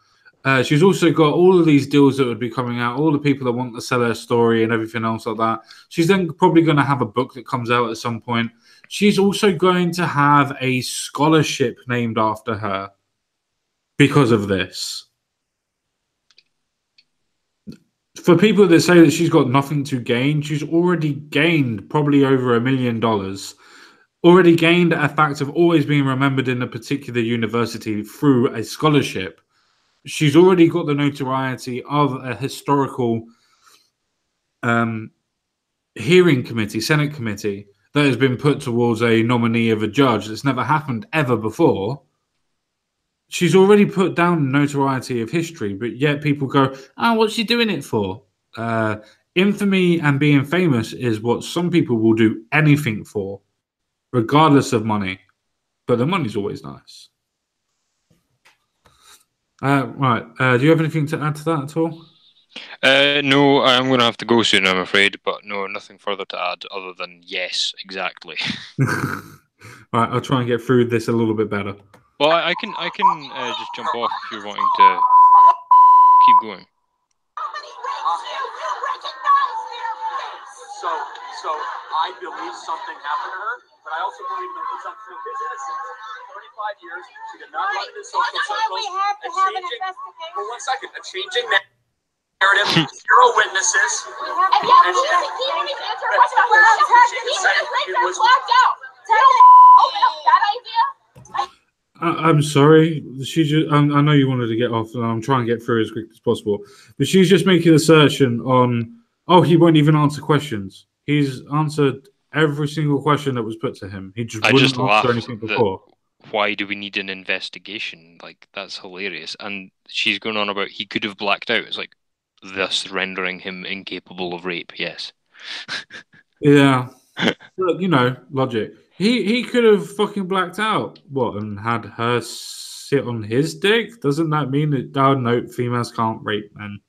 S1: She's also got all of these deals that would be coming out, all the people that want to sell her story and everything else like that. She's then probably going to have a book that comes out at some point. She's also going to have a scholarship named after her because of this. For people that say that she's got nothing to gain, she's already gained probably over $1 million. Already gained a fact of always being remembered in a particular university through a scholarship. She's already got the notoriety of a historical hearing committee, Senate committee, that has been put towards a nominee of a judge that's never happened ever before. She's already put down notoriety of history, but yet people go, what's she doing it for? Infamy and being famous is what some people will do anything for, regardless of money. But the money's always nice. Right. Do you have anything to add to that at all?
S3: No, I'm going to have to go soon, I'm afraid. But no, nothing further to add other than yes, exactly.
S1: Right, I'll try and get through this a little bit better.
S3: Well, I can just jump off if you're wanting to keep going.
S4: So I believe something happened to her, but I also believe in the presumption of his innocence. 35 years, she did not run into social circles.
S5: We have to have an investigation.
S4: For 1 second, a changing narrative, zero witnesses.
S5: And he didn't even answer a question. He was blacked out. Tell me, open up that idea.
S1: I'm sorry. I know you wanted to get off, and I'm trying to get through as quick as possible. But she's just making an assertion on, he won't even answer questions. He's answered every single question that was put to him. He just wouldn't answer anything before.
S3: Why do we need an investigation? Like, that's hilarious. And she's going on about he could have blacked out. It's like, thus rendering him incapable of rape. Yes.
S1: Yeah. Look, logic. He could have fucking blacked out. What, and had her sit on his dick? Doesn't that mean that, no, females can't rape men?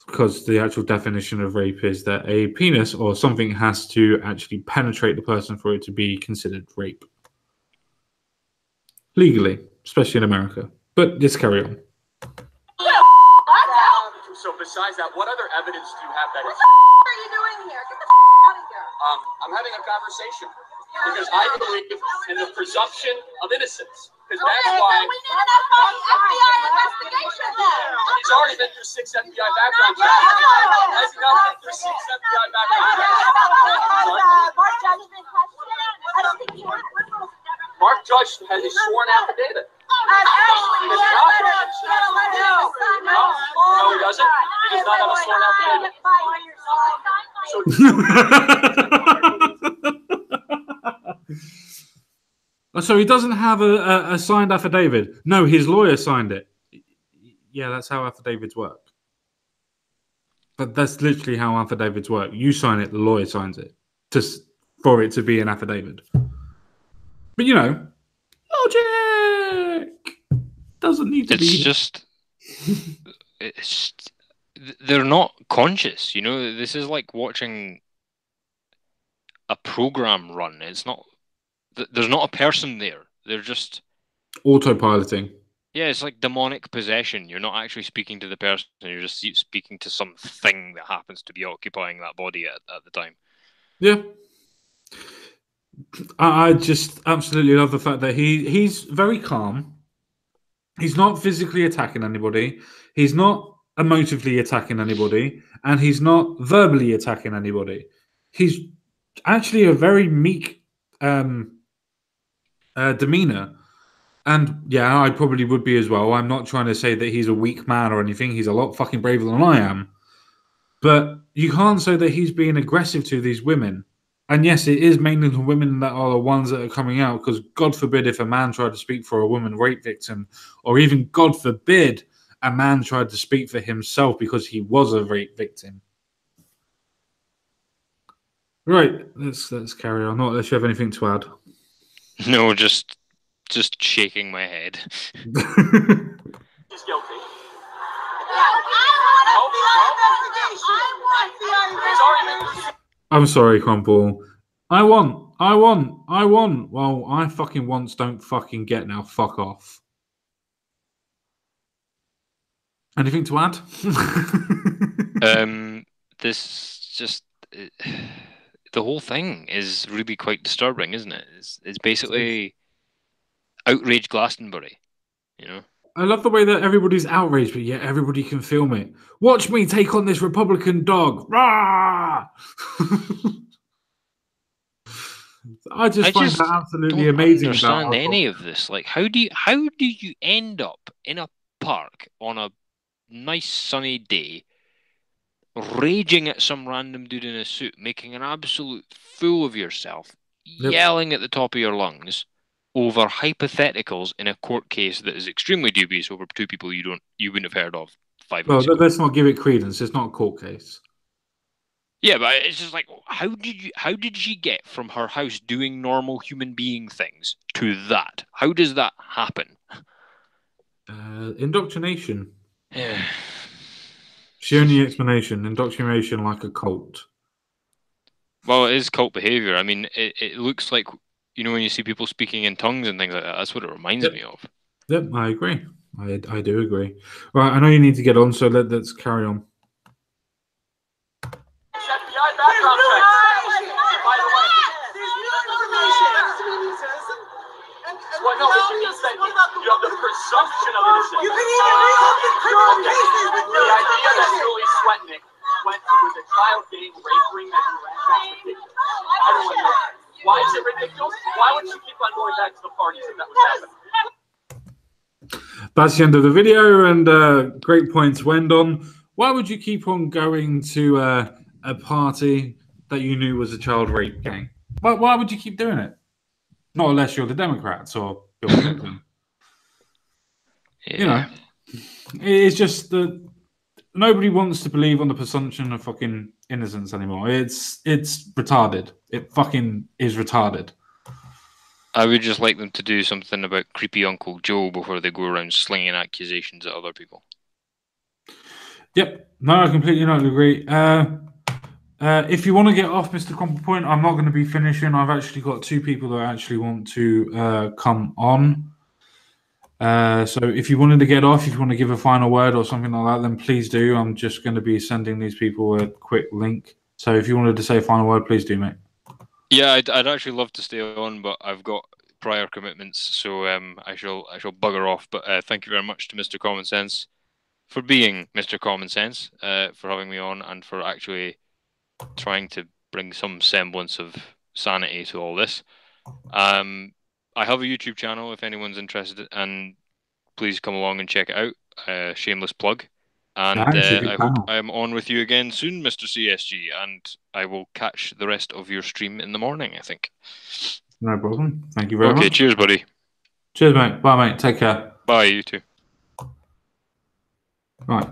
S1: Because the actual definition of rape is that a penis or something has to actually penetrate the person for it to be considered rape. Legally, especially in America. But let's carry on.
S4: So besides that, what other evidence do you have that
S5: What the are you doing here? Get the out of here.
S4: I'm having a conversation because I believe in the presumption of innocence. Because that's why
S5: we need an FBI investigation then.
S4: he's already been through 6 FBI background checks. Has he not been through 6 FBI background checks? Mark Judge has a sworn affidavit.
S5: Ashley,
S4: No, he doesn't. He does not have a sworn affidavit.
S1: So he doesn't have a signed affidavit. No, his lawyer signed it. Yeah, that's how affidavits work. But that's literally how affidavits work. You sign it, the lawyer signs it for it to be an affidavit. But logic. Doesn't need to
S3: It's
S1: be.
S3: just, it's they're not conscious. You know, this is like watching a program run. It's not. There's not a person there. They're just
S1: Autopiloting.
S3: yeah. It's like demonic possession. You're not actually speaking to the person. You're just speaking to something that happens to be occupying that body at the time.
S1: Yeah. I just absolutely love the fact that he's very calm. He's not physically attacking anybody. He's not emotively attacking anybody, and he's not verbally attacking anybody. He's actually a very meek demeanor. And yeah, I probably would be as well. I'm not trying to say that he's a weak man or anything. He's a lot fucking braver than I am. But you can't say that he's being aggressive to these women. And yes, it is mainly the women that are the ones that are coming out, because God forbid if a man tried to speak for a woman rape victim, or even God forbid a man tried to speak for himself because he was a rape victim. Right, let's carry on. Not unless you have anything to add.
S3: No, just shaking my head.
S4: He's guilty.
S1: I'm sorry, Crumple. I want. Well, I fucking wants don't fucking get now. Fuck off. Anything to add?
S3: This just the whole thing is really quite disturbing, isn't it? It's basically outrage Glastonbury, you know.
S1: I love the way that everybody's outraged, but yet everybody can film it. Watch me take on this Republican dog. Rah! I just find that absolutely amazing.
S3: I don't understand any of this. Like, how do you end up in a park on a nice sunny day, raging at some random dude in a suit, making an absolute fool of yourself, yelling at the top of your lungs over hypotheticals in a court case that is extremely dubious over two people you wouldn't have heard of 5 weeks ago.
S1: Let's not give it credence. It's not a court case.
S3: Yeah, but it's just like, how did she get from her house doing normal human being things to that? How does that happen?
S1: Indoctrination.
S3: Yeah.
S1: It's the only explanation. Indoctrination like a cult.
S3: Well, it is cult behavior. I mean, it looks like, you know, when you see people speaking in tongues and things like that, that's what it reminds me of.
S1: Yep, I agree. I do agree. Right, I know you need to get on, so let's carry on.
S4: FBI background check. By the way, there's no information. Well, no, it means that you have the presumption of innocence. You can even reopen criminal cases with the idea that Julie Swetnick went to a child getting rape ring that he ran. That's ridiculous. Everyone knows. Why is it ridiculous? Why would she keep on going back to the parties if that was happening?
S1: That's the end of the video, and great point to end on. Why would you keep on going to a party that you knew was a child rape gang? Why would you keep doing it? Not unless you're the Democrats or Bill Clinton.
S3: Yeah.
S1: You know, it's just that nobody wants to believe on the presumption of fucking innocence anymore. It's retarded. It fucking is retarded.
S3: I would just like them to do something about creepy Uncle Joe before they go around slinging accusations at other people.
S1: Yep. No, I completely not agree. If you want to get off Mr. Crumple Point, I'm not going to be finishing. I've actually got two people that actually want to come on. So if you wanted to get off, if you want to give a final word or something like that, then please do. I'm just going to be sending these people a quick link. So if you wanted to say a final word, please do, mate.
S3: Yeah, I'd actually love to stay on, but I've got prior commitments, so I shall bugger off. But thank you very much to Mr. Common Sense for being Mr. Common Sense, for having me on, and for actually trying to bring some semblance of sanity to all this. I have a YouTube channel if anyone's interested, and please come along and check it out. Shameless plug. And I hope I am on with you again soon, Mr. CSG, and I will catch the rest of your stream in the morning, I think.
S1: No problem. Thank you very much.
S3: Okay, cheers, buddy.
S1: Cheers, mate. Bye, mate. Take care.
S3: Bye, you too.
S1: Right.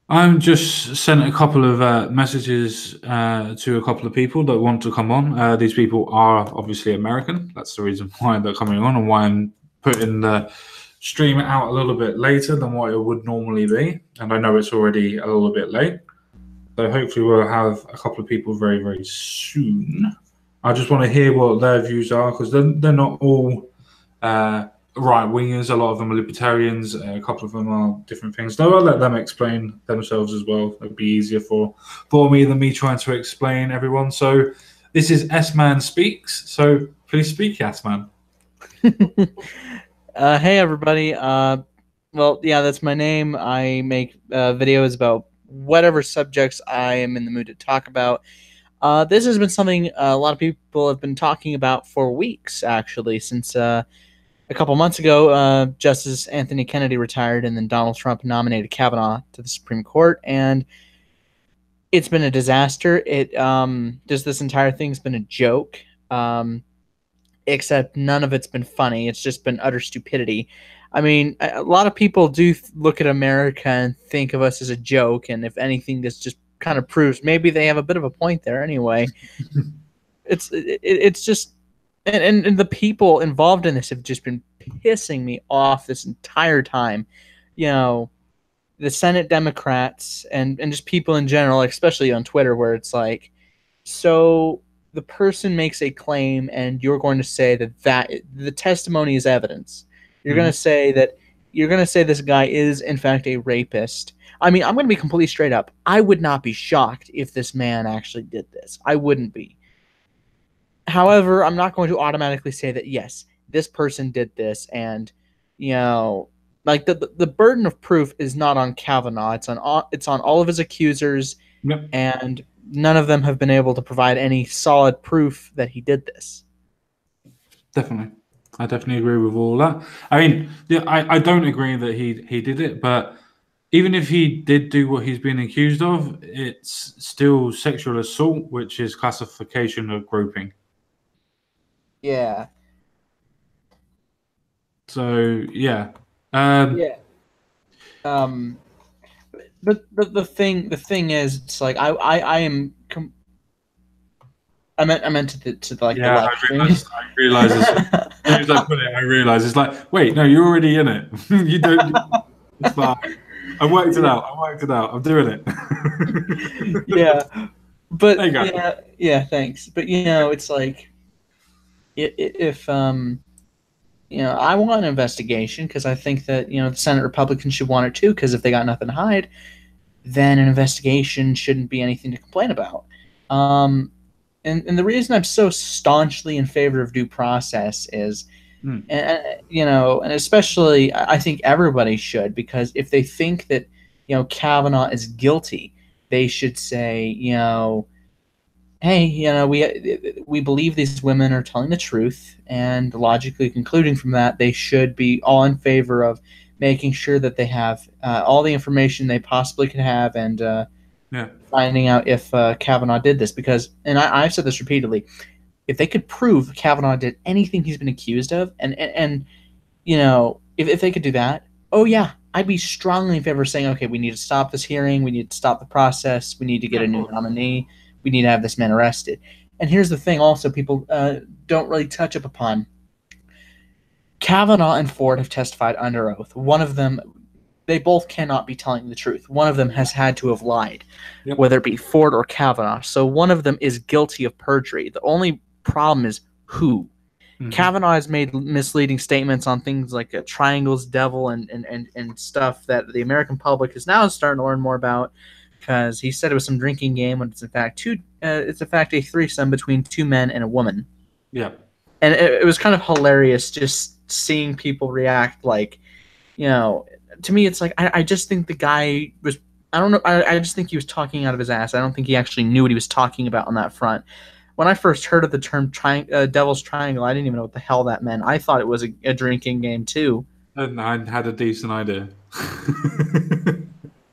S1: I'm just sent a couple of messages to a couple of people that want to come on. These people are obviously American. That's the reason why they're coming on and why I'm putting the stream it out a little bit later than what it would normally be. And I know it's already a little bit late. So hopefully we'll have a couple of people very, very soon. I just want to hear what their views are, because they're not all right-wingers. A lot of them are libertarians. A couple of them are different things. So I'll let them explain themselves as well. It'll be easier for me than me trying to explain everyone. So this is S-Man Speaks. So please speak, S-Man.
S6: Hey, everybody. Well, yeah, that's my name. I make videos about whatever subjects I am in the mood to talk about. This has been something a lot of people have been talking about for weeks, actually, since a couple months ago, Justice Anthony Kennedy retired, and then Donald Trump nominated Kavanaugh to the Supreme Court, and it's been a disaster. Just this entire thing's been a joke, except none of it's been funny. It's just been utter stupidity. I mean, a lot of people do look at America and think of us as a joke, and if anything, this just kind of proves maybe they have a bit of a point there anyway. It's just, and the people involved in this have just been pissing me off this entire time. You know, the Senate Democrats and just people in general, especially on Twitter, where it's like, so the person makes a claim and you're going to say that the testimony is evidence. You're going to say that this guy is in fact a rapist. I mean, I'm going to be completely straight up. I would not be shocked if this man actually did this. I wouldn't be. However, I'm not going to automatically say that, yes, this person did this, and, you know, like the burden of proof is not on Kavanaugh. It's on all of his accusers,
S1: Yep.
S6: and none of them have been able to provide any solid proof that he did this.
S1: Definitely. I definitely agree with all that. I mean, yeah, I don't agree that he did it, but even if he did do what he's been accused of, it's still sexual assault, which is classification of groping.
S6: Yeah.
S1: So, yeah.
S6: Yeah. But the thing is, it's like I meant to like the live stream.
S1: I realized as soon as I put it, I realized it's like, wait, no, you're already in it. You don't. It's fine. I worked it out. I'm doing it.
S6: Yeah, but
S1: There you go.
S6: yeah, thanks. But you know, it's like if you know, I want an investigation because I think that, you know, the Senate Republicans should want it too, because if they got nothing to hide, then an investigation shouldn't be anything to complain about. And the reason I'm so staunchly in favor of due process is, you know, and especially I think everybody should, because if they think that, you know, Kavanaugh is guilty, they should say, you know, hey, you know, we believe these women are telling the truth, and logically concluding from that, they should be all in favor of making sure that they have all the information they possibly could have, and finding out if Kavanaugh did this. Because, and I've said this repeatedly, if they could prove Kavanaugh did anything he's been accused of, and you know, if they could do that, oh yeah, I'd be strongly in favor of saying, okay, we need to stop this hearing, we need to stop the process, we need to get a new nominee, we need to have this man arrested. And here's the thing also people don't really touch up upon. Kavanaugh and Ford have testified under oath. One of them, they both cannot be telling the truth. One of them has had to have lied, whether it be Ford or Kavanaugh. So one of them is guilty of perjury. The only problem is who. Kavanaugh has made misleading statements on things like a triangles devil and stuff that the American public is now starting to learn more about, because he said it was some drinking game when it's in fact a threesome between two men and a woman.
S1: Yeah.
S6: And it was kind of hilarious just seeing people react like, you know, to me it's like I just think the guy was, I don't know, I just think he was talking out of his ass. I don't think he actually knew what he was talking about on that front. When I first heard of the term Devil's Triangle, I didn't even know what the hell that meant. I thought it was a drinking game too.
S1: And I had a decent idea.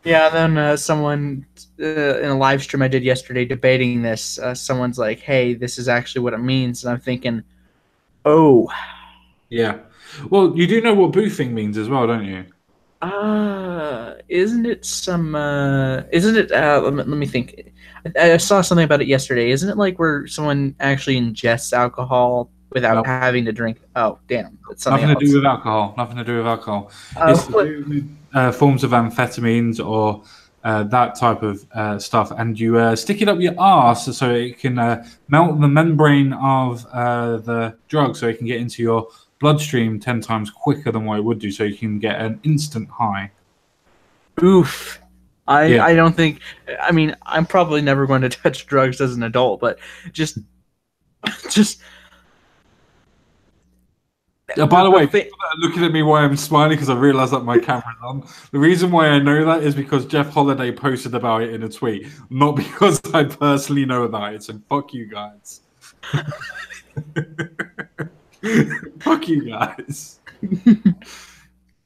S6: Yeah, then someone in a live stream I did yesterday debating this, someone's like, hey, this is actually what it means. And I'm thinking, oh.
S1: Yeah. Well, you do know what boofing means as well, don't you?
S6: Isn't it some, let me think. I saw something about it yesterday. Isn't it like where someone actually ingests alcohol without
S1: No.
S6: having to drink. Oh, damn. That's something
S1: Nothing to do
S6: else.
S1: with alcohol. Nothing to do with alcohol.
S6: Oh,
S1: It's to do with forms of amphetamines or that type of stuff. And you stick it up your arse so it can melt the membrane of the drug so it can get into your bloodstream 10 times quicker than what it would do, so you can get an instant high.
S6: Oof.
S1: Yeah.
S6: I don't think. I mean, I'm probably never going to touch drugs as an adult, but just.
S1: By the way, people that are looking at me while I'm smiling because I realised that my camera's on. The reason why I know that is because Jeff Holiday posted about it in a tweet, not because I personally know about it. So fuck you guys. Fuck you guys.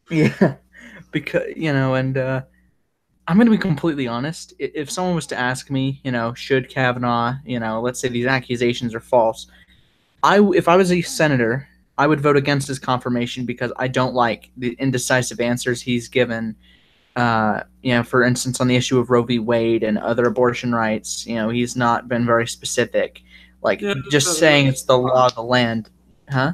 S6: Yeah, because and I'm going to be completely honest. If someone was to ask me, should Kavanaugh, let's say these accusations are false, if I was a senator, I would vote against his confirmation because I don't like the indecisive answers he's given. For instance, on the issue of Roe v. Wade and other abortion rights, he's not been very specific. Just saying it's the law of the land, huh?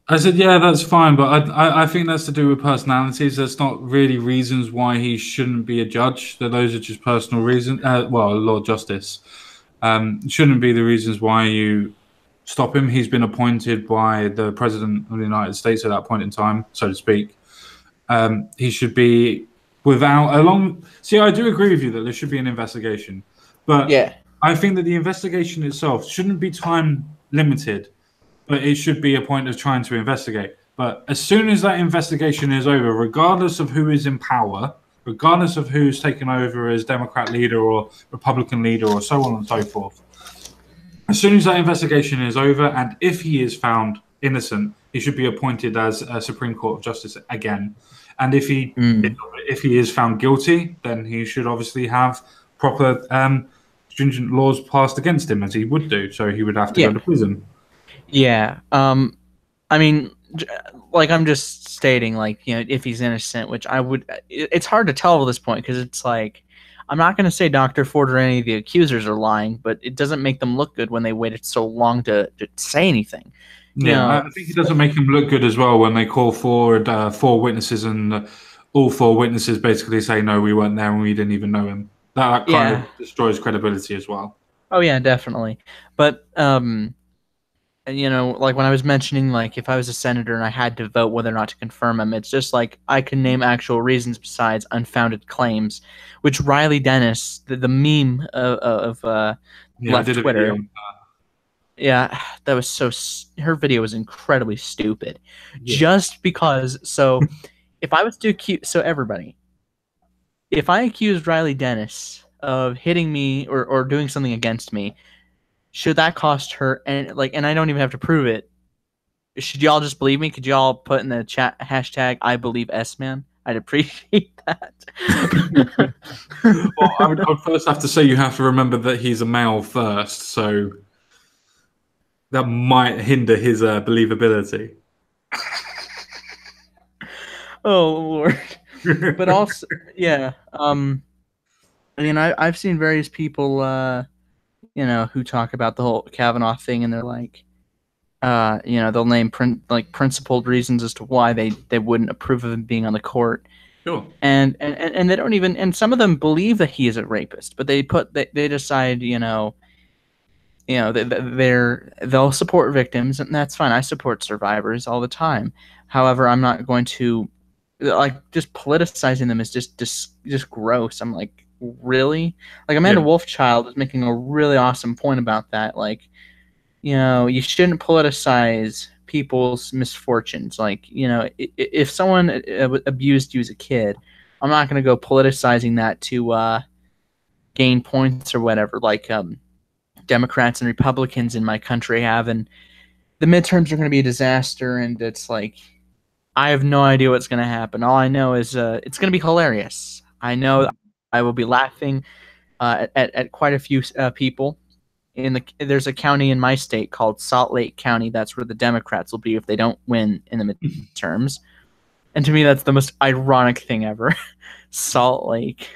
S1: I said, yeah, that's fine, but I think that's to do with personalities. That's not really reasons why he shouldn't be a judge. Those are just personal reasons. Lord Justice. Shouldn't be the reasons why you stop him. He's been appointed by the President of the United States at that point in time, so to speak. He should be See, I do agree with you that there should be an investigation. But
S6: yeah.
S1: I think that the investigation itself shouldn't be time limited. But it should be a point of trying to investigate. But as soon as that investigation is over, regardless of who is in power, regardless of who's taken over as Democrat leader or Republican leader or so on and so forth, as soon as that investigation is over, and if he is found innocent, he should be appointed as a Supreme Court of Justice again. And if he is found guilty, then he should obviously have proper stringent laws passed against him, as he would do. So he would have to go to prison.
S6: Yeah. I mean, I'm just stating, if he's innocent, which I would. It's hard to tell at this point because it's like, I'm not going to say Dr. Ford or any of the accusers are lying, but it doesn't make them look good when they waited so long to say anything.
S1: Yeah, I think it doesn't make them look good as well when they call forward 4 witnesses and all 4 witnesses basically say, no, we weren't there and we didn't even know him. That kind of destroys credibility as well.
S6: Oh, yeah, definitely. But, when I was mentioning, if I was a senator and I had to vote whether or not to confirm him, it's just I can name actual reasons besides unfounded claims, which Riley Dennis, the meme of left Twitter. Yeah, that was her video was incredibly stupid. Yeah. Just because, if I was to accuse, everybody, if I accused Riley Dennis of hitting me or doing something against me, should that cost her? And I don't even have to prove it. Should y'all just believe me? Could y'all put in the chat hashtag I believe S-Man? I'd appreciate that.
S1: Well, I would first have to say you have to remember that he's a male first, so that might hinder his believability.
S6: Oh Lord! But also, yeah. I've seen various people. Who talk about the whole Kavanaugh thing, and they're they'll name principled reasons as to why they wouldn't approve of him being on the court.
S1: Sure.
S6: And they don't even, and some of them believe that he is a rapist, but they decide, they'll support victims, and that's fine. I support survivors all the time. However, I'm not going to just politicizing them is just gross. I'm like, really? Amanda Wolfchild is making a really awesome point about that. You shouldn't politicize people's misfortunes. If someone abused you as a kid, I'm not going to go politicizing that to gain points or whatever, Democrats and Republicans in my country have. And the midterms are going to be a disaster, and it's I have no idea what's going to happen. All I know is it's going to be hilarious. I know I will be laughing at quite a few people. There's a county in my state called Salt Lake County. That's where the Democrats will be if they don't win in the midterms. And to me, that's the most ironic thing ever. Salt Lake.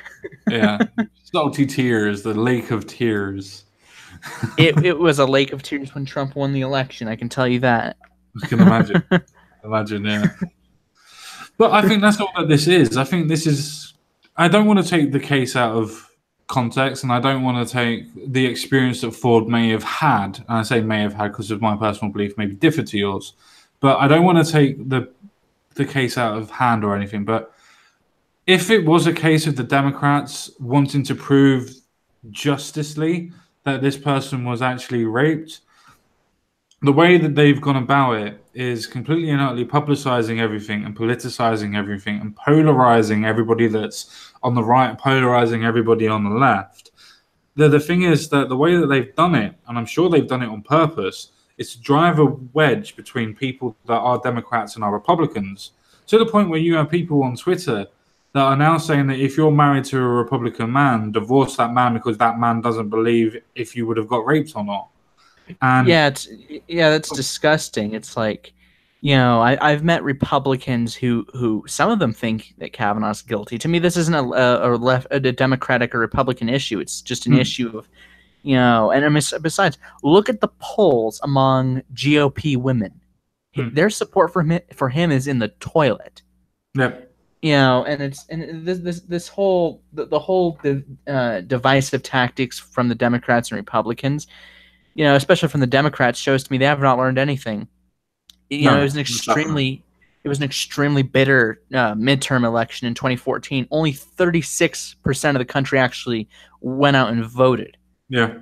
S1: Yeah. Salty tears, the lake of tears.
S6: It was a lake of tears when Trump won the election, I can tell you that.
S1: I can imagine. Imagine, yeah. But I think that's all that this is. I think this is. I don't want to take the case out of context, and I don't want to take the experience that Ford may have had. And I say may have had because of my personal belief, maybe differ to yours. But I don't want to take the case out of hand or anything. But if it was a case of the Democrats wanting to prove justicely that this person was actually raped, the way that they've gone about it is completely and utterly publicizing everything and politicizing everything and polarizing everybody that's on the right, polarizing everybody on the left. The thing is that the way that they've done it, and I'm sure they've done it on purpose, is to drive a wedge between people that are Democrats and are Republicans, to the point where you have people on Twitter that are now saying that if you're married to a Republican man, divorce that man because that man doesn't believe if you would have got raped or not. And
S6: that's disgusting. It's like, I've met Republicans who some of them think that Kavanaugh's guilty. To me, this isn't a Democratic or Republican issue. It's just an issue of, besides, look at the polls among GOP women. Their support for him is in the toilet.
S1: Yep.
S6: And this whole divisive tactics from the Democrats and Republicans, especially from the Democrats, shows to me they have not learned anything. It was an extremely bitter midterm election in 2014. Only 36% of the country actually went out and voted.
S1: Yeah.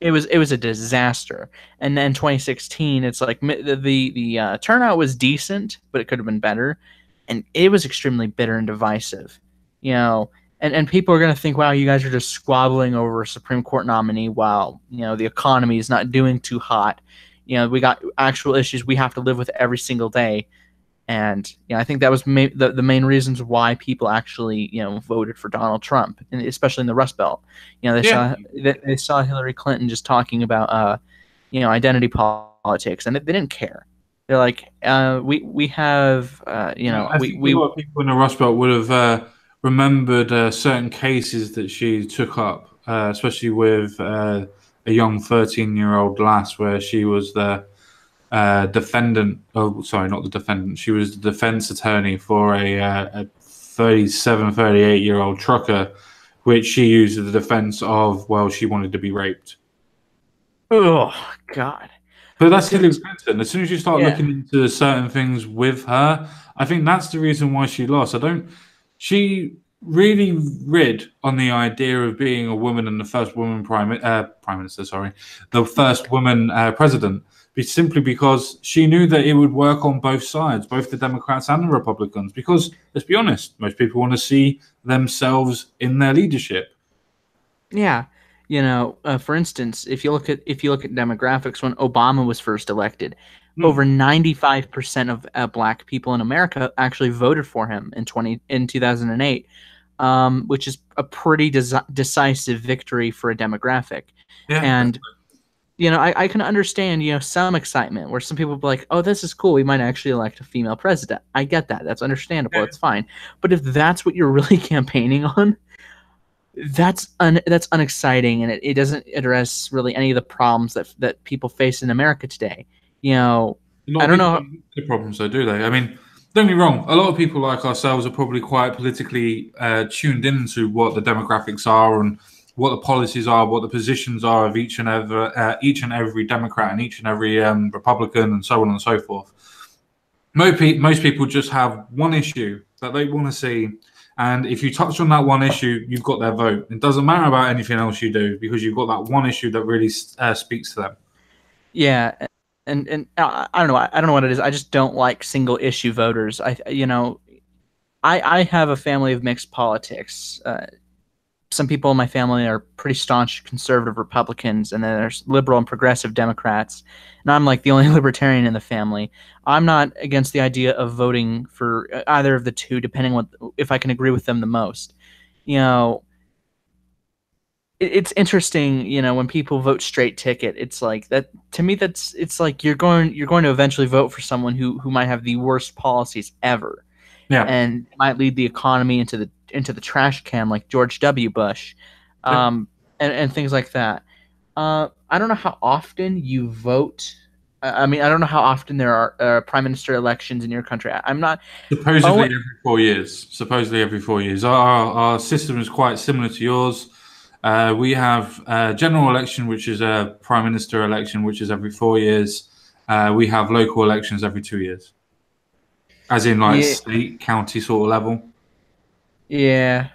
S6: It was a disaster. And then 2016, it's like the turnout was decent, but it could have been better. And it was extremely bitter and divisive, and people are going to think, wow, you guys are just squabbling over a Supreme Court nominee while, the economy is not doing too hot. We got actual issues we have to live with every single day. And, I think that was the main reasons why people actually, voted for Donald Trump, and especially in the Rust Belt. They saw Hillary Clinton just talking about, identity politics, and they didn't care. They're like, we have,
S1: I think a lot of people in the Rust Belt would have remembered certain cases that she took up, especially with a young 13-year-old lass, where she was the defendant. Oh, sorry, not the defendant. She was the defense attorney for a 37, 38-year-old trucker, which she used as the defense of, well, she wanted to be raped.
S6: Oh, God.
S1: But that's Hillary Clinton. As soon as you start looking into certain things with her, I think that's the reason why she lost. She really rid on the idea of being a woman and the first woman prime minister. Sorry, the first woman president, simply because she knew that it would work on both sides, both the Democrats and the Republicans. Because let's be honest, most people want to see themselves in their leadership.
S6: Yeah. For instance, if you look at demographics, when Obama was first elected, over 95% of black people in America actually voted for him in 2008, which is a pretty decisive victory for a demographic.
S1: Yeah,
S6: and I can understand some excitement where some people will be like, oh, this is cool, we might actually elect a female president. I get that. That's understandable. It's fine. But if that's what you're really campaigning on, that's unexciting, and it doesn't address really any of the problems that people face in America today. I don't know
S1: the problems, though, do they? I mean, don't get me wrong. A lot of people like ourselves are probably quite politically tuned into what the demographics are and what the policies are, what the positions are of each and every Democrat and each and every Republican, and so on and so forth. Most people just have one issue that they want to see. And if you touch on that one issue, you've got their vote. It doesn't matter about anything else you do because you've got that one issue that really speaks to them.
S6: Yeah, and I don't know. I don't know what it is. I just don't like single issue voters. I have a family of mixed politics. Some people in my family are pretty staunch conservative Republicans, and then there's liberal and progressive Democrats. And I'm like the only libertarian in the family. I'm not against the idea of voting for either of the two, depending on if I can agree with them the most. It's interesting, when people vote straight ticket. It's like that to me. It's like you're going to eventually vote for someone who might have the worst policies ever, and might lead the economy into the trash can, like George W. Bush, and things like that. I don't know how often you vote I mean, I don't know how often there are prime minister elections in your country. I'm not.
S1: Supposedly every 4 years. Supposedly every 4 years. Our system is quite similar to yours. We have a general election, which is a prime minister election, which is every 4 years. We have local elections every 2 years, as in like
S6: Yeah.
S1: state, county sort of level.
S6: Yeah.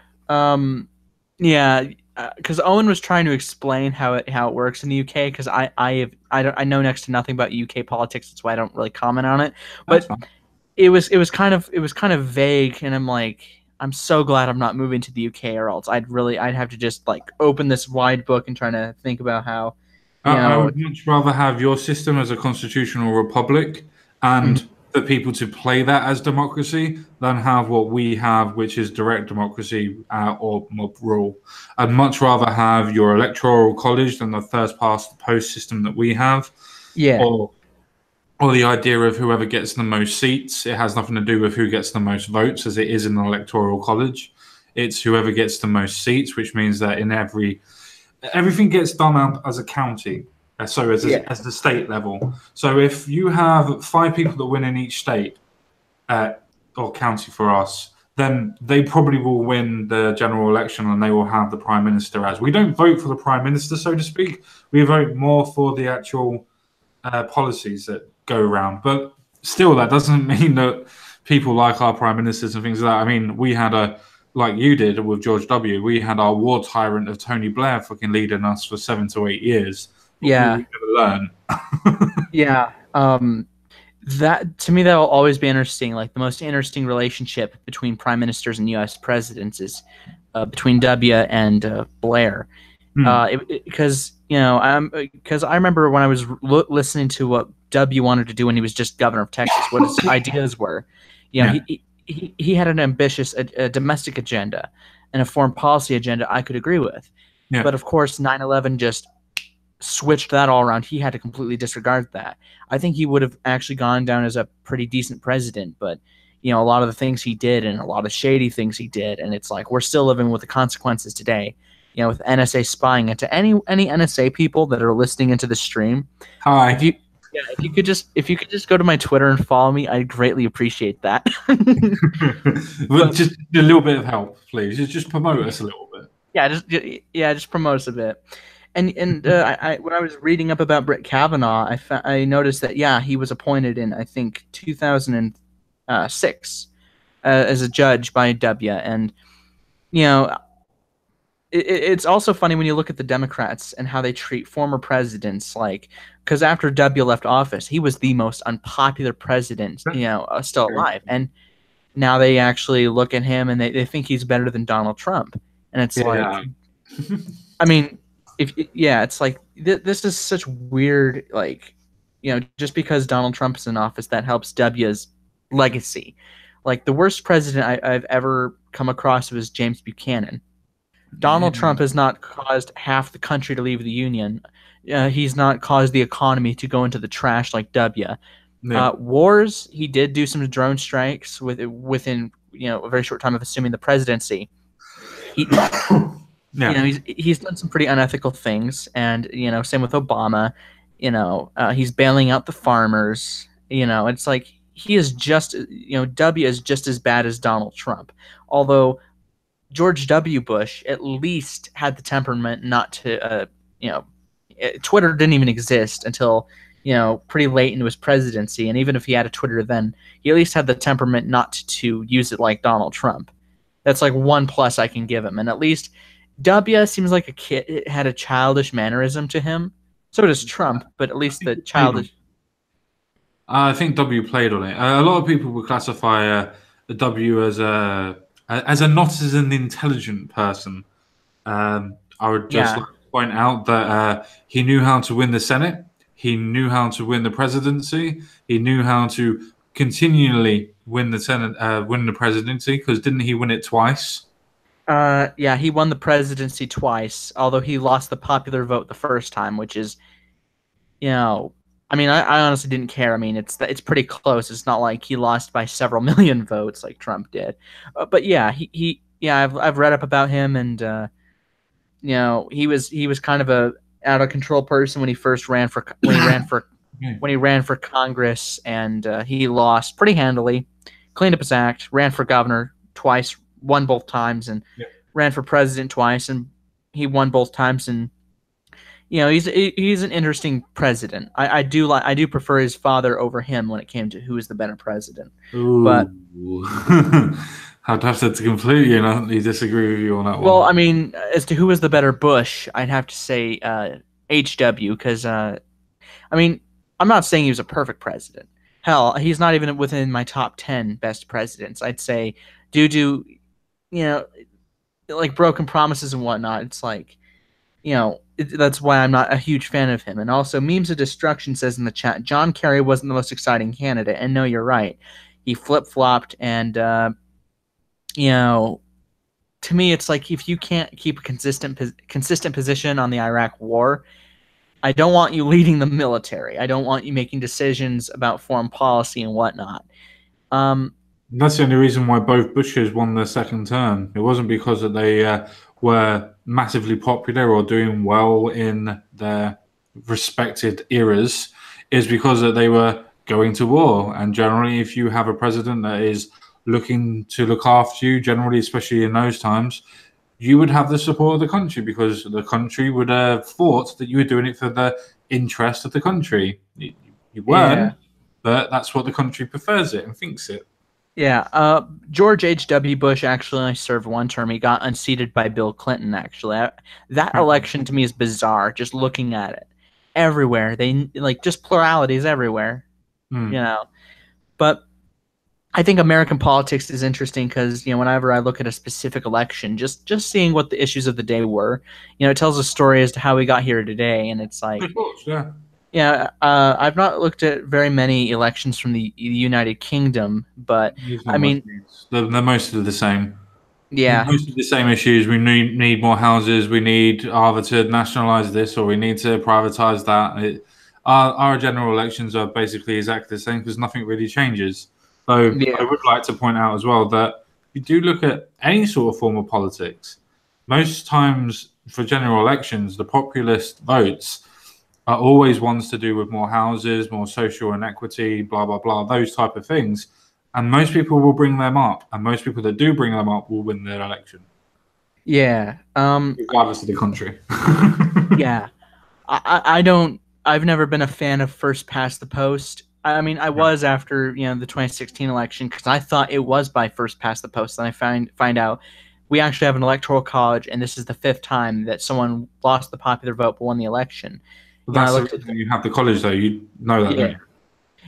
S6: Yeah. Because Owen was trying to explain how it works in the UK. Because I know next to nothing about UK politics. That's why I don't really comment on it.
S1: That's
S6: But
S1: fine.
S6: it was kind of vague, and I'm like, I'm so glad I'm not moving to the UK, or else I'd have to just like open this wide book and trying to think about how,
S1: I would much rather have your system as a constitutional republic and the people to play that as democracy than have what we have, which is direct democracy or mob rule. I'd much rather have your electoral college than the first past the post system that we have.
S6: Yeah.
S1: Or the idea of whoever gets the most seats. It has nothing to do with who gets the most votes, as it is in an electoral college. It's whoever gets the most seats, which means that in everything gets done up as a county, as the state level. So if you have 5 people that win in each state or county for us, then they probably will win the general election and they will have the prime minister as. We don't vote for the prime minister, so to speak. We vote more for the actual policies that go around. But still, that doesn't mean that people like our prime ministers and things like that. I mean, we had like you did with George W., we had our war tyrant of Tony Blair fucking leading us for 7 to 8 years.
S6: Yeah.
S1: We never learn.
S6: Yeah. That, to me, that will always be interesting. Like, the most interesting relationship between prime ministers and U.S. presidents is between W and Blair. Because I remember when I was listening to what W wanted to do when he was just governor of Texas, what his ideas were. He had an ambitious domestic agenda and a foreign policy agenda I could agree with.
S1: Yeah.
S6: But of course, 9/11 just switched that all around. He had to completely disregard that. I think he would have actually gone down as a pretty decent president, but a lot of the things he did and a lot of shady things he did, and it's like we're still living with the consequences today. With NSA spying into any NSA people that are listening into the stream.
S1: Hi.
S6: If you could just go to my Twitter and follow me, I'd greatly appreciate that.
S1: But just a little bit of help, please. Just promote us a little bit.
S6: Just promote us a bit. And I when I was reading up about Brett Kavanaugh, I noticed that he was appointed in, I think, 2006 as a judge by W. And it's also funny when you look at the Democrats and how they treat former presidents, like, because after W left office, he was the most unpopular president, still alive. And now they actually look at him and they think he's better than Donald Trump. And it's like, I mean, it's like, this is such weird, like, just because Donald Trump is in office, that helps W's legacy. Like, the worst president I've ever come across was James Buchanan. Donald Trump has not caused half the country to leave the Union. He's not caused the economy to go into the trash like W. Wars, he did do some drone strikes within a very short time of assuming the presidency. He's done some pretty unethical things, and same with Obama. He's bailing out the farmers. It's like he is just W is just as bad as Donald Trump, although George W. Bush at least had the temperament not to, Twitter didn't even exist until, pretty late into his presidency. And even if he had a Twitter then, he at least had the temperament not to use it like Donald Trump. That's like one plus I can give him. And at least W seems like a kid. It had a childish mannerism to him. So does Trump, but at least the childish.
S1: I think W played on it. A lot of people would classify W as not as an intelligent person. I would just like to point out that he knew how to win the Senate. He knew how to win the presidency. He knew how to continually win the Senate, win the presidency, because didn't he win it twice?
S6: He won the presidency twice, although he lost the popular vote the first time, which is, I mean, I honestly didn't care. I mean, it's pretty close. It's not like he lost by several million votes like Trump did. But I've read up about him, and he was kind of a out of control person when he first ran for when he ran for Congress, and he lost pretty handily. Cleaned up his act, ran for governor twice, won both times, and ran for president twice, and he won both times. And he's an interesting president. I do prefer his father over him when it came to who is the better president.
S1: Ooh.
S6: But
S1: I'd have to completely disagree with you on that one.
S6: well, I mean, as to who was the better Bush, I'd have to say HW, because I mean, I'm not saying he was a perfect president. Hell, he's not even within my top 10 best presidents. I'd say due to, like broken promises and whatnot, it's like, that's why I'm not a huge fan of him. And also, Memes of Destruction says in the chat, John Kerry wasn't the most exciting candidate. And no, you're right. He flip-flopped, and, to me, it's like if you can't keep a consistent position on the Iraq war, I don't want you leading the military. I don't want you making decisions about foreign policy and whatnot.
S1: That's the only reason why both Bushes won their second term. It wasn't because that they were massively popular or doing well in their respected eras. It's because that they were going to war. And generally, if you have a president that is looking to look after you, generally, especially in those times, you would have the support of the country, because the country would have thought that you were doing it for the interest of the country. You weren't, but that's what the country prefers it and thinks it.
S6: Yeah, George H.W. Bush actually served one term. He got unseated by Bill Clinton, actually. That election to me is bizarre, just looking at it. Everywhere. They, just pluralities everywhere, But I think American politics is interesting because, whenever I look at a specific election, just seeing what the issues of the day were, it tells a story as to how we got here today. And it's like,
S1: of course, yeah.
S6: Yeah, I've not looked at very many elections from the United Kingdom, but I mean,
S1: they're mostly the same.
S6: Yeah,
S1: mostly the same issues. We need more houses. We need either to nationalise this or we need to privatise that. Our general elections are basically exactly the same because nothing really changes. So I would like to point out as well that if you do look at any sort of form of politics, most times for general elections, the populist votes are always ones to do with more houses, more social inequity, blah, blah, blah, those type of things. And most people will bring them up. And most people that do bring them up will win their election.
S6: Yeah.
S1: Regardless of the country.
S6: Yeah. I've never been a fan of first past the post. I mean, I was after, the 2016 election because I thought it was by first past the post. And I find out we actually have an electoral college, and this is the 5th time that someone lost the popular vote but won the election.
S1: Well, that's the reason you have the college, though. You know that, don't you?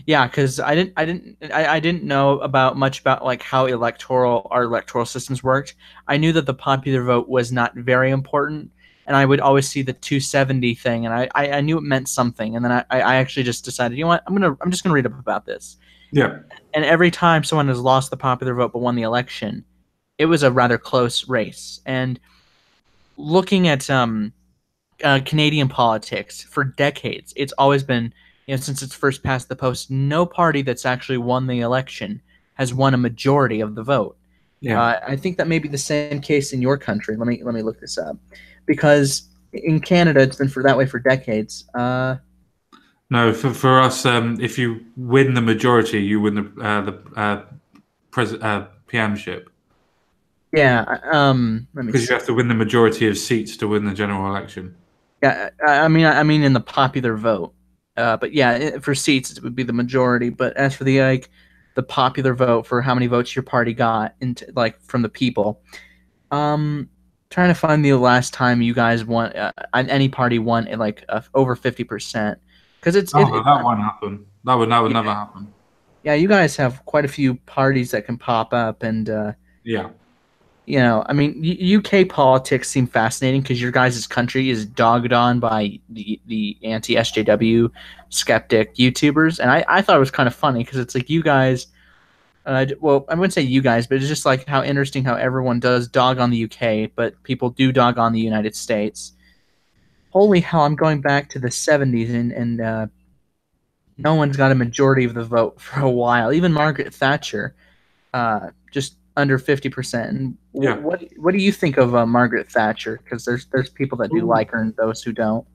S6: Yeah, because I didn't know much about like how our electoral systems worked. I knew that the popular vote was not very important, and I would always see the 270 thing, and I knew it meant something. And then I actually just decided, you know what, I'm just gonna read up about this.
S1: Yeah.
S6: And every time someone has lost the popular vote but won the election, it was a rather close race. And looking at Canadian politics for decades, it's always been, since it's first past the post, no party that's actually won the election has won a majority of the vote.
S1: Yeah,
S6: I think that may be the same case in your country. Let me look this up, because in Canada it's been that way for decades.
S1: No, for us, if you win the majority, you win the PMship.
S6: Yeah,
S1: because you have to win the majority of seats to win the general election.
S6: Yeah, I mean in the popular vote. But yeah, for seats it would be the majority. But as for the popular vote for how many votes your party got from the people, trying to find the last time you guys won, any party won over 50%, because
S1: that won't happen. That would never happen.
S6: Yeah, you guys have quite a few parties that can pop up, and
S1: yeah.
S6: I mean, UK politics seem fascinating because your guys' country is dogged on by the anti-SJW skeptic YouTubers. And I thought it was kind of funny because it's like you guys, well, I wouldn't say you guys, but it's just like how interesting how everyone does dog on the UK, but people do dog on the United States. Holy hell, I'm going back to the 70s and no one's got a majority of the vote for a while. Even Margaret Thatcher, just under 50%. And
S1: yeah.
S6: What do you think of Margaret Thatcher? Because there's people that do like her and those who don't.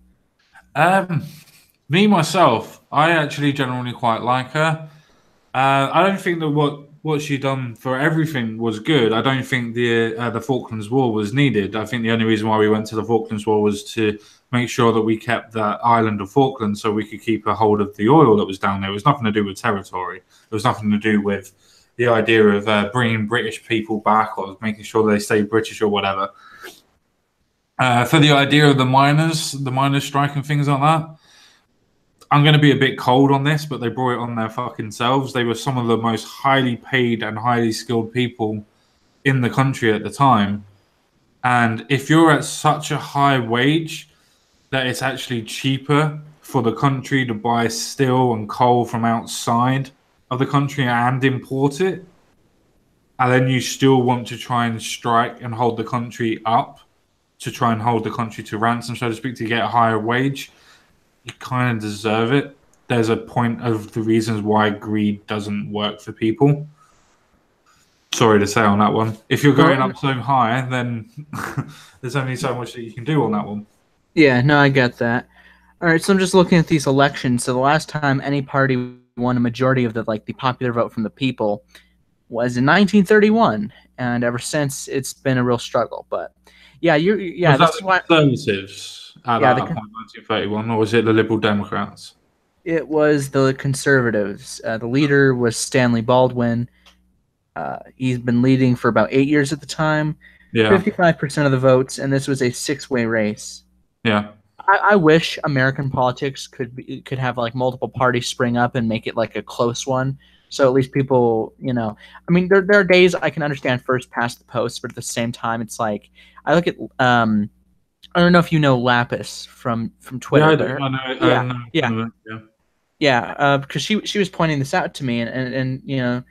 S1: Me myself, I actually generally quite like her. I don't think that what she done for everything was good. I don't think the Falklands War was needed. I think the only reason why we went to the Falklands War was to make sure that we kept the island of Falkland so we could keep a hold of the oil that was down there. It was nothing to do with territory. It was nothing to do with the idea of bringing British people back or making sure they stay British or whatever. For the idea of the miners strike and things like that, I'm going to be a bit cold on this, but they brought it on their fucking selves. They were some of the most highly paid and highly skilled people in the country at the time. And if you're at such a high wage that it's actually cheaper for the country to buy steel and coal from outside of the country and import it, and then you still want to try and strike and hold the country up, to try and hold the country to ransom, so to speak, to get a higher wage, you kind of deserve it. There's a point of the reasons why greed doesn't work for people. Sorry to say on that one. If you're going up so high, then there's only so much that you can do on that one.
S6: Yeah, no, I get that. All right, so I'm just looking at these elections. So the last time any party won a majority of the popular vote from the people was in 1931, and ever since it's been a real struggle. But yeah,
S1: That's why Conservatives at that point, 1931, or was it the Liberal Democrats?
S6: It was the Conservatives. The leader was Stanley Baldwin. He's been leading for about 8 years at the time. Yeah, 55% of the votes, and this was a six-way race.
S1: Yeah,
S6: I wish American politics could have multiple parties spring up and make it a close one. So at least people, I mean, there are days I can understand first past the post, but at the same time, it's I look at I don't know if you know Lapis from Twitter. Yeah, because she was pointing this out to me, and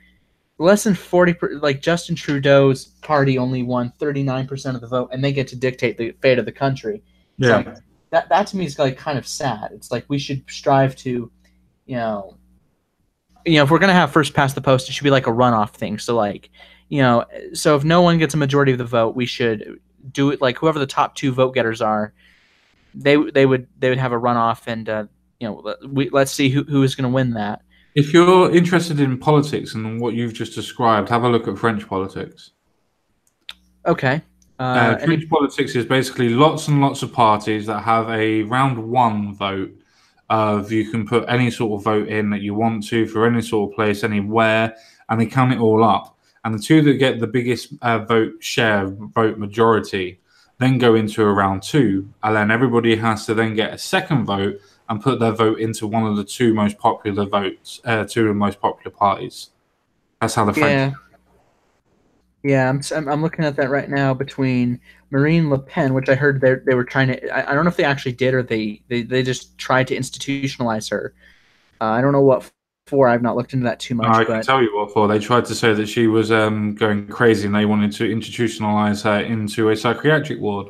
S6: less than 40%, Justin Trudeau's party only won 39% of the vote, and they get to dictate the fate of the country. It's that to me is kind of sad. It's we should strive to, if we're gonna have first past the post, it should be a runoff thing. So so if no one gets a majority of the vote, we should do it whoever the top two vote getters are, they would have a runoff, and let's see who is going to win that.
S1: If you're interested in politics and what you've just described, have a look at French politics.
S6: Okay.
S1: French politics is basically lots and lots of parties that have a round one vote. You can put any sort of vote in that you want to for any sort of place, anywhere, and they count it all up. And the two that get the biggest vote majority, then go into a round two, and then everybody has to then get a second vote and put their vote into one of the two most popular votes, two of the most popular parties. That's how the French.
S6: Yeah, I'm looking at that right now between Marine Le Pen, which I heard they were trying to. I don't know if they actually did or they just tried to institutionalize her. I don't know what for. I've not looked into that too much.
S1: I can tell you what for. They tried to say that she was going crazy, and they wanted to institutionalize her into a psychiatric ward.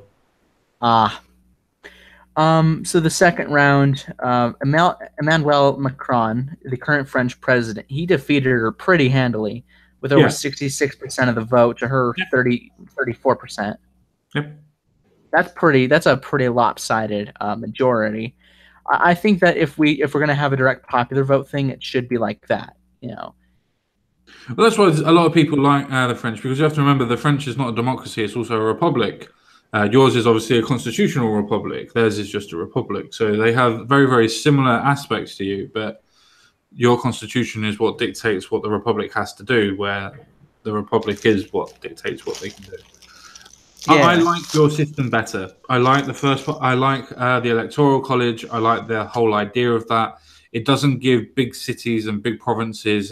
S6: So the second round, Emmanuel Macron, the current French president, he defeated her pretty handily with over 66% of the vote to her 34%.
S1: Yep.
S6: That's a pretty lopsided majority. I think that if we're going to have a direct popular vote thing, it should be like that,
S1: Well, that's why a lot of people like the French, because you have to remember the French is not a democracy; it's also a republic. Yours is obviously a constitutional republic. Theirs is just a republic. So they have very, very similar aspects to you, but your constitution is what dictates what the republic has to do, where the republic is what dictates what they can do. Yeah. I like your system better. I like the first one. I like the electoral college. I like the whole idea of that. It doesn't give big cities and big provinces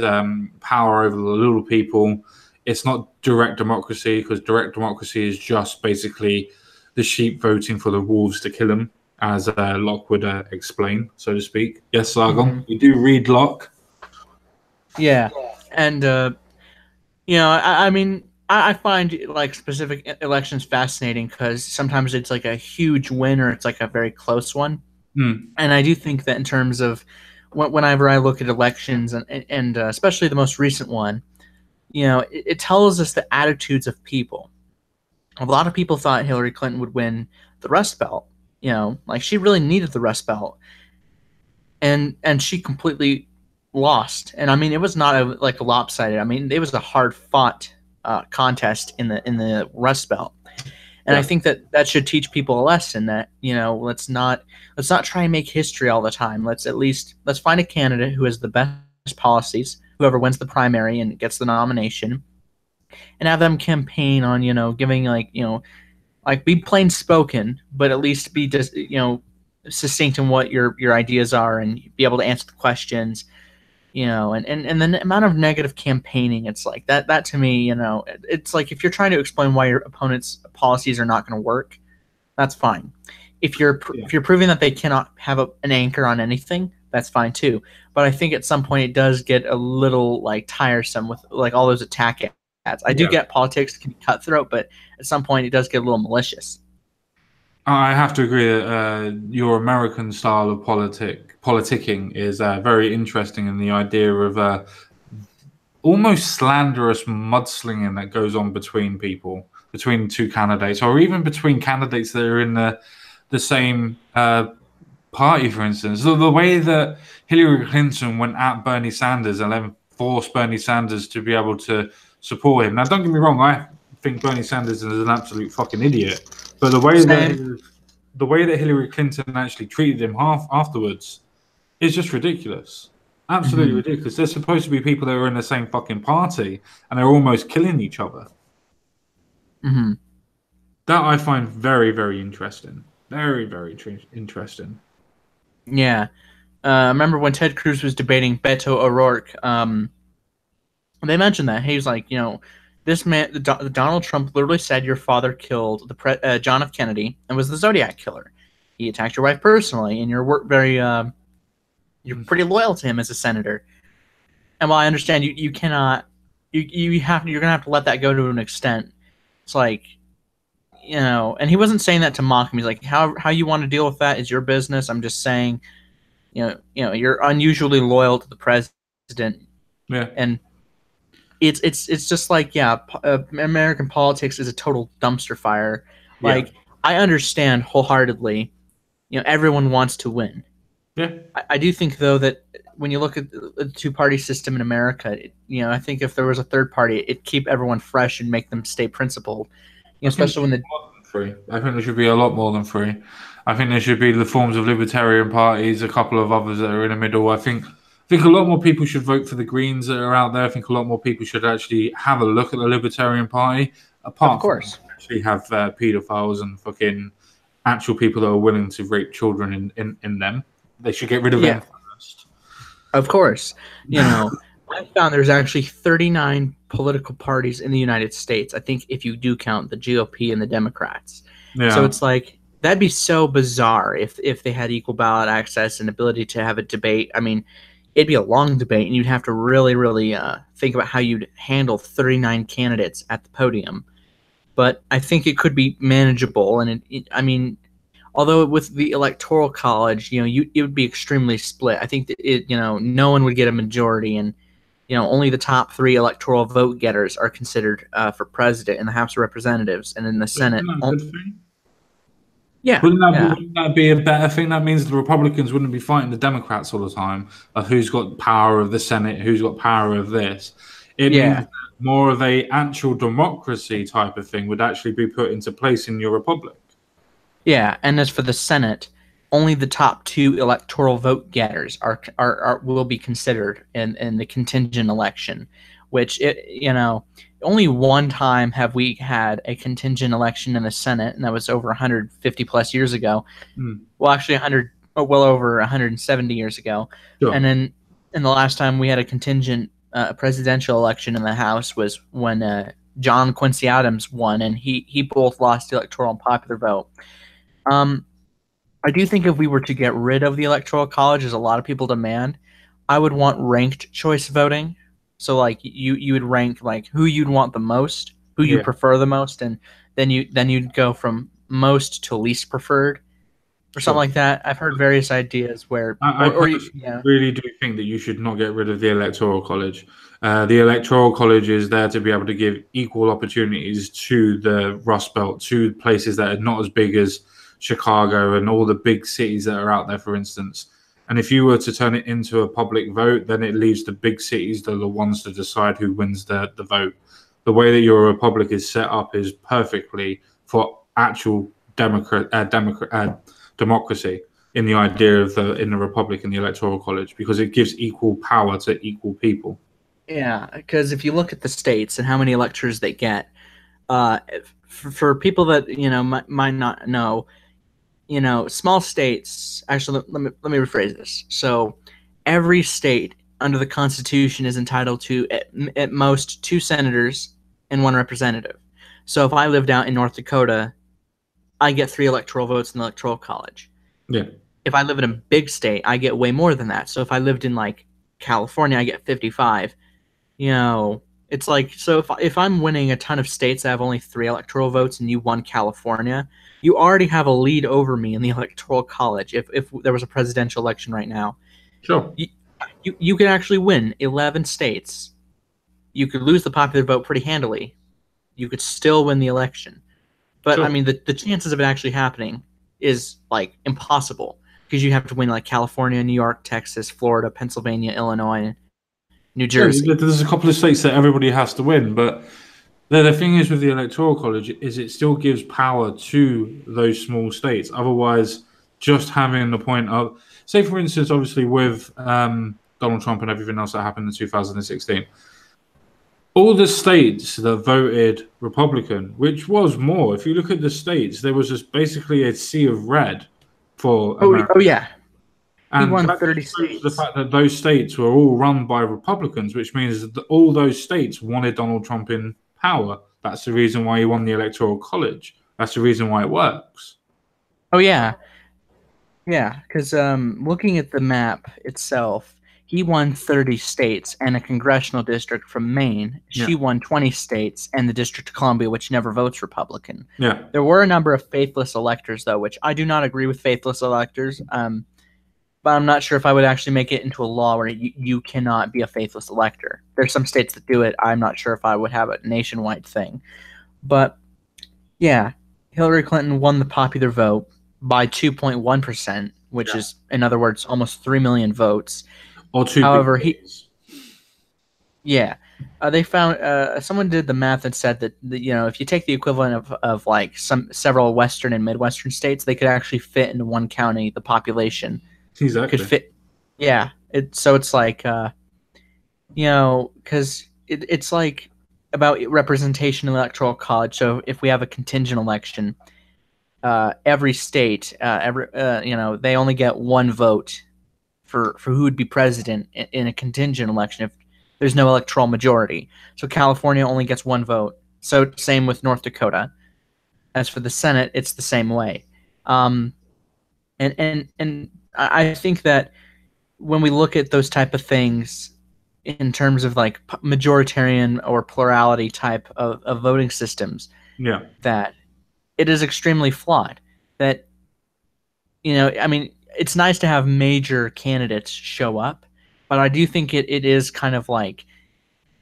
S1: power over the little people. It's not direct democracy, because direct democracy is just basically the sheep voting for the wolves to kill them, as Locke would explain, so to speak. Yes, Sargon, you do read Locke.
S6: Yeah, and I mean, I find specific elections fascinating because sometimes it's a huge win or it's a very close one, and I do think that in terms of whenever I look at elections and especially the most recent one. It tells us the attitudes of people. A lot of people thought Hillary Clinton would win the Rust Belt. She really needed the Rust Belt. and she completely lost. And I mean, it was not like a lopsided. I mean, it was a hard fought contest in the Rust Belt. And I think that should teach people a lesson that, let's not try and make history all the time. Let's find a candidate who has the best policies, whoever wins the primary and gets the nomination, and have them campaign on, giving like be plain spoken, but at least be just succinct in what your ideas are and be able to answer the questions. And the amount of negative campaigning, it's like that to me, it's like if you're trying to explain why your opponent's policies are not going to work, that's fine. If you're proving that they cannot have an anchor on anything, that's fine too. But I think at some point it does get a little like tiresome with like all those attack ads. I do get politics can be cutthroat, but at some point it does get a little malicious.
S1: I have to agree that your American style of politicking is very interesting in the idea of almost slanderous mudslinging that goes on between people, between two candidates, or even between candidates that are in the same party, for instance. The way that Hillary Clinton went at Bernie Sanders and then forced Bernie Sanders to be able to support him. Now, don't get me wrong, I think Bernie Sanders is an absolute fucking idiot. But the way that Hillary Clinton actually treated him afterwards is just ridiculous. Absolutely ridiculous. They're supposed to be people that are in the same fucking party, and they're almost killing each other.
S6: Mm-hmm.
S1: That I find very, very interesting. Very, very interesting.
S6: Yeah. I remember when Ted Cruz was debating Beto O'Rourke, they mentioned that. He was like, this man, Donald Trump literally said your father killed John F. Kennedy and was the Zodiac killer. He attacked your wife personally, and you're pretty loyal to him as a senator. And while I understand you cannot, you're gonna have to let that go to an extent. It's like, and he wasn't saying that to mock him. He's like, how you want to deal with that is your business. I'm just saying, you're unusually loyal to the president.
S1: Yeah.
S6: And it's just like, American politics is a total dumpster fire. Like, I understand wholeheartedly, everyone wants to win.
S1: Yeah.
S6: I do think, though, that when you look at the two-party system in America, I think if there was a third party, it'd keep everyone fresh and make them stay principled. Especially when
S1: free. I think there should be a lot more than free. I think there should be the forms of libertarian parties, a couple of others that are in the middle. I think a lot more people should vote for the Greens that are out there. I think a lot more people should actually have a look at the Libertarian Party. Apart from actually have paedophiles and fucking actual people that are willing to rape children in them. They should get rid of them first.
S6: Of course. I found there's actually 39 political parties in the United States. I think if you do count the GOP and the Democrats. Yeah. So it's like, that'd be so bizarre if they had equal ballot access and ability to have a debate. I mean, it'd be a long debate, and you'd have to really, really think about how you'd handle 39 candidates at the podium. But I think it could be manageable, and I mean, although with the Electoral College, it would be extremely split. I think that no one would get a majority, and only the top 3 electoral vote getters are considered for president in the House of Representatives, and in the Senate. Yeah.
S1: Wouldn't that be a better thing? That means the Republicans wouldn't be fighting the Democrats all the time of who's got power of the Senate, who's got power of this. It means that more of a actual democracy type of thing would actually be put into place in your republic.
S6: Yeah, and as for the Senate, only the top 2 electoral vote getters will be considered in the contingent election, which only one time have we had a contingent election in the Senate, and that was over 150 plus years ago. Well, actually, well over 170 years ago. Sure. And then, the last time we had a contingent presidential election in the House was when John Quincy Adams won, and he both lost the electoral and popular vote. I do think if we were to get rid of the Electoral College, as a lot of people demand, I would want ranked choice voting. So like you would rank like who you'd want the most, who you prefer the most, and then you'd go from most to least preferred, or something like that. I've heard various ideas where
S1: I really do think that you should not get rid of the Electoral College. The Electoral College is there to be able to give equal opportunities to the Rust Belt, to places that are not as big as Chicago and all the big cities that are out there, for instance. And if you were to turn it into a public vote, then it leaves the big cities, they're the ones to decide who wins the vote. The way that your republic is set up is perfectly for actual democracy in the idea of in the republic and the electoral college, because it gives equal power to equal people.
S6: Yeah, because if you look at the states and how many electors they get, for people that might not know, small states. Actually, let me rephrase this. So, every state under the Constitution is entitled to at most 2 senators and 1 representative. So, if I lived out in North Dakota, I get 3 electoral votes in the electoral college.
S1: Yeah.
S6: If I live in a big state, I get way more than that. So, if I lived in like California, I get 55. It's like, so if I'm winning a ton of states that have only 3 electoral votes and you won California, you already have a lead over me in the electoral college. If there was a presidential election right now,
S1: sure,
S6: you could actually win 11 states. You could lose the popular vote pretty handily. You could still win the election. But
S1: sure.
S6: I mean, the chances of it actually happening is like impossible, because you have to win like California, New York, Texas, Florida, Pennsylvania, Illinois, New Jersey.
S1: Yeah, there's a couple of states that everybody has to win, but the thing is with the electoral college is it still gives power to those small states. Otherwise, just having the point of, say for instance, obviously with Donald Trump and everything else that happened in 2016, all the states that voted Republican, which was more, if you look at the states, there was just basically a sea of red for America.
S6: Oh yeah.
S1: And
S6: he won
S1: that
S6: 30
S1: proves
S6: states.
S1: the fact that those states were all run by Republicans, which means that all those states wanted Donald Trump in power. That's the reason why he won the Electoral College. That's the reason why it works.
S6: Oh, yeah. Yeah, because looking at the map itself, he won 30 states and a congressional district from Maine. She won 20 states and the District of Columbia, which never votes Republican.
S1: Yeah.
S6: There were a number of faithless electors, though, which I do not agree with faithless electors. But I'm not sure if I would actually make it into a law where you cannot be a faithless elector. There's some states that do it. I'm not sure if I would have a nationwide thing. But, yeah, Hillary Clinton won the popular vote by 2.1%, which is, in other words, almost 3 million votes.
S1: Or 2
S6: However, they found someone did the math and said that if you take the equivalent of like several Western and Midwestern states, they could actually fit into one county. The population
S1: exactly
S6: could fit. Yeah, so it's like because it's like about representation in the electoral college. So if we have a contingent election, every state, they only get 1 vote for who would be president in a contingent election if there's no electoral majority. So California only gets 1 vote. So same with North Dakota. As for the Senate, it's the same way. And I think that when we look at those type of things in terms of like majoritarian or plurality type of voting systems, that it is extremely flawed. That, I mean, it's nice to have major candidates show up, but I do think it is kind of like,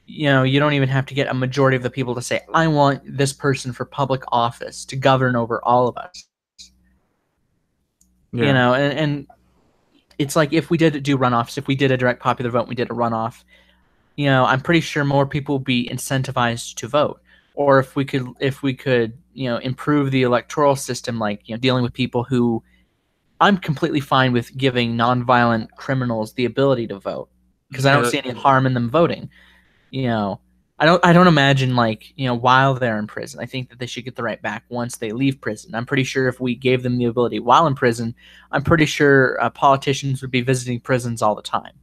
S6: you don't even have to get a majority of the people to say, I want this person for public office to govern over all of us.
S1: Yeah.
S6: And it's like if we did do runoffs, if we did a direct popular vote, we did a runoff, I'm pretty sure more people would be incentivized to vote. Or if we could, improve the electoral system, like, dealing with people who, I'm completely fine with giving nonviolent criminals the ability to vote, because I don't see any harm in them voting. I don't imagine, like, while they're in prison. I think that they should get the right back once they leave prison. I'm pretty sure if we gave them the ability while in prison, I'm pretty sure politicians would be visiting prisons all the time.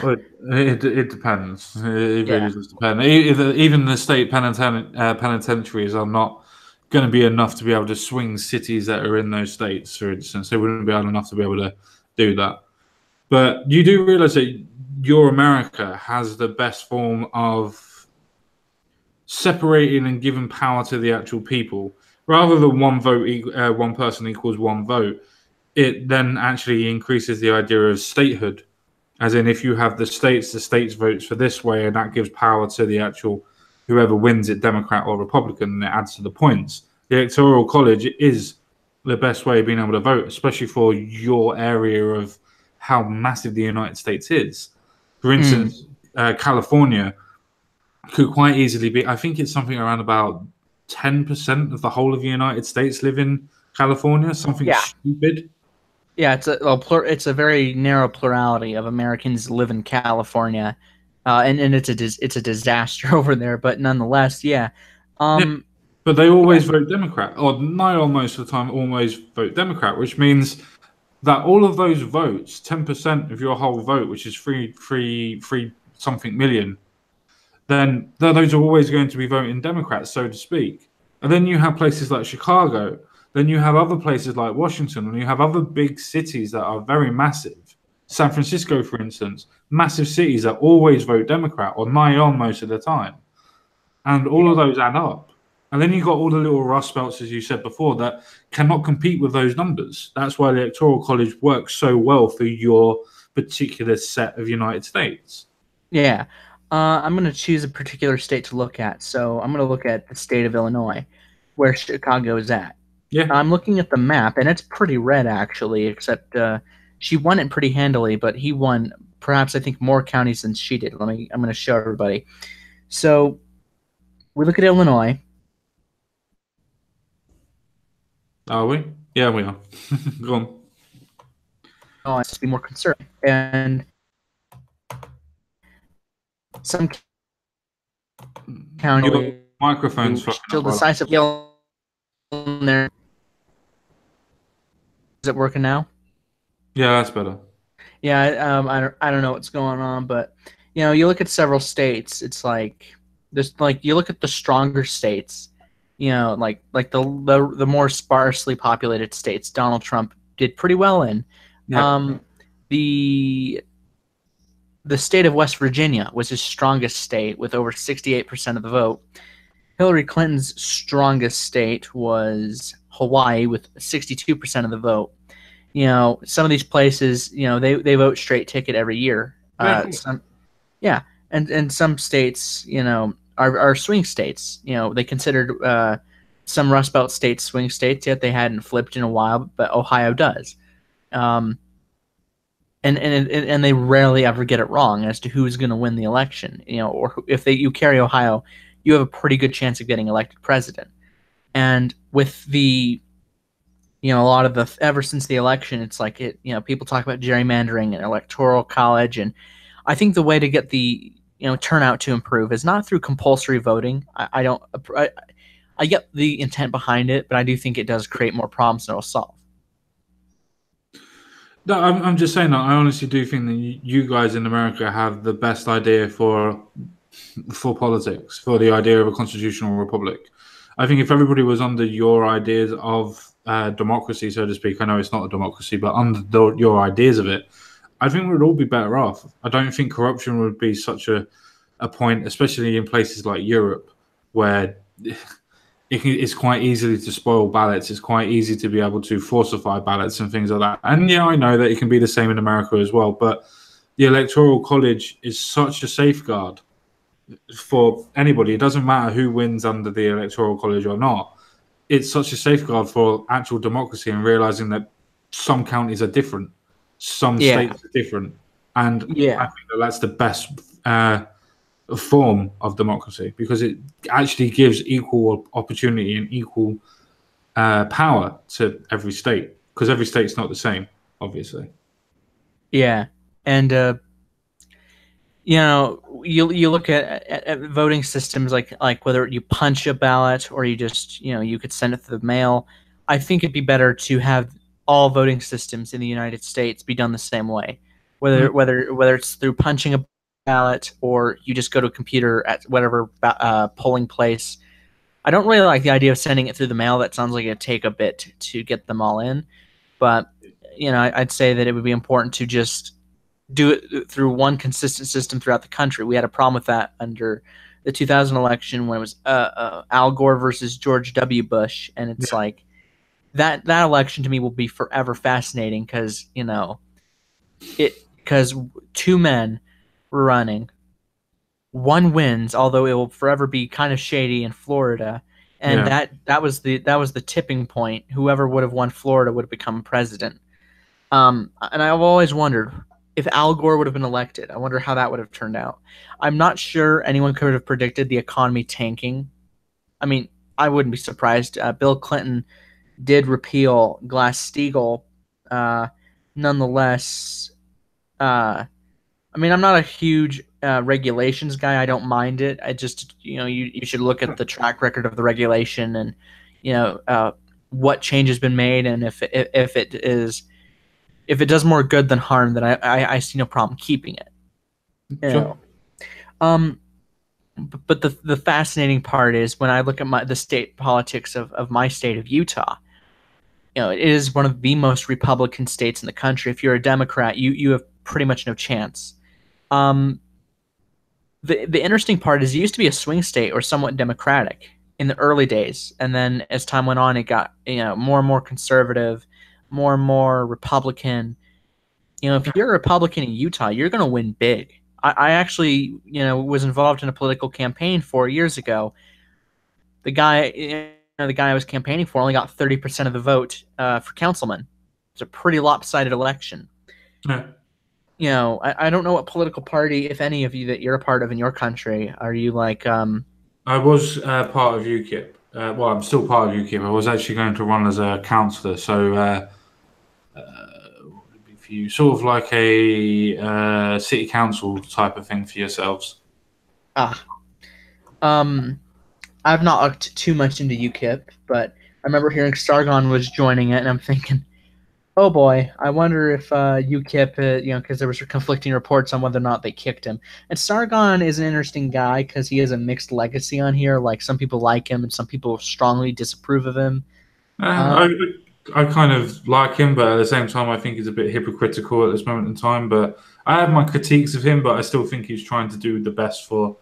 S1: Well, it depends. It really does depend. Even the state penitentiaries are not going to be enough to be able to swing cities that are in those states, for instance. They wouldn't be enough to be able to do that. But you do realize that your America has the best form of separating and giving power to the actual people. Rather than one person equals 1 vote, it then actually increases the idea of statehood. As in, if you have the states votes for this way, and that gives power to the actual whoever wins it, Democrat or Republican, and it adds to the points. The Electoral College is the best way of being able to vote, especially for your area of how massive the United States is. For instance, California could quite easily be, I think it's something around about 10% of the whole of the United States live in California, something stupid.
S6: Yeah, it's a very narrow plurality of Americans live in California, and it's a disaster over there. But nonetheless, yeah.
S1: But they always vote Democrat, or most of the time, always vote Democrat, which means that all of those votes, 10% of your whole vote, which is three something million, then those are always going to be voting Democrats, so to speak. And then you have places like Chicago. Then you have other places like Washington, and you have other big cities that are very massive. San Francisco, for instance, massive cities that always vote Democrat, or nigh on most of the time. And all of those add up. And then you've got all the little Rust Belts, as you said before, that cannot compete with those numbers. That's why the Electoral College works so well for your particular set of United States.
S6: Yeah. I'm going to choose a particular state to look at. So I'm going to look at the state of Illinois, where Chicago is at.
S1: Yeah.
S6: I'm looking at the map, and it's pretty red, actually, except she won it pretty handily, but he won perhaps, I think, more counties than she did. I'm going to show everybody. So we look at Illinois.
S1: Are we? Yeah, we are. Go on.
S6: Oh, it's to be more conservative. And some county
S1: Your microphone's
S6: still decisive there. Is it working now?
S1: Yeah, that's better.
S6: Yeah, I don't know what's going on, but you look at several states. It's like you look at the stronger states. Like the more sparsely populated states. Donald Trump did pretty well in. Yeah. The state of West Virginia was his strongest state with over 68% of the vote. Hillary Clinton's strongest state was Hawaii with 62% of the vote. Some of these places, they vote straight ticket every year. And some states, are swing states. They considered some Rust Belt states swing states, yet they hadn't flipped in a while, but Ohio does. And they rarely ever get it wrong as to who's going to win the election. Or if you carry Ohio, you have a pretty good chance of getting elected president. And with the a lot of ever since the election, it's like people talk about gerrymandering and electoral college, and I think the way to get the turnout to improve is not through compulsory voting. I get the intent behind it, but I do think it does create more problems than it'll solve.
S1: No, I'm just saying that I honestly do think that you guys in America have the best idea for politics, for the idea of a constitutional republic. I think if everybody was under your ideas of democracy, so to speak, I know it's not a democracy, but under your ideas of it, I think we'd all be better off. I don't think corruption would be such a point, especially in places like Europe, where it's quite easy to spoil ballots. It's quite easy to be able to falsify ballots and things like that. And yeah, I know that it can be the same in America as well, but the Electoral College is such a safeguard for anybody. It doesn't matter who wins under the Electoral College or not. It's such a safeguard for actual democracy and realizing that some counties are different, some states are different, and I think that's the best form of democracy, because it actually gives equal opportunity and equal power to every state, because every state's not the same, obviously.
S6: Yeah, and you look at voting systems like whether you punch a ballot or you just you could send it through the mail. I think it'd be better to have all voting systems in the United States be done the same way, whether it's through punching a ballot or you just go to a computer at whatever polling place. I don't really like the idea of sending it through the mail. That sounds like it'd take a bit to get them all in, but I'd say that it would be important to just do it through one consistent system throughout the country. We had a problem with that under the 2000 election when it was Al Gore versus George W. Bush, and it's like that election to me will be forever fascinating because two men were running. One wins, although it will forever be kind of shady in Florida, and that was the tipping point. Whoever would have won Florida would have become president. And I've always wondered if Al Gore would have been elected. I wonder how that would have turned out. I'm not sure anyone could have predicted the economy tanking. I mean, I wouldn't be surprised. Bill Clinton did repeal Glass-Steagall. Nonetheless, I mean, I'm not a huge regulations guy. I don't mind it. I just, you should look at the track record of the regulation and, what change has been made, and if it does more good than harm, then I see no problem keeping it.
S1: Sure.
S6: But the fascinating part is when I look at the state politics of my state of Utah. It is one of the most Republican states in the country. If you're a Democrat, you have pretty much no chance. The interesting part is it used to be a swing state or somewhat Democratic in the early days, and then as time went on, it got more and more conservative, more and more Republican. If you're a Republican in Utah, you're going to win big. I actually was involved in a political campaign 4 years ago. The guy I was campaigning for only got 30% of the vote for councilman. It's a pretty lopsided election.
S1: Yeah.
S6: I don't know what political party, if any of you, that you're a part of in your country. Are you like?
S1: I was part of UKIP. Well, I'm still part of UKIP. I was actually going to run as a councillor. So, what would it be for you? Sort of like a city council type of thing for yourselves.
S6: I've not looked too much into UKIP, but I remember hearing Sargon was joining it, and I'm thinking, oh boy, I wonder if UKIP, because there was conflicting reports on whether or not they kicked him. And Sargon is an interesting guy because he has a mixed legacy on here. Like, some people like him and some people strongly disapprove of him.
S1: I kind of like him, but at the same time, I think he's a bit hypocritical at this moment in time. But I have my critiques of him, but I still think he's trying to do the best for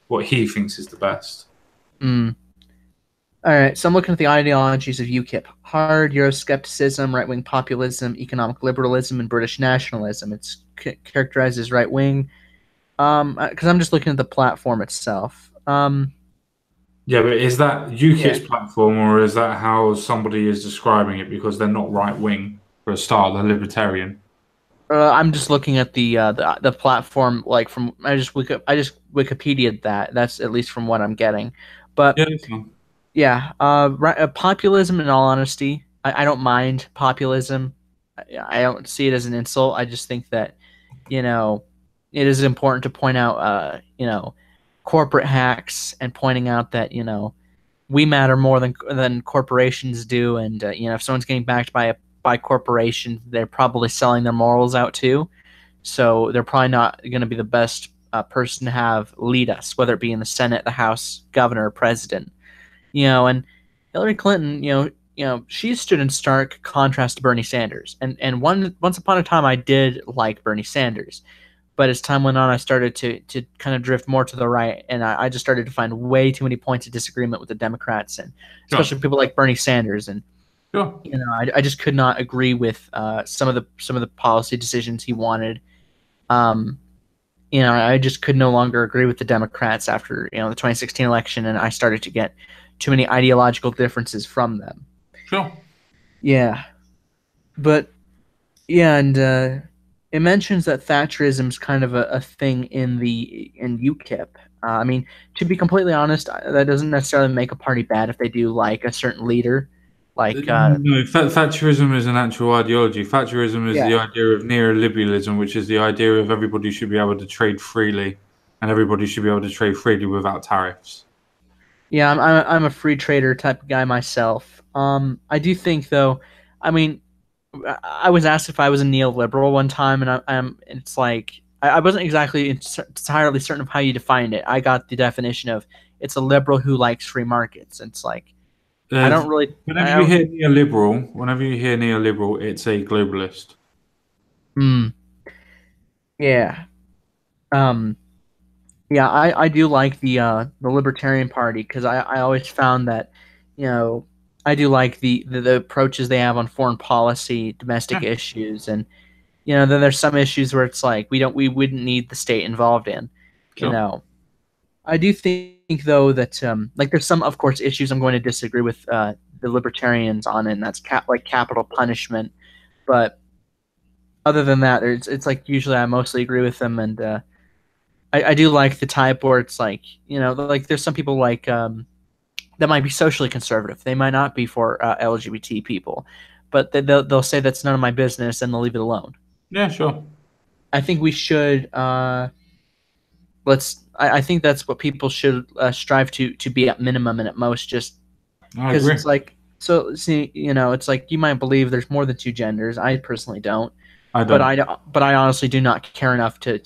S1: what he thinks is the best.
S6: All right, so I'm looking at the ideologies of UKIP. Hard Euroscepticism, right-wing populism, economic liberalism, and British nationalism. It's characterized as right-wing. Because I'm just looking at the platform itself.
S1: Yeah, but is that UKIP's platform, or is that how somebody is describing it? Because they're not right-wing for a start; they're libertarian.
S6: I'm just looking at the platform. Like I just Wikipedia'd that. That's at least from what I'm getting. But yeah, populism. In all honesty, I don't mind populism. I don't see it as an insult. I just think that it is important to point out corporate hacks and pointing out that we matter more than corporations do, and if someone's getting backed by corporations, they're probably selling their morals out too, so they're probably not going to be the best person to have lead us, whether it be in the Senate, the House, governor, or president. And Hillary Clinton, she stood in stark contrast to Bernie Sanders, and once upon a time I did like Bernie Sanders. But as time went on, I started to kind of drift more to the right, and I just started to find way too many points of disagreement with the Democrats, and especially people like Bernie Sanders. And I just could not agree with some of the policy decisions he wanted. I just could no longer agree with the Democrats after the 2016 election, and I started to get too many ideological differences from them.
S1: Sure.
S6: Yeah, but yeah, and. It mentions that Thatcherism is kind of a thing in UKIP. I mean, to be completely honest, that doesn't necessarily make a party bad if they do like a certain leader. Like
S1: no, Thatcherism is an actual ideology. Thatcherism is the idea of neoliberalism, which is the idea of everybody should be able to trade freely, and everybody should be able to trade freely without tariffs.
S6: Yeah, I'm a free trader type of guy myself. I do think, though, I mean, I was asked if I was a neoliberal one time, and it's like I wasn't exactly entirely certain of how you defined it. I got the definition of it's a liberal who likes free markets. It's like I don't really.
S1: Whenever you hear neoliberal, it's a globalist.
S6: Yeah. Yeah, I do like the Libertarian Party because I always found that I do like the approaches they have on foreign policy, domestic issues, and then there's some issues where it's like we wouldn't need the state involved in.
S1: Sure.
S6: I do think though that like there's some, of course, issues I'm going to disagree with the libertarians on, and that's like capital punishment. But other than that, it's like usually I mostly agree with them, and I do like the type where it's like, like there's some people like that might be socially conservative. They might not be for LGBT people, but they'll say that's none of my business and they'll leave it alone.
S1: Yeah, sure.
S6: I think we should I think that's what people should strive to be at minimum and at most, just
S1: I
S6: because
S1: agree.
S6: it's like, so see, it's like you might believe there's more than two genders. I personally don't.
S1: I don't.
S6: But I honestly do not care enough to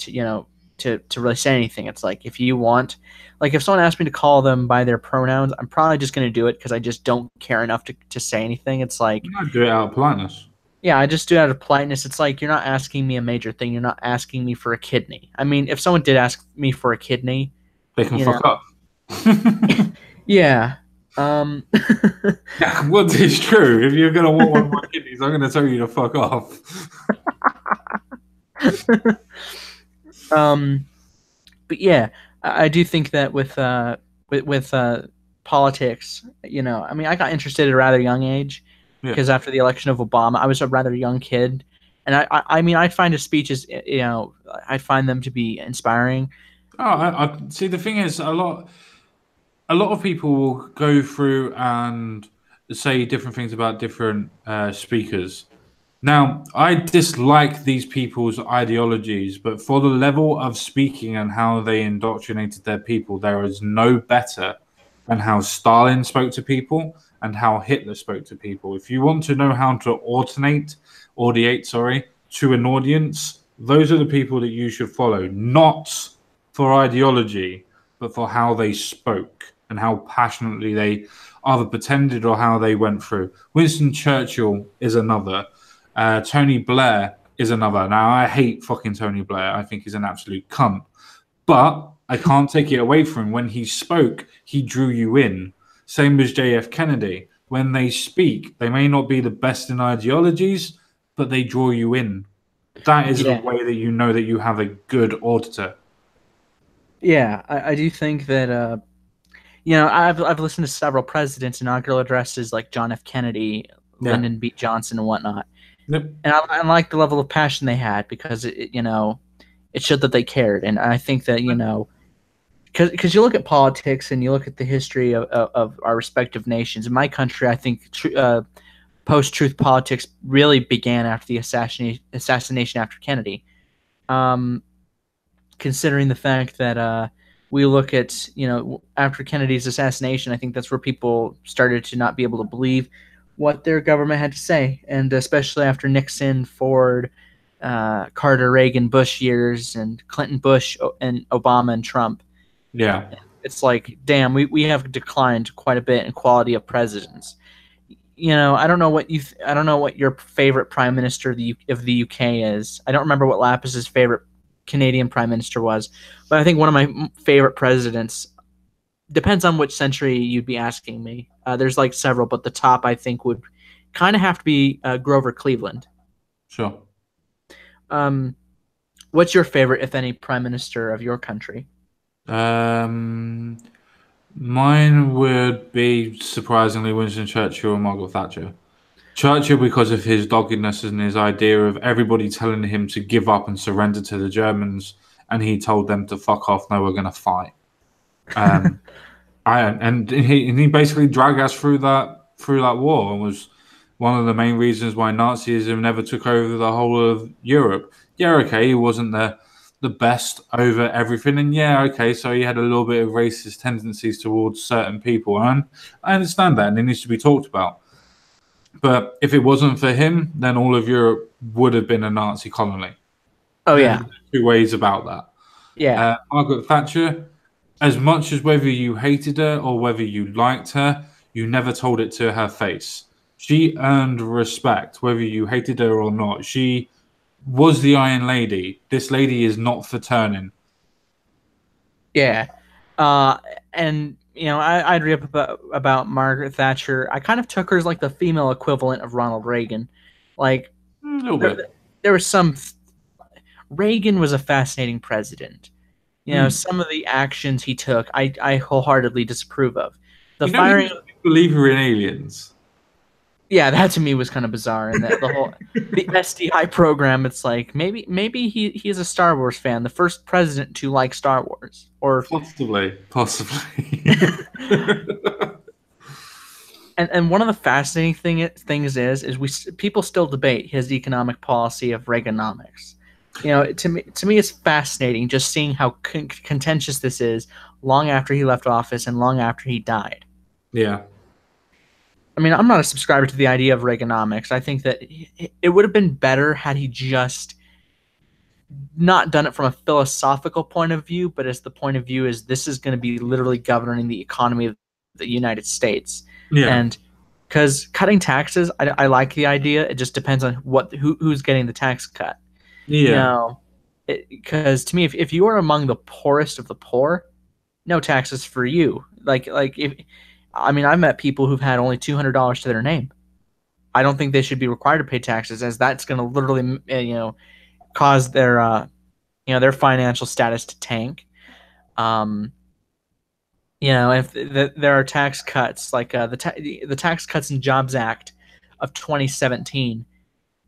S6: really say anything. It's like, if you want, like if someone asked me to call them by their pronouns, I'm probably just going to do it because I just don't care enough to say anything. It's like,
S1: I do it out of politeness.
S6: yeah, I just do it out of politeness. It's like, you're not asking me a major thing. You're not asking me for a kidney. I mean, if someone did ask me for a kidney,
S1: They can fuck off.
S6: yeah.
S1: Yeah, well, it's true. If you're going to want one of my kidneys, I'm going to tell you to fuck off.
S6: But yeah, I do think that with politics, I mean, I got interested at a rather young age because after the election of Obama, I was a rather young kid, and I mean, I'd find his speeches, I'd find them to be inspiring.
S1: Oh, I see. The thing is, a lot of people will go through and say different things about different speakers. Now, I dislike these people's ideologies, but for the level of speaking and how they indoctrinated their people, there is no better than how Stalin spoke to people and how Hitler spoke to people. If you want to know how to audiate, to an audience, those are the people that you should follow, not for ideology, but for how they spoke and how passionately they either pretended or how they went through. Winston Churchill is another. Tony Blair is another. Now, I hate fucking Tony Blair. I think he's an absolute cunt. But I can't take it away from him. When he spoke, he drew you in. Same as JF Kennedy. When they speak, they may not be the best in ideologies, but they draw you in. That is the way that you know that you have a good auditor.
S6: Yeah, I do think that, I've listened to several presidents' inaugural addresses like John F. Kennedy, Lyndon B. Johnson, and whatnot.
S1: Yep.
S6: And I like the level of passion they had because it showed that they cared. And I think that, because you look at politics and you look at the history of our respective nations. In my country, I think post-truth politics really began after the assassination after Kennedy. Considering the fact that we look at, after Kennedy's assassination, I think that's where people started to not be able to believe what their government had to say, and especially after Nixon, Ford, Carter, Reagan, Bush years, and Clinton, Bush, and Obama and Trump.
S1: Yeah,
S6: it's like, damn, we have declined quite a bit in quality of presidents. I don't know what your favorite prime minister of the UK is. I don't remember what Lapis's favorite Canadian prime minister was, but I think one of my favorite presidents, depends on which century you'd be asking me. There's like several, but the top I think would kind of have to be Grover Cleveland.
S1: Sure.
S6: What's your favorite, if any, prime minister of your country?
S1: Mine would be, surprisingly, Winston Churchill and Margaret Thatcher. Churchill because of his doggedness and his idea of everybody telling him to give up and surrender to the Germans, and he told them to fuck off. No, we're going to fight. And he basically dragged us through that war, and was one of the main reasons why Nazism never took over the whole of Europe. Yeah, okay, he wasn't the best over everything, and yeah, okay, so he had a little bit of racist tendencies towards certain people, and I understand that, and it needs to be talked about. But if it wasn't for him, then all of Europe would have been a Nazi colony.
S6: Oh, yeah.
S1: There's two ways about that.
S6: Yeah.
S1: Margaret Thatcher, as much as whether you hated her or whether you liked her, you never told it to her face. She earned respect, whether you hated her or not. She was the Iron Lady. This lady is not for turning.
S6: Yeah. And... I'd read up about Margaret Thatcher. I kind of took her as like the female equivalent of Ronald Reagan. Like,
S1: a little bit.
S6: There was some... Reagan was a fascinating president. You know, some of the actions he took, I wholeheartedly disapprove of. The
S1: You know,
S6: firing,
S1: he's a big believer in aliens.
S6: yeah, that to me was kind of bizarre. And the whole the SDI program, it's like maybe he's a Star Wars fan, the first president to like Star Wars, or
S1: Possibly.
S6: and one of the fascinating things is people still debate his economic policy of Reaganomics. You know, to me, it's fascinating just seeing how contentious this is long after he left office and long after he died.
S1: Yeah.
S6: I mean, I'm not a subscriber to the idea of Reaganomics. I think that it would have been better had he just not done it from a philosophical point of view, but as the point of view is this is going to be literally governing the economy of the United States.
S1: Yeah.
S6: And because cutting taxes, I like the idea. It just depends on who's getting the tax cut.
S1: Yeah.
S6: You know, because to me, if you are among the poorest of the poor, no taxes for you. Like if I mean, I've met people who've had only $200 to their name. I don't think they should be required to pay taxes, as that's going to literally, cause their, their financial status to tank. If there are tax cuts, like the Tax Cuts and Jobs Act of 2017.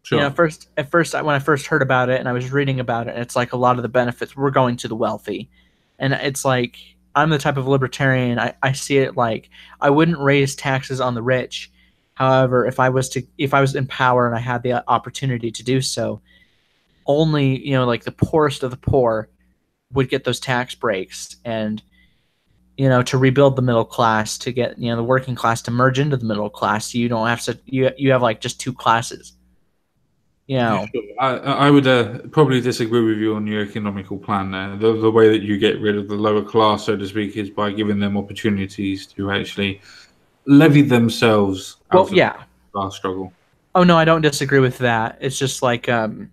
S1: Sure.
S6: At first, when I first heard about it and I was reading about it, it's like a lot of the benefits were going to the wealthy, and it's like I'm the type of libertarian. I see it like I wouldn't raise taxes on the rich. However, if I was in power and I had the opportunity to do so, only like the poorest of the poor would get those tax breaks, and to rebuild the middle class, to get the working class to merge into the middle class. So you don't have to you have like just two classes.
S1: I would probably disagree with you on your economical plan there. The way that you get rid of the lower class, so to speak, is by giving them opportunities to actually levy themselves out of the class struggle.
S6: Oh no, I don't disagree with that. It's just like I'm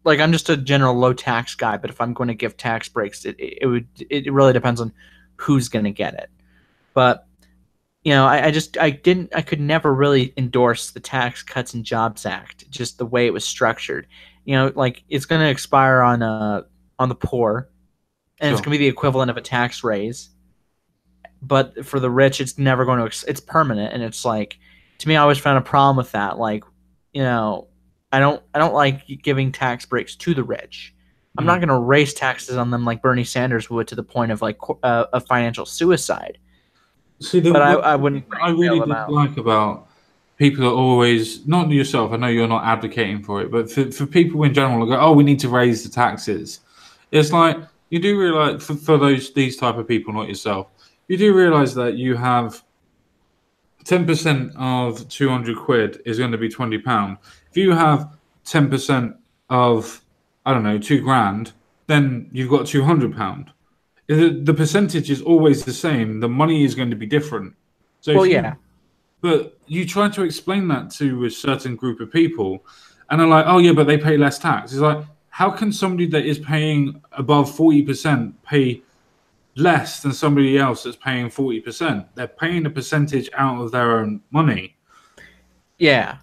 S6: just a general low tax guy, but if I'm going to give tax breaks, it really depends on who's going to get it. But I could never really endorse the Tax Cuts and Jobs Act, just the way it was structured. Like it's going to expire on the poor, and it's going to be the equivalent of a tax raise. But for the rich, it's never going to. It's permanent, and it's like, to me, I always found a problem with that. Like, I don't like giving tax breaks to the rich. I'm not going to raise taxes on them like Bernie Sanders would, to the point of like a financial suicide.
S1: See,
S6: I wouldn't.
S1: I really dislike about people that always, not yourself, I know you're not advocating for it, but for people in general who go, oh, we need to raise the taxes. It's like, you do realize, for these type of people, not yourself, you do realize that you have 10% of 200 quid is going to be £20. If you have 10% of, I don't know, £2,000, then you've got £200. The percentage is always the same. The money is going to be different. So but you try to explain that to a certain group of people, and they're like, oh yeah, but they pay less tax. It's like, how can somebody that is paying above 40% pay less than somebody else that's paying 40%? They're paying a percentage out of their own money.
S6: Yeah.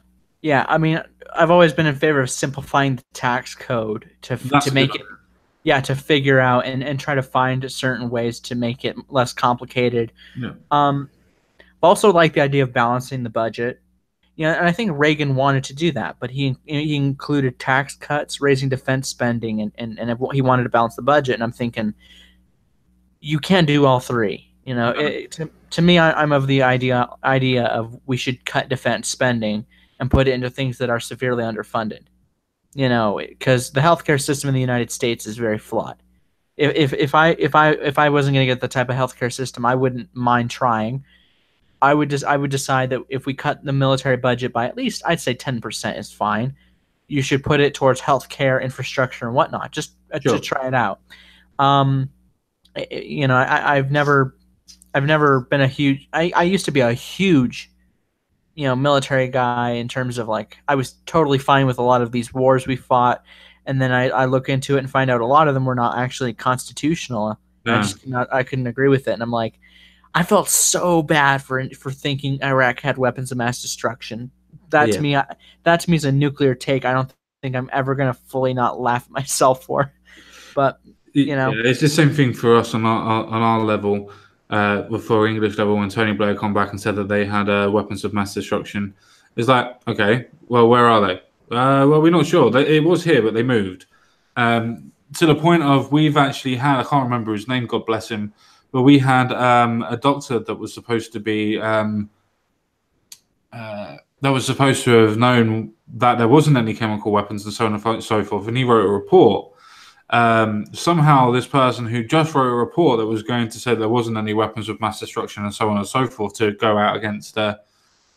S6: I mean, I've always been in favor of simplifying the tax code to make it. Yeah, to figure out and try to find certain ways to make it less complicated.
S1: Yeah.
S6: Also like the idea of balancing the budget. And I think Reagan wanted to do that, but he included tax cuts, raising defense spending, and he wanted to balance the budget. And I'm thinking, you can't do all three. To me, I'm of the idea of we should cut defense spending and put it into things that are severely underfunded. Because the healthcare system in the United States is very flawed. If I wasn't going to get the type of healthcare system, I wouldn't mind trying. I would decide that if we cut the military budget by at least, I'd say 10% is fine. You should put it towards healthcare infrastructure and whatnot, just to try it out. I've never been a huge. I used to be a huge military guy, in terms of like, I was totally fine with a lot of these wars we fought, and then I look into it and find out a lot of them were not actually constitutional. I couldn't agree with it, and I'm like, I felt so bad for thinking Iraq had weapons of mass destruction. That to me is a nuclear take. I don't think I'm ever gonna fully not laugh at myself for, but You know,
S1: it's the same thing for us on our level, for English level. When Tony Blair come back and said that they had weapons of mass destruction, it's like, okay, well, where are they? Well, we're not sure. It was here, but they moved. To the point of we've actually had, I can't remember his name, God bless him, but we had a doctor that was supposed to be that was supposed to have known that there wasn't any chemical weapons and so on and so forth, and he wrote a report. Somehow this person who just wrote a report that was going to say there wasn't any weapons of mass destruction and so on and so forth to go out against the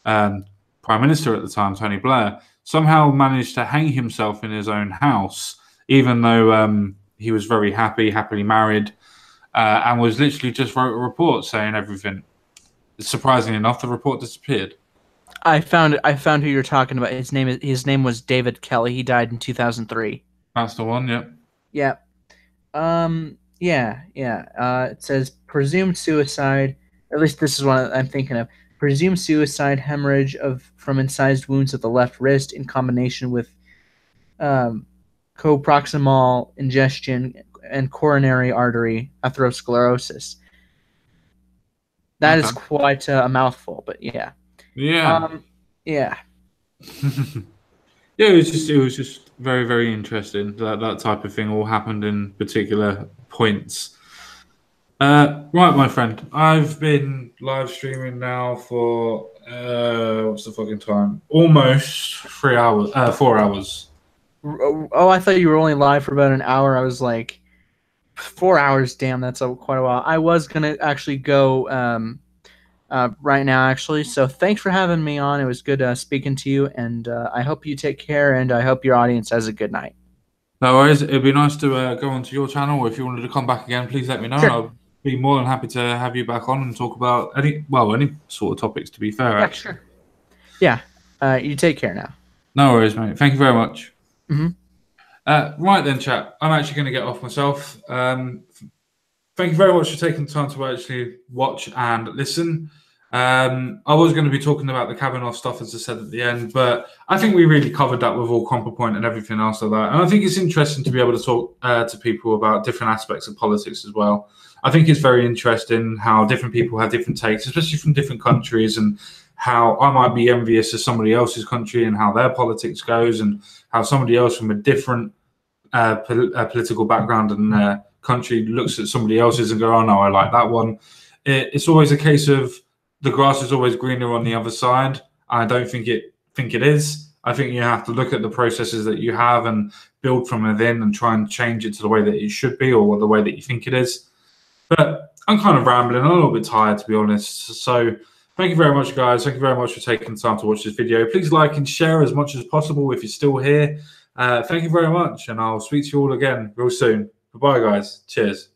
S1: Prime Minister at the time, Tony Blair, somehow managed to hang himself in his own house, even though he was very happily married, and was literally just wrote a report saying everything. Surprisingly enough, the report disappeared.
S6: I found who you're talking about. His name was David Kelly. He died in 2003.
S1: That's the one, yeah.
S6: Yeah. It says presumed suicide. Or at least this is what I'm thinking of. Presumed suicide, hemorrhage from incised wounds of the left wrist in combination with coproximal ingestion and coronary artery atherosclerosis. That is quite a mouthful, but yeah.
S1: Yeah.
S6: Yeah.
S1: Yeah, it was just very, very interesting that type of thing all happened in particular points. Right, my friend, I've been live streaming now for what's the fucking time? Almost 4 hours.
S6: Oh, I thought you were only live for about an hour. I was like, 4 hours. Damn, that's quite a while. I was gonna actually go right now, actually. So thanks for having me on. It was good speaking to you, and I hope you take care, and I hope your audience has a good night.
S1: No worries. It'd be nice to go onto your channel, or if you wanted to come back again, please let me know.
S6: Sure.
S1: I'll be more than happy to have you back on and talk about any sort of topics, to be fair.
S6: Yeah, sure. Yeah. You take care now.
S1: No worries, mate. Thank you very much.
S6: Mm-hmm.
S1: Right then, chat. I'm actually going to get off myself. Thank you very much for taking the time to actually watch and listen. I was going to be talking about the Kavanaugh stuff, as I said at the end, but I think we really covered that with all Compropoint and everything else like that. And I think it's interesting to be able to talk to people about different aspects of politics as well. I think it's very interesting how different people have different takes, especially from different countries, and how I might be envious of somebody else's country and how their politics goes, and how somebody else from a different political background and country looks at somebody else's and go, oh no, I like that one. It's always a case of the grass is always greener on the other side. I don't think it is. I think you have to look at the processes that you have and build from within and try and change it to the way that it should be or the way that you think it is. But I'm kind of rambling. I'm a little bit tired, to be honest. So thank you very much, guys. Thank you very much for taking the time to watch this video. Please like and share as much as possible if you're still here. Thank you very much, and I'll speak to you all again real soon. Goodbye, guys. Cheers.